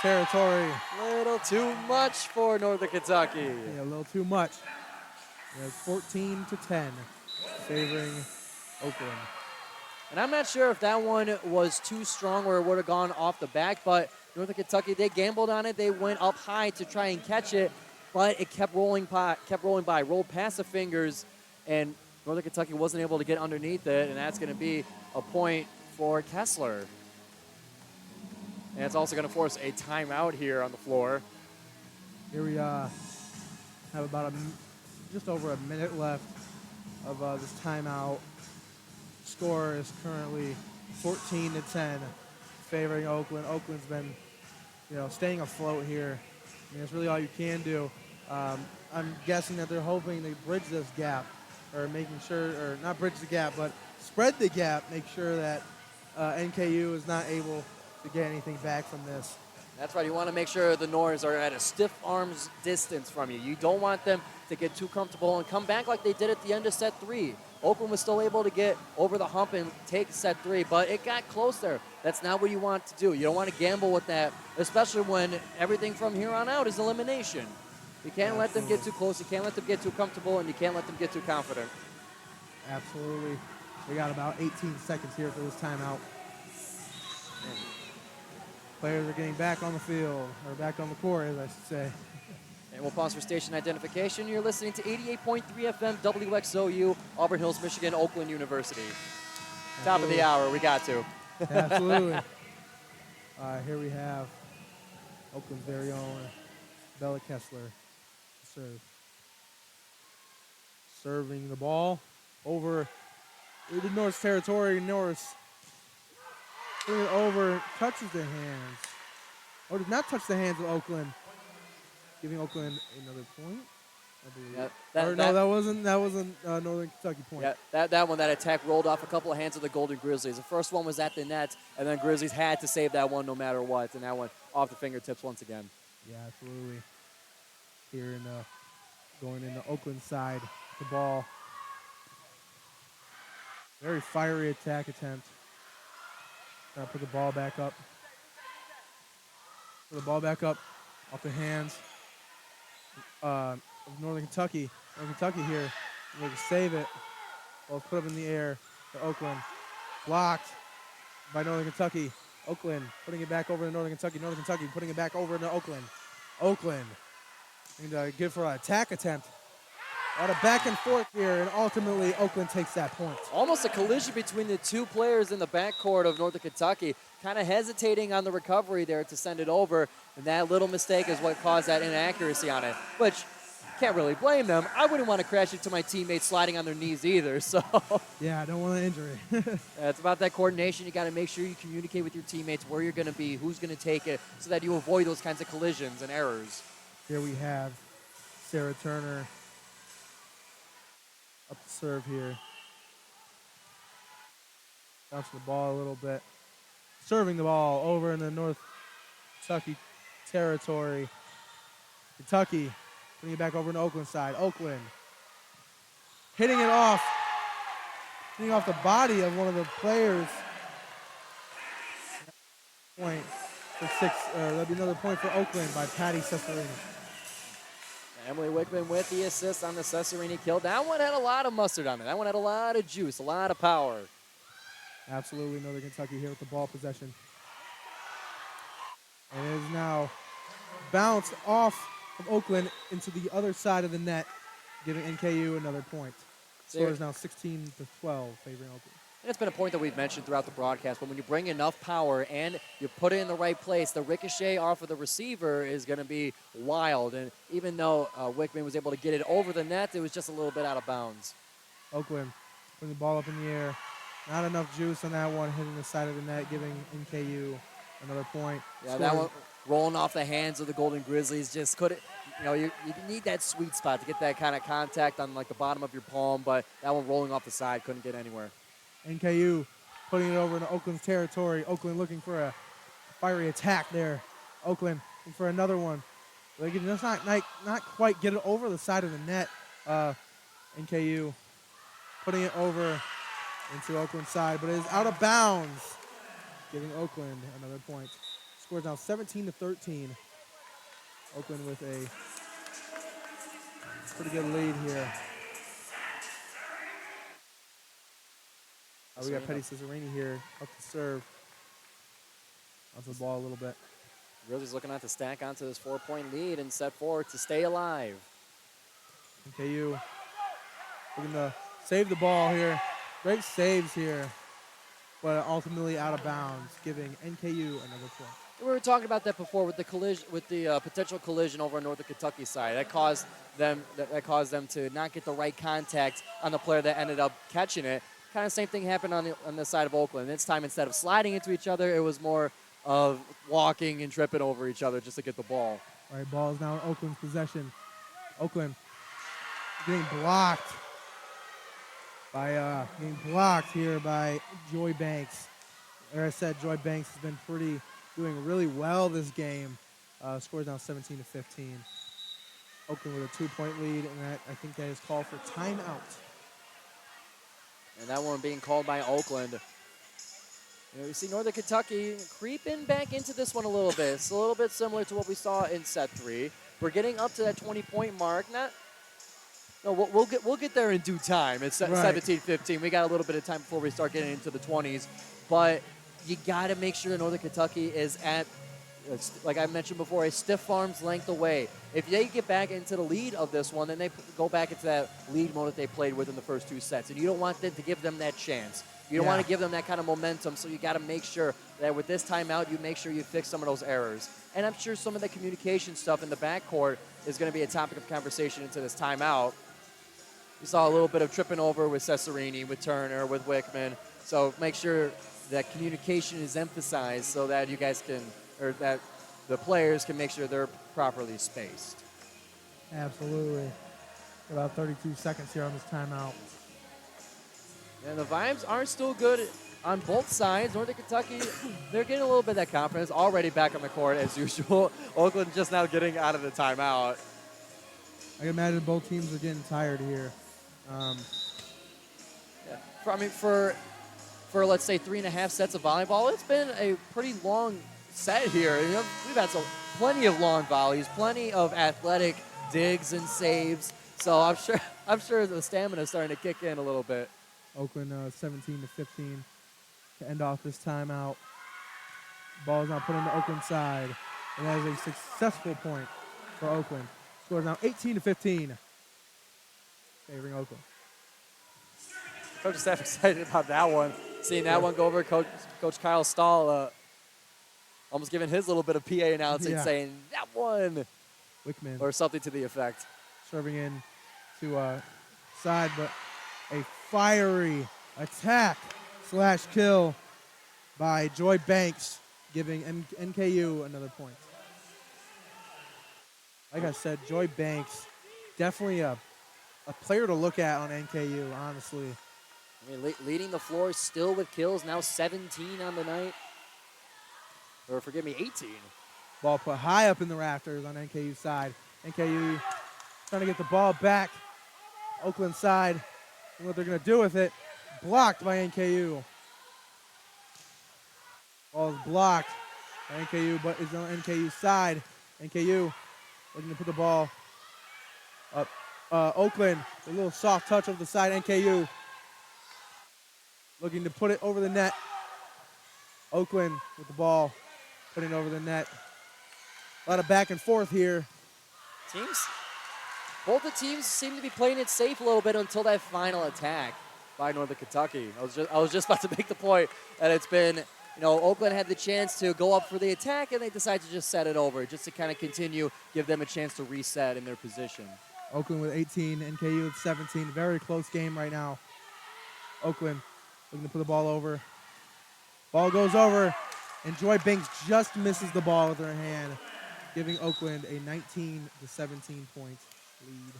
territory. Little too much for Northern Kentucky. Yeah, a little too much. Yeah, 14-10, favoring Oakland. And I'm not sure if that one was too strong where it would have gone off the back, but Northern Kentucky, they gambled on it. They went up high to try and catch it, but it kept rolling by, rolled past the fingers, and Northern Kentucky wasn't able to get underneath it, and that's going to be a point for Kessler. And it's also going to force a timeout here on the floor. Here we have about just over a minute left of this timeout. Score is currently 14-10, favoring Oakland. Oakland's been, staying afloat here. I mean, that's really all you can do. I'm guessing that they're hoping to bridge this gap, or making sure, or not bridge the gap, but spread the gap, make sure that NKU is not able to get anything back from this. That's right. You want to make sure the Norse are at a stiff arm's distance from you. You don't want them to get too comfortable and come back like they did at the end of set 3. Oakland was still able to get over the hump and take set 3, but it got close there. That's not what you want to do. You don't want to gamble with that, especially when everything from here on out is elimination. You can't let them get too close. You can't let them get too comfortable, and you can't let them get too confident. Absolutely. We got about 18 seconds here for this timeout. Players are getting back on the field, or back on the court, as I should say. And we'll pause for station identification. You're listening to 88.3 FM WXOU, Auburn Hills, Michigan, Oakland University. Absolutely. Top of the hour, we got to. Absolutely. Here we have Oakland's very own Bella Kessler to serve. Serving the ball over into Norse territory. Norse putting it over, touches the hands. Oh, did not touch the hands of Oakland. Giving Oakland another point, I believe. Yeah, that wasn't Northern Kentucky point. Yeah, that one, that attack rolled off a couple of hands of the Golden Grizzlies. The first one was at the net, and then Grizzlies had to save that one no matter what, and that one off the fingertips once again. Yeah, absolutely. Here in going in the Oakland side. The ball. Very fiery attack attempt. Trying to put the ball back up. Put the ball back up off the hands of Northern Kentucky. Northern Kentucky here. They're going to save it. Ball's put up in the air to Oakland. Blocked by Northern Kentucky. Oakland putting it back over to Northern Kentucky. Northern Kentucky putting it back over to Oakland. Oakland and good for an attack attempt. A lot of back and forth here, and ultimately Oakland takes that point. Almost a collision between the two players in the backcourt of Northern Kentucky, kind of hesitating on the recovery there to send it over, and that little mistake is what caused that inaccuracy on it, which can't really blame them. I wouldn't want to crash into my teammates sliding on their knees either, so. Yeah, I don't want an injury. It's about that coordination. You got to make sure you communicate with your teammates where you're going to be, who's going to take it, so that you avoid those kinds of collisions and errors. Here we have Sarah Turner up to serve here. Bouncing the ball a little bit. Serving the ball over in the North Kentucky territory. Kentucky putting it back over in the Oakland side. Oakland hitting it off. Hitting off the body of one of the players. Point for six. That'll be another point for Oakland by Patty Cesarini. Emily Wickman with the assist on the Cesarini kill. That one had a lot of mustard on it. That one had a lot of juice, a lot of power. Absolutely, Northern Kentucky here with the ball possession. And it is now bounced off of Oakland into the other side of the net, giving NKU another point. Score is now 16-12, favoring Oakland. And it's been a point that we've mentioned throughout the broadcast, but when you bring enough power and you put it in the right place, the ricochet off of the receiver is going to be wild. And even though Wickman was able to get it over the net, it was just a little bit out of bounds. Oakland putting the ball up in the air. Not enough juice on that one, hitting the side of the net, giving NKU another point. Yeah, that one rolling off the hands of the Golden Grizzlies just couldn't. You need that sweet spot to get that kind of contact on like the bottom of your palm, but that one rolling off the side couldn't get anywhere. NKU putting it over into Oakland's territory. Oakland looking for a fiery attack there. Oakland looking for another one. They can just not quite get it over the side of the net. NKU putting it over into Oakland's side, but it is out of bounds, giving Oakland another point. Score is now 17-13. Oakland with a pretty good lead here. We got Petty Cesarini here up to serve. Onto the ball a little bit. Grizzlies looking at to stack onto this 4-point lead and set forward to stay alive. NKU looking to save the ball here. Great saves here, but ultimately out of bounds, giving NKU another point. We were talking about that before with the collision, with the potential collision over on Northern Kentucky side. That caused them to not get the right contact on the player that ended up catching it. Kind of same thing happened on the side of Oakland. This time, instead of sliding into each other, it was more of walking and tripping over each other just to get the ball. All right, ball is now in Oakland's possession. Oakland getting blocked here by Joy Banks. Like I said, Joy Banks has been doing really well this game. Scores now 17-15. Oakland with a 2-point lead, and I think that is called for timeout. And that one being called by Oakland. You see Northern Kentucky creeping back into this one a little bit. It's a little bit similar to what we saw in set 3. We're getting up to that 20-point mark. We'll get there in due time. It's 17-15. We got a little bit of time before we start getting into the 20s. But you got to make sure that Northern Kentucky is at, like I mentioned before, a stiff arm's length away. If they get back into the lead of this one, then they go back into that lead mode that they played with in the first 2 sets. And you don't want them to give them that chance. You don't want to give them that kind of momentum, so you got to make sure that with this timeout, you make sure you fix some of those errors. And I'm sure some of the communication stuff in the backcourt is going to be a topic of conversation into this timeout. You saw a little bit of tripping over with Cesarini, with Turner, with Wickman. So make sure that communication is emphasized so that you guys can, or that the players can make sure they're properly spaced. Absolutely. About 32 seconds here on this timeout. And the vibes aren't still good on both sides. Northern Kentucky, they're getting a little bit of that confidence. Already back on the court as usual. Oakland just now getting out of the timeout. I can imagine both teams are getting tired here. For let's say 3.5 sets of volleyball, it's been a pretty long set here. You know, we've had plenty of long volleys, plenty of athletic digs and saves. So I'm sure the stamina is starting to kick in a little bit. Oakland 17-15 to end off this timeout. Ball is now put on the Oakland side, and that is a successful point for Oakland. Score is now 18-15, favoring Oakland. Coach is half excited about that one. Seeing that one go over, Coach Kyle Stahl almost giving his little bit of PA announcing, saying that one, Wickman, or something to the effect. Serving in to side, but a fiery attack / kill by Joy Banks, giving NKU another point. Like I said, Joy Banks, definitely a player to look at on NKU, honestly. I mean, leading the floor still with kills, now 17 on the night. Or forgive me, 18. Ball put high up in the rafters on NKU's side. NKU trying to get the ball back. Oakland side, and what they're going to do with it. Blocked by NKU. Ball is blocked by NKU, but is on NKU's side. NKU looking to put the ball up. Oakland, a little soft touch over the side. NKU looking to put it over the net. Oakland with the ball, putting it over the net. A lot of back and forth here. Both the teams seem to be playing it safe a little bit until that final attack by Northern Kentucky. I was just about to make the point that it's been, Oakland had the chance to go up for the attack, and they decided to just set it over, just to kind of continue, give them a chance to reset in their position. Oakland with 18, NKU with 17. Very close game right now. Oakland looking to put the ball over. Ball goes over, and Joy Banks just misses the ball with her hand, giving Oakland a 19-17 point lead.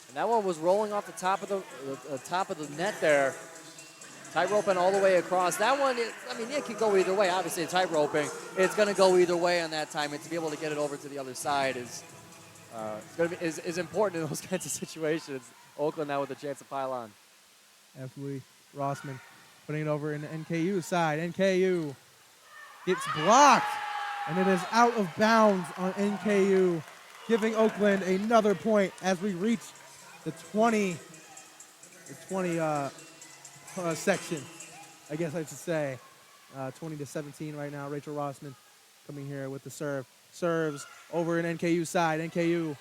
And that one was rolling off the top of the net there. Tight roping all the way across. That one, it could go either way. Obviously, tight roping, it's going to go either way on that time. And to be able to get it over to the other side is important in those kinds of situations. Oakland now with a chance to pile on. Absolutely. Rossman putting it over in the NKU side. NKU gets blocked, and it is out of bounds on NKU, giving Oakland another point as we reach the 20 section, I guess I should say. 20-17 right now. Rachel Rossman coming here with the serve. Serves over in NKU side. NKU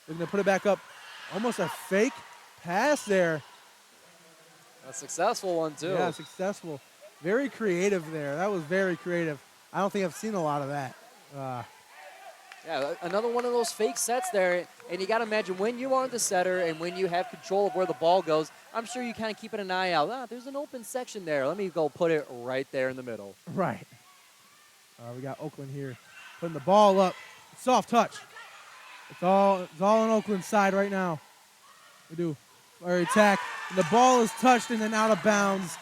looking to put it back up. Almost a fake pass there. A successful one, too. Yeah, successful. Very creative there. That was very creative. I don't think I've seen a lot of that. Yeah, another one of those fake sets there. And you got to imagine when you are the setter and when you have control of where the ball goes, I'm sure you kind of keeping an eye out. There's an open section there. Let me go put it right there in the middle. Right. We got Oakland here putting the ball up. Soft touch. It's all on Oakland's side right now. We do our attack. And the ball is touched and then out of bounds.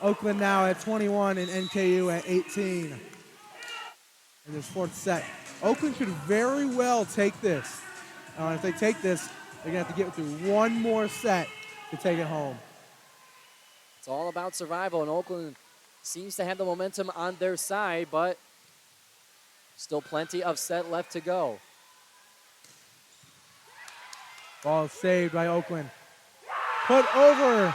Oakland now at 21 and NKU at 18. In this fourth set. Oakland could very well take this. If they take this, they're going to have to get through one more set to take it home. It's all about survival, and Oakland seems to have the momentum on their side, but still plenty of set left to go. Ball saved by Oakland. Put over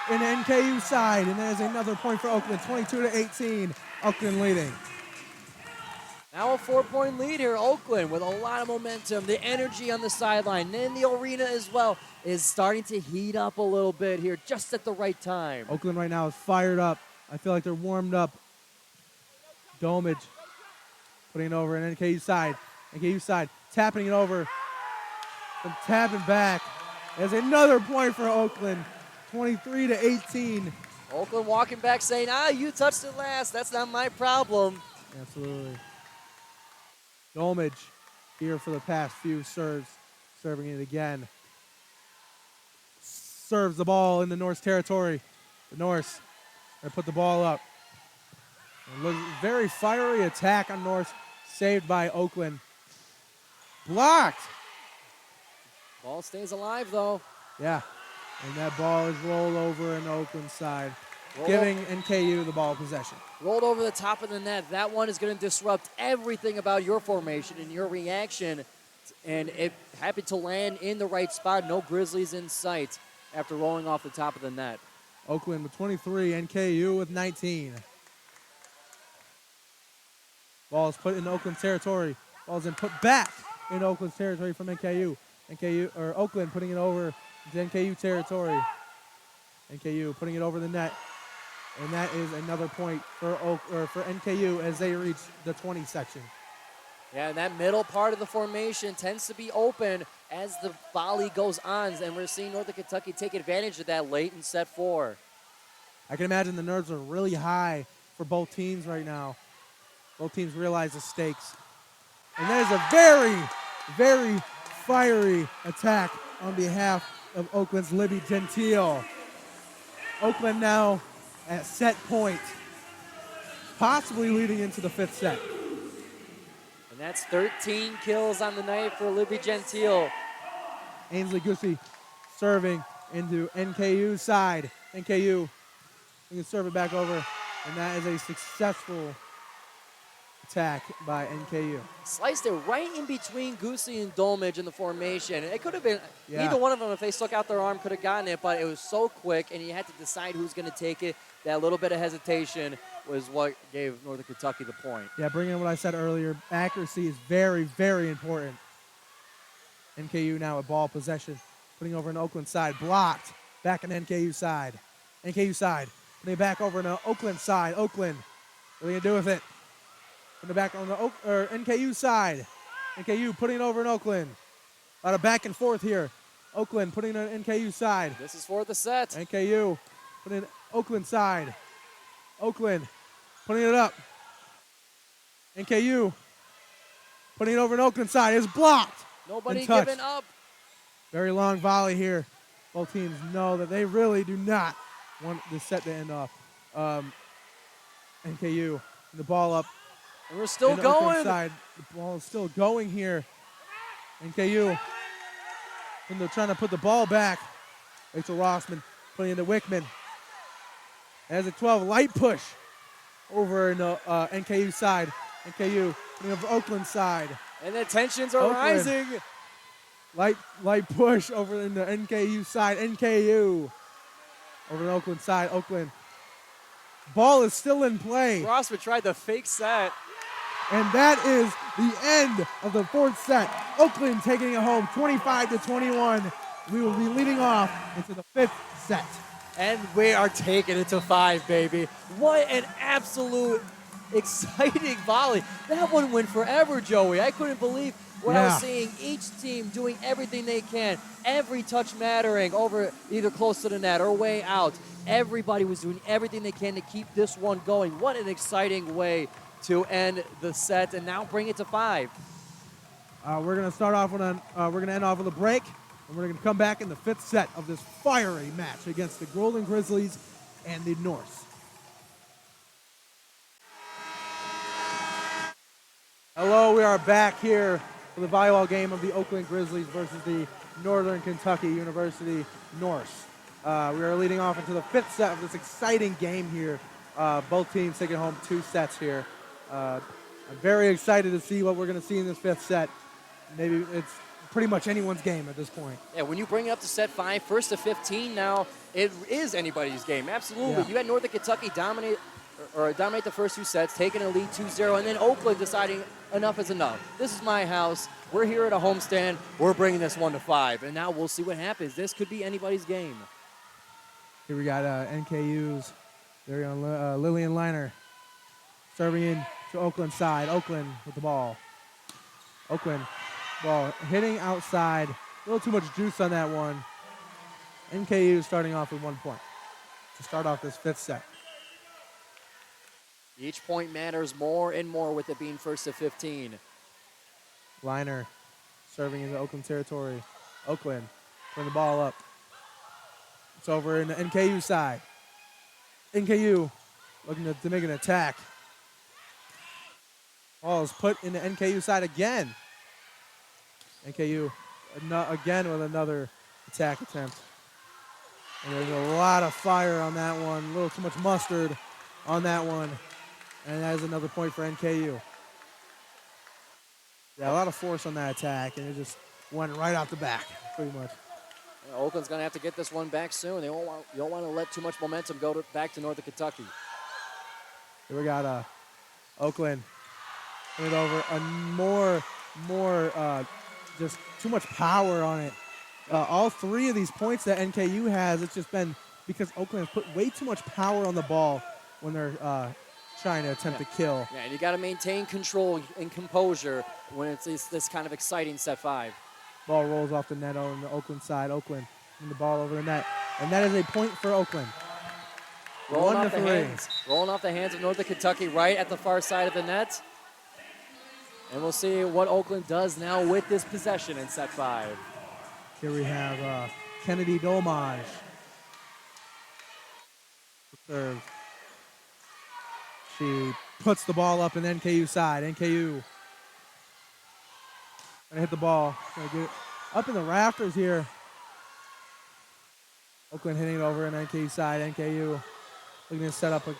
in the NKU side, and there's another point for Oakland, 22-18. Oakland leading. Now a 4-point lead here. Oakland with a lot of momentum. The energy on the sideline and in the arena as well is starting to heat up a little bit here just at the right time. Oakland right now is fired up. I feel like they're warmed up. Domage putting it over in NKU side. NKU side tapping it over. And tapping back. There's another point for Oakland, 23-18. Oakland walking back saying, you touched it last. That's not my problem. Absolutely. Domage here for the past few serves, serving it again. Serves the ball in the Norse territory. The Norse put the ball up. Very fiery attack on Norse, saved by Oakland. Blocked. Ball stays alive, though. Yeah. And that ball is rolled over in Oakland side, Roll giving NKU the ball possession. Rolled over the top of the net. That one is going to disrupt everything about your formation and your reaction. And it happened to land in the right spot. No Grizzlies in sight after rolling off the top of the net. Oakland with 23, NKU with 19. Ball is put in Oakland territory. Ball is put back in Oakland's territory from NKU. Oakland putting it over to NKU territory. NKU putting it over the net. And that is another point for NKU as they reach the 20 section. Yeah, and that middle part of the formation tends to be open as the volley goes on, and we're seeing Northern Kentucky take advantage of that late in set 4. I can imagine the nerves are really high for both teams right now. Both teams realize the stakes. And that is a very, very fiery attack on behalf of Oakland's Libby Gentile. Oakland now at set point, possibly leading into the 5th set. And that's 13 kills on the night for Libby Gentile. Ainsley Goosey serving into NKU's side. NKU, we can serve it back over, and that is a successful attack by NKU. Sliced it right in between Goosey and Dolmage in the formation. It could have been, Yeah. neither one of them, if they stuck out their arm, could have gotten it, but it was so quick, and you had to decide who's going to take it. That little bit of hesitation was what gave Northern Kentucky the point. Yeah, bringing in what I said earlier, accuracy is very, very important. NKU now at ball possession, putting over an Oakland side, blocked, back on NKU side. NKU side, putting it back over on Oakland side. Oakland, what are they going to do with it? Putting it back on the NKU side. NKU putting it over in Oakland. A lot of back and forth here. Oakland putting it on NKU side. This is for the set. NKU putting it Oakland side. Oakland putting it up. NKU putting it over in Oakland side. It's blocked. Nobody giving up. Very long volley here. Both teams know that they really do not want the set to end off. NKU, the ball up. And we're still in the Oakland going. side. The ball is still going here. NKU, and they're trying to put the ball back. Rachel Rossman putting it into Wickman. As a 12 light push over in the NKU side. NKU putting over Oakland side. And the tensions are Oakland. rising. Light push over in the NKU side. NKU over the Oakland side. Oakland. Ball is still in play. Rossman tried the fake set. And that is the end of the 4th set. Oakland taking it home 25-21. We will be leading off into the 5th set. And we are taking it to 5, baby. What an absolute exciting volley. That one went forever, Joey. I couldn't believe what I was seeing. Each team doing everything they can. Every touch mattering over either close to the net or way out. Everybody was doing everything they can to keep this one going. What an exciting way to end the set and now bring it to 5. We're going to start off with we're going to end off with a break, and we're going to come back in the 5th set of this fiery match against the Golden Grizzlies and the Norse. Hello, we are back here for the volleyball game of the Oakland Grizzlies versus the Northern Kentucky University Norse. We are leading off into the 5th set of this exciting game here. Both teams taking home 2 sets here. I'm very excited to see what we're going to see in this 5th set. Maybe it's pretty much anyone's game at this point. Yeah, when you bring it up to set 5, 1st to 15 now, it is anybody's game. Absolutely. Yeah. You had Northern Kentucky dominate the first 2 sets, taking a lead 2-0, and then Oakland deciding enough is enough. This is my house. We're here at a homestand. We're bringing this one to 5, and now we'll see what happens. This could be anybody's game. Here we got NKU's very own Lillian Liner serving in to Oakland side. Oakland with the ball. Oakland ball hitting outside. A little too much juice on that one. NKU starting off with 1 point to start off this 5th set. Each point matters more and more with it being 1st to 15. Liner serving into Oakland territory. Oakland putting the ball up. It's over in the NKU side. NKU looking to make an attack. Ball is put in the NKU side again. NKU again with another attack attempt. And there's a lot of fire on that one, a little too much mustard on that one. And that is another point for NKU. Yeah, a lot of force on that attack, and it just went right off the back, pretty much. Yeah, Oakland's going to have to get this one back soon. You don't want to let too much momentum go back to Northern Kentucky. Here we got Oakland. Turn it over. Just too much power on it. All three of these points that NKU has, it's just been because Oakland has put way too much power on the ball when they're trying to attempt to kill. Yeah, and you got to maintain control and composure when it's this kind of exciting set 5. Ball rolls off the net on the Oakland side. Oakland and the ball over the net. And that is a point for Oakland. Rolling off the hands of Northern Kentucky right at the far side of the net. And we'll see what Oakland does now with this possession in set 5. Here we have Kennedy Domage. Serve. She puts the ball up in NKU side. NKU gonna hit the ball. Gonna get it up in the rafters here. Oakland hitting it over in NKU side. NKU looking to set up a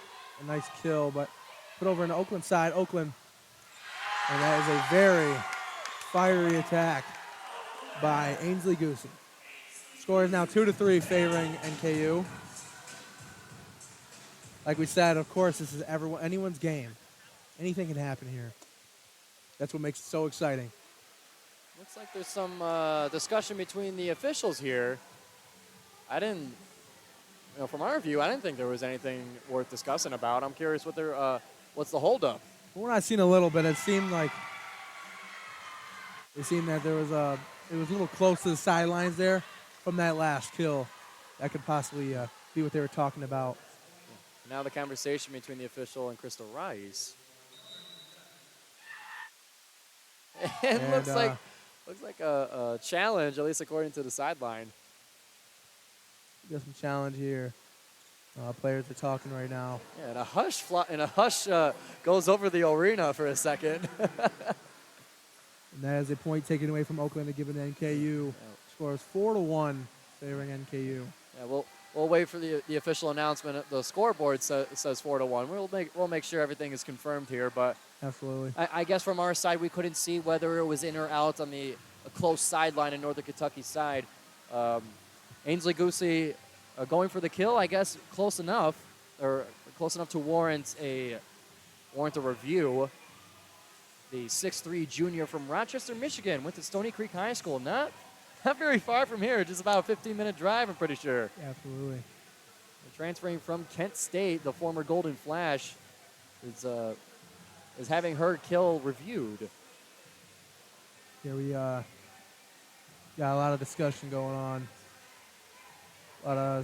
nice kill, but put over in the Oakland side. Oakland. And that is a very fiery attack by Ainsley Goosey. Score is now 2-3 favoring NKU. Like we said, of course, this is anyone's game. Anything can happen here. That's what makes it so exciting. Looks like there's some discussion between the officials here. From our view, I didn't think there was anything worth discussing about. I'm curious what's the holdup. From what I've seen a little bit, it seemed that there was it was a little close to the sidelines there from that last kill. That could possibly be what they were talking about. Now the conversation between the official and Crystal Rice. And looks like a challenge, at least according to the sideline. Got some challenge here. Players are talking right now. Yeah, and a hush goes over the arena for a second. And that is a point taken away from Oakland to give it to NKU. Scores 4-1 favoring NKU. Yeah, we'll wait for the official announcement. The scoreboard says 4-1. We'll make sure everything is confirmed here, but absolutely. I guess from our side we couldn't see whether it was in or out on the close sideline in Northern Kentucky's side. Ainsley Goosey going for the kill, I guess close enough to warrant a review. The 6'3" junior from Rochester, Michigan, went to Stony Creek High School. Not very far from here, just about a 15-minute drive, I'm pretty sure. Absolutely. And transferring from Kent State, the former Golden Flash, is having her kill reviewed. Here we got a lot of discussion going on.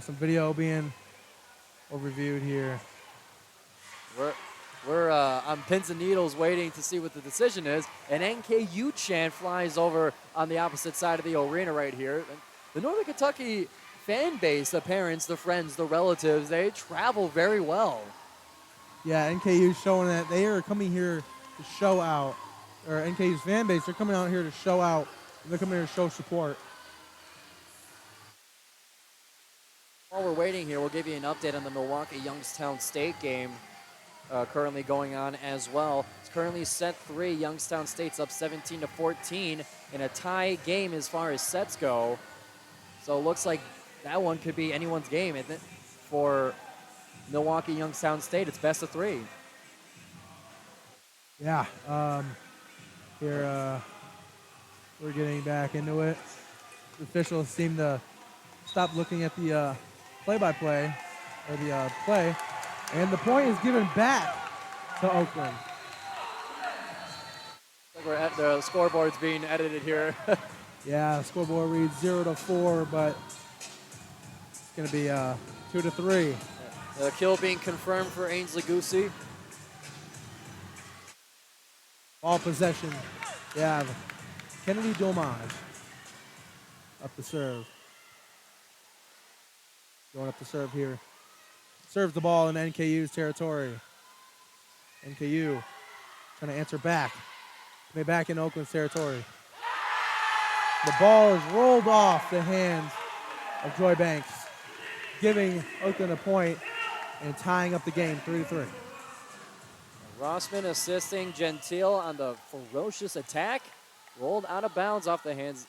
Some video being reviewed here. We're on pins and needles waiting to see what the decision is. An NKU chant flies over on the opposite side of the arena right here. The Northern Kentucky fan base, the parents, the friends, the relatives, they travel very well. Yeah, NKU showing that they are coming here to show out. Or NKU's fan base, they're coming out here to show out. They're coming here to show support. While we're waiting here, we'll give you an update on the Milwaukee-Youngstown State game currently going on as well. It's currently set 3. Youngstown State's up 17-14 in a tie game as far as sets go. So it looks like that one could be anyone's game, isn't it? For Milwaukee-Youngstown State, it's best of 3. Yeah. Here we're getting back into it. The officials seem to stop looking at the play-by-play, or the play, and the point is given back to Oakland. We're at the scoreboard's being edited here. Yeah, the scoreboard reads 0-4, but it's going to be 2-3. The kill being confirmed for Ainsley Goosey. Ball possession. Yeah, Kennedy Domage up the serve. Going up the serve here. Serves the ball in NKU's territory. NKU trying to answer back. Back in Oakland's territory. The ball is rolled off the hands of Joy Banks, giving Oakland a point and tying up the game 3-3. Rossman assisting Gentile on the ferocious attack. Rolled out of bounds off the hands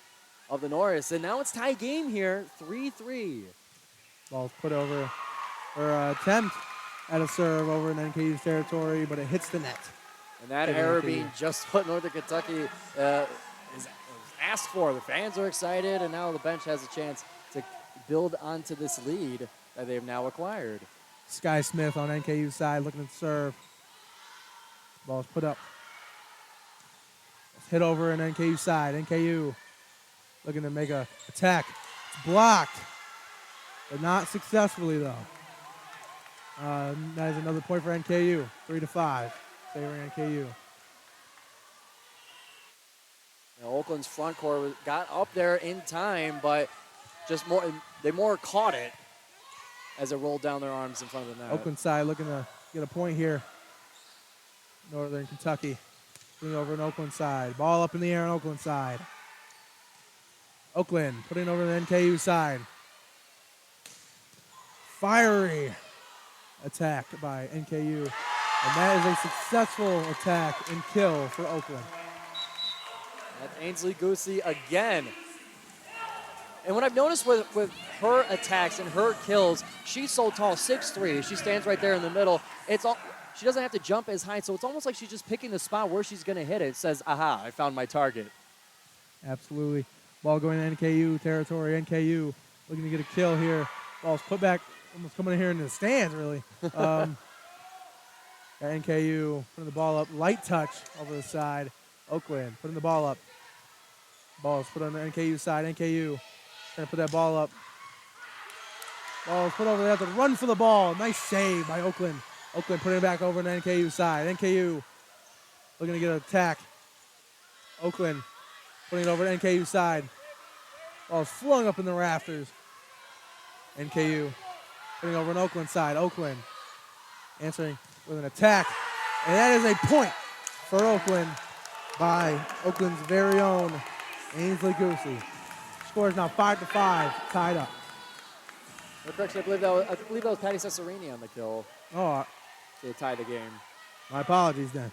of the Norris. And now it's tie game here, 3-3. Ball's put over, or attempt at a serve over in NKU's territory, but it hits the net. And that error being just what Northern Kentucky is asked for. The fans are excited, and now the bench has a chance to build onto this lead that they've now acquired. Sky Smith on NKU's side looking to serve. Ball's put up. It's hit over in NKU's side. NKU looking to make a attack. It's blocked, but not successfully though. That is another point for NKU. 3-5, favoring NKU. Now, Oakland's front court got up there in time, but just they more caught it as it rolled down their arms in front of the net. Oakland side looking to get a point here. Northern Kentucky putting over an Oakland side. Ball up in the air on Oakland side. Oakland putting over the NKU side. Fiery attack by NKU. And that is a successful attack and kill for Oakland. That's Ainsley Goosey again. And what I've noticed with her attacks and her kills, she's so tall, 6'3". She stands right there in the middle. She doesn't have to jump as high, so it's almost like she's just picking the spot where she's going to hit it. It says, aha, I found my target. Absolutely. Ball going to NKU territory. NKU looking to get a kill here. Ball's put back, almost coming in here in the stands, really. Got NKU putting the ball up. Light touch over the side. Oakland putting the ball up. Ball's put on the NKU side. NKU trying to put that ball up. Ball's put over. They have to run for the ball. Nice save by Oakland. Oakland putting it back over on the NKU side. NKU looking to get an attack. Oakland putting it over to NKU side. Ball's flung up in the rafters. NKU putting over on Oakland side. Oakland answering with an attack. And that is a point for Oakland by Oakland's very own Ainsley Goosey. Score is now 5-5, tied up. Correction, I believe that was Patty Cesarini on the kill. Oh, To tie the game. my apologies then.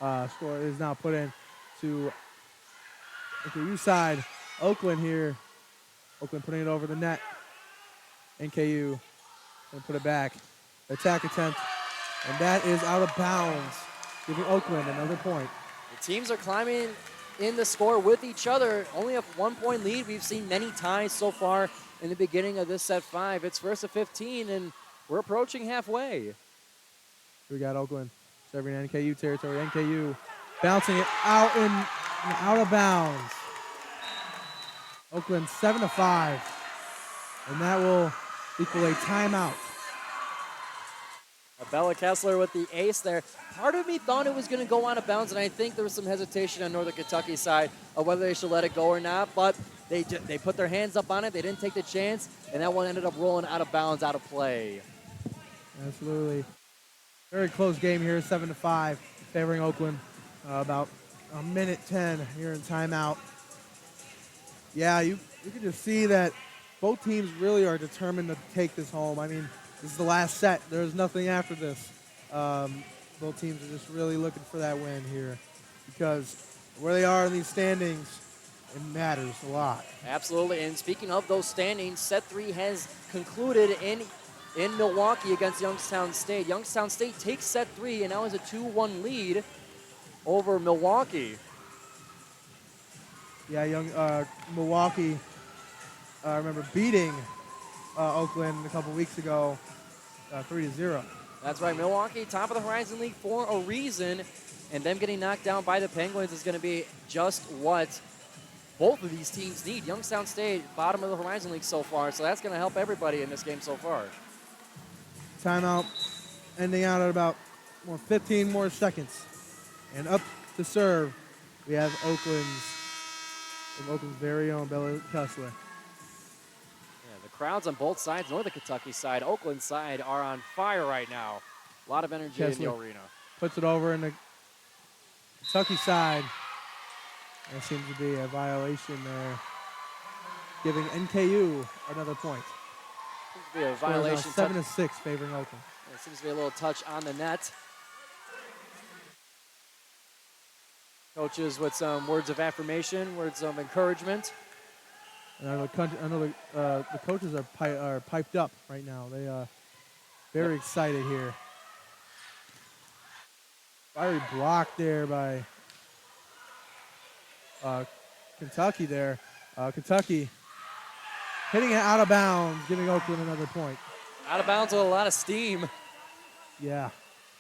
Score is now put in to NKU side. Oakland here. Oakland putting it over the net. NKU and put it back. Attack attempt. And that is out of bounds, giving Oakland another point. The teams are climbing in the score with each other. Only a 1-point lead. We've seen many ties so far in the beginning of this set 5. It's first to 15, and we're approaching halfway. We got Oakland serving NKU territory. NKU bouncing it out of bounds. Oakland 7-5, and that will equal a timeout. Bella Kessler with the ace there. Part of me thought it was going to go out of bounds, and I think there was some hesitation on Northern Kentucky's side of whether they should let it go or not, but they put their hands up on it. They didn't take the chance, and that one ended up rolling out of bounds, out of play. Absolutely. Very close game here, 7-5, favoring Oakland. About a minute 10 here in timeout. Yeah, you can just see that both teams really are determined to take this home. I mean, this is the last set. There's nothing after this. Both teams are just really looking for that win here because where they are in these standings, it matters a lot. Absolutely, and speaking of those standings, set 3 has concluded in Milwaukee against Youngstown State. Youngstown State takes set 3 and now has a 2-1 lead over Milwaukee. Yeah, Milwaukee, I remember beating Oakland a couple weeks ago, 3-0. That's right, Milwaukee, top of the Horizon League for a reason, and them getting knocked down by the Penguins is going to be just what both of these teams need. Youngstown State, bottom of the Horizon League so far, so that's going to help everybody in this game so far. Timeout ending out at about 15 more seconds. And up to serve, we have Oakland's very own Bella Kessler. Yeah, the crowds on both sides, Northern Kentucky side, Oakland side, are on fire right now. A lot of energy Kessler in the arena. Puts it over in the Kentucky side. There seems to be a violation there, giving NKU another point. Seems to be a Score is now violation. 7-6 favoring Oakland. There seems to be a little touch on the net. Coaches with some words of affirmation, words of encouragement. And I know the coaches are piped up right now. They very excited here. Fiery block there by Kentucky there. Kentucky hitting it out of bounds, giving Oakland another point. Out of bounds with a lot of steam. Yeah.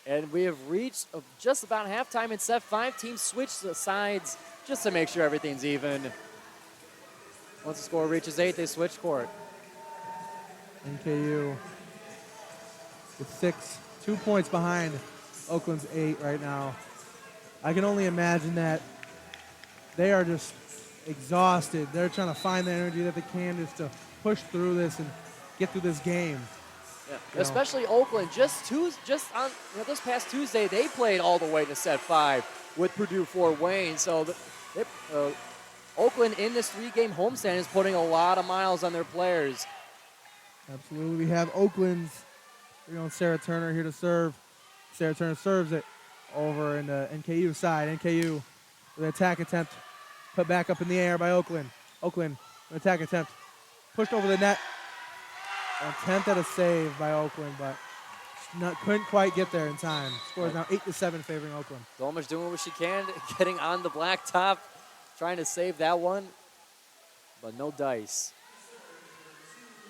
And we have reached just about halftime in set 5. Teams switch the sides just to make sure everything's even. Once the score reaches 8, they switch court. NKU with 6, 2 points behind Oakland's 8 right now. I can only imagine that they are just exhausted. They're trying to find the energy that they can just to push through this and get through this game. Yeah. Especially Oakland. Just on this past Tuesday, they played all the way to set 5 with Purdue Fort Wayne. So Oakland in this 3-game homestand is putting a lot of miles on their players. Absolutely. We have Oakland's Sarah Turner here to serve. Sarah Turner serves it over in the NKU side. NKU with an attack attempt put back up in the air by Oakland. Oakland, an attack attempt pushed over the net. An attempt at a save by Oakland, but couldn't quite get there in time. Score is now 8-7 favoring Oakland. Dolmage doing what she can, getting on the blacktop, trying to save that one, but no dice.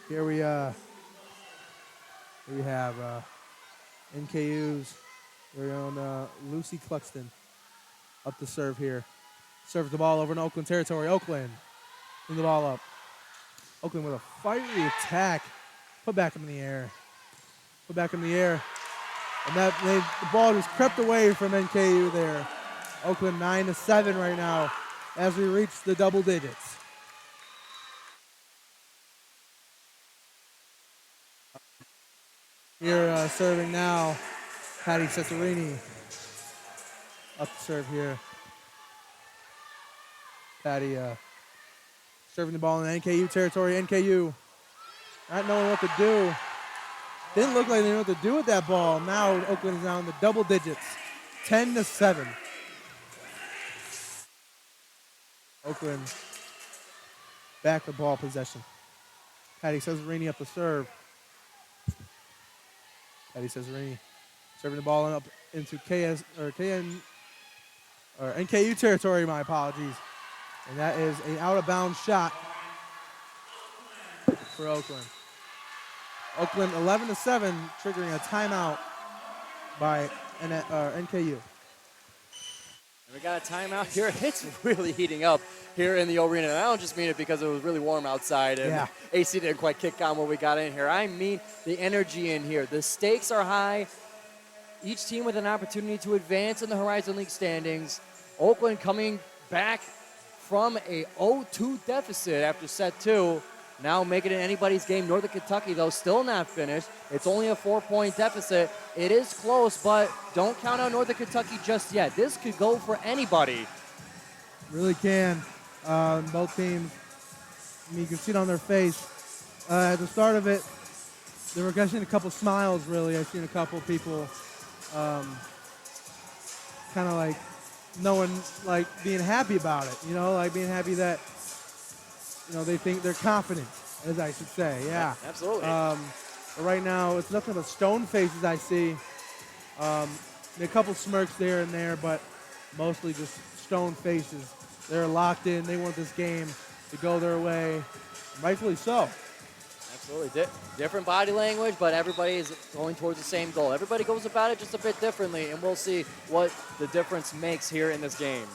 Here we have NKU's very own Lucy Cluxton up to serve here. Serves the ball over in Oakland territory. Oakland bring the ball up. Oakland with a fiery attack. Put back in the air. Put back in the air. And the ball just crept away from NKU there. Oakland 9-7 right now as we reach the double digits. Here serving now, Patty Cesarini up to serve here. Patty serving the ball in NKU territory. NKU not knowing what to do. Didn't look like they knew what to do with that ball. Now Oakland is now in the double digits, 10-7. Oakland back the ball possession. Patty Cesarini up to serve. Patty Cesarini serving the ball up into NKU territory, my apologies. And that is an out-of-bounds shot for Oakland. Oakland 11-7, triggering a timeout by NKU. And we got a timeout here. It's really heating up here in the arena. And I don't just mean it because it was really warm outside and AC didn't quite kick on when we got in here. I mean the energy in here. The stakes are high. Each team with an opportunity to advance in the Horizon League standings. Oakland coming back from a 0-2 deficit after set 2. Now making it anybody's game. Northern Kentucky, though, still not finished. It's only a 4-point deficit. It is close, but don't count out Northern Kentucky just yet. This could go for anybody. Really can. Both teams, you can see it on their face. At the start of it, they were catching a couple smiles, really. I've seen a couple people kind of like knowing, like being happy about it, like being happy that they think they're confident, as I should say. Yeah, absolutely. But right now, it's nothing but stone faces I see. A couple smirks there and there, but mostly just stone faces. They're locked in. They want this game to go their way, rightfully so. Absolutely. Different body language, but everybody is going towards the same goal. Everybody goes about it just a bit differently, and we'll see what the difference makes here in this game.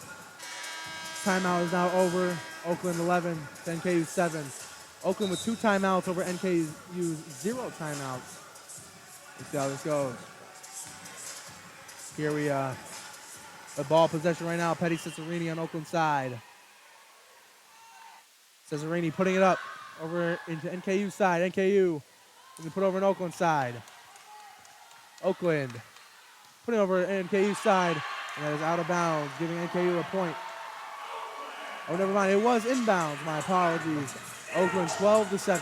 Timeout is now over. Oakland 11 to NKU 7. Oakland with 2 timeouts over NKU's 0 timeouts. Let's see how this goes. Here we the ball possession right now. Petty Cesarini on Oakland side. Cesarini putting it up over into NKU side. NKU going to put over an Oakland side. Oakland putting over NKU side, and that is out of bounds, giving NKU a point. Oh, never mind. It was inbounds. My apologies. Oakland 12-7.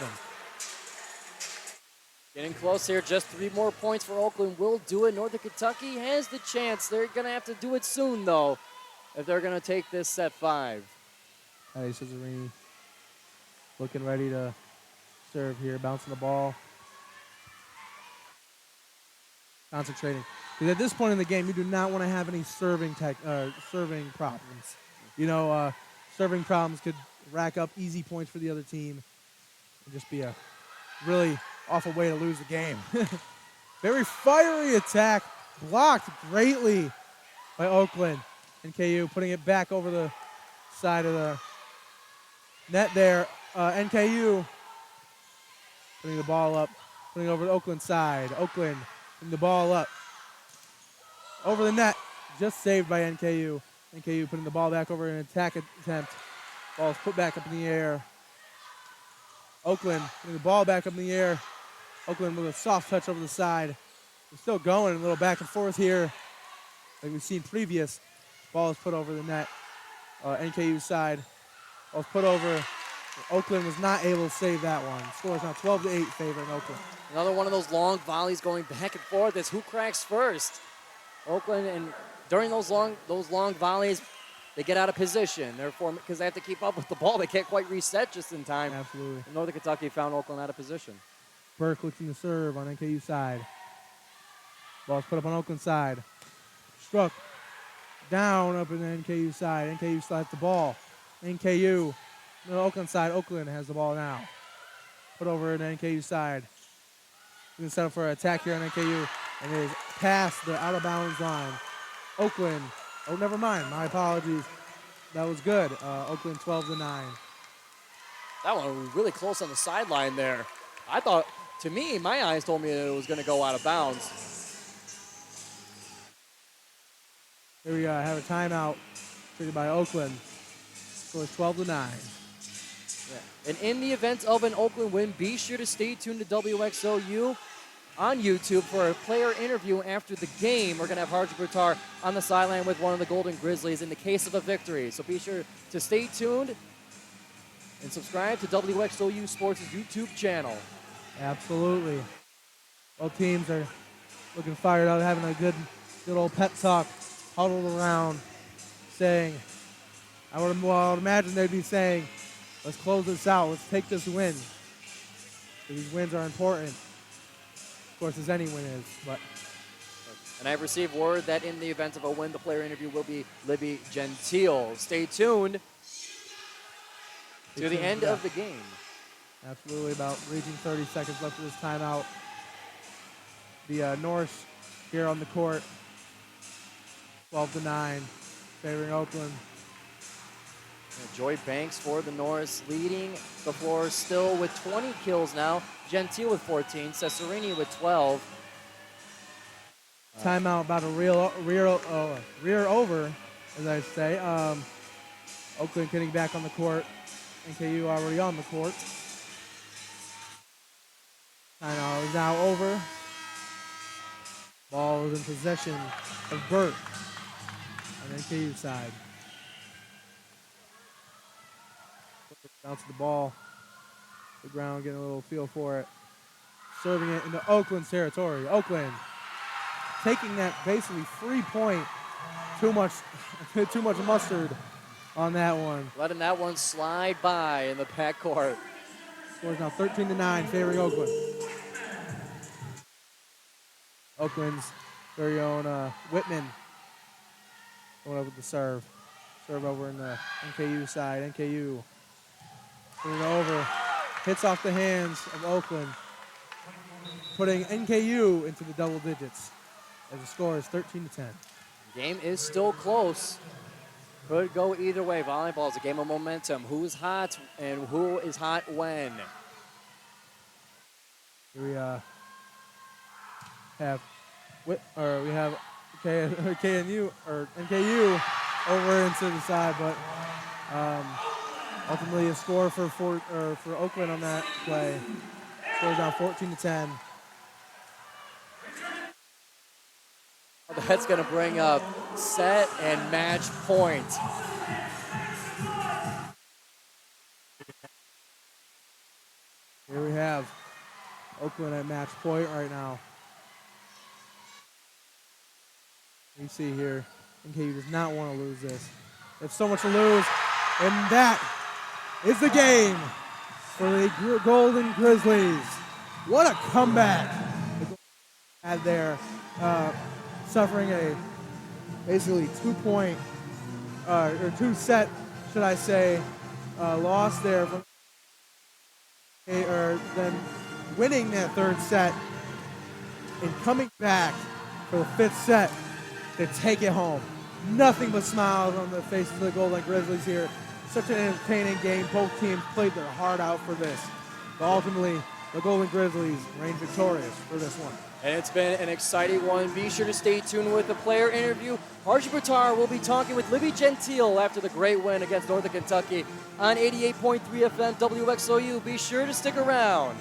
Getting close here. Just 3 more points for Oakland will do it. Northern Kentucky has the chance. They're going to have to do it soon, though, if they're going to take this set 5. Hey, Cesarini looking ready to serve here. Bouncing the ball. Concentrating. Because at this point in the game, you do not want to have any serving problems. You know, serving problems could rack up easy points for the other team and just be a really awful way to lose the game. Very fiery attack, blocked greatly by Oakland. NKU putting it back over the side of the net there. NKU putting the ball up, putting it over to Oakland's side. Oakland putting the ball up. Over the net, just saved by NKU. NKU putting the ball back over an attack attempt. Ball's put back up in the air. Oakland putting the ball back up in the air. Oakland with a soft touch over the side. We're still going, a little back and forth here. Like we've seen previous. Ball is put over the net. NKU side. Ball's put over. Oakland was not able to save that one. Score is now 12-8 favoring Oakland. Another one of those long volleys going back and forth. It's who cracks first. Oakland, and during those long volleys, they get out of position. Therefore, because they have to keep up with the ball, they can't quite reset just in time. Absolutely. And Northern Kentucky found Oakland out of position. Burke looking to serve on NKU side. Ball's put up on Oakland side. Struck down up in the NKU side. NKU still has the ball. NKU, no, Oakland side. Oakland has the ball now. Put over in the NKU side. We're going to set up for an attack here on NKU. And it is past the out-of-bounds line. Oakland, oh, never mind. My apologies. That was good. Oakland 12-9. That one was really close on the sideline there. I thought, to me, my eyes told me that it was going to go out of bounds. Here we have a timeout triggered by Oakland. Score is 12-9. Yeah. And in the event of an Oakland win, be sure to stay tuned to WXOU on YouTube for a player interview after the game. We're going to have Harjun Buttar on the sideline with one of the Golden Grizzlies in the case of a victory. So be sure to stay tuned and subscribe to WXOU Sports' YouTube channel. Absolutely. Both teams are looking fired up, having a good old pep talk, huddled around, saying, I would imagine they'd be saying, let's close this out, let's take this win. These wins are important. Of course, as any win is, but. And I've received word that in the event of a win, the player interview will be Libby Gentile. Stay tuned to the end of the game. Absolutely, about reaching 30 seconds left of this timeout. The Norse here on the court, 12-9, favoring Oakland. Joy Banks for the Norse leading the floor still with 20 kills now. Gentile with 14, Cesarini with 12. Timeout about a rear over, as I say. Oakland getting back on the court. NKU already on the court. Timeout is now over. Ball is in possession of Burt on NKU side. Bounce the ball. The ground, getting a little feel for it. Serving it into Oakland's territory. Oakland taking that basically free point. Too much mustard on that one. Letting that one slide by in the backcourt. Score is now 13-9, favoring Oakland. Oakland's very own Whitman going up with the serve. Serve over in the NKU side. NKU putting it over. Hits off the hands of Oakland, putting NKU into the double digits as the score is 13-10. Game is still close. Could go either way. Volleyball is a game of momentum. Who's hot and who is hot when? Here we have KNU or NKU over into the side, but ultimately a score for Oakland on that play. Score down 14-10. That's going to bring up set and match point. Here we have Oakland at match point right now. You see here, NKU does not want to lose this. They have so much to lose, and that is the game for the Golden Grizzlies. What a comeback! The Golden had there, suffering a basically 2-point or 2-set, should I say, loss there, or then winning that 3rd set and coming back for the 5th set to take it home. Nothing but smiles on the faces of the Golden Grizzlies here. Such an entertaining game. Both teams played their heart out for this. But ultimately, the Golden Grizzlies reigned victorious for this one. And it's been an exciting one. Be sure to stay tuned with the player interview. Harjun Buttar will be talking with Libby Gentile after the great win against Northern Kentucky on 88.3 FM WXOU. Be sure to stick around.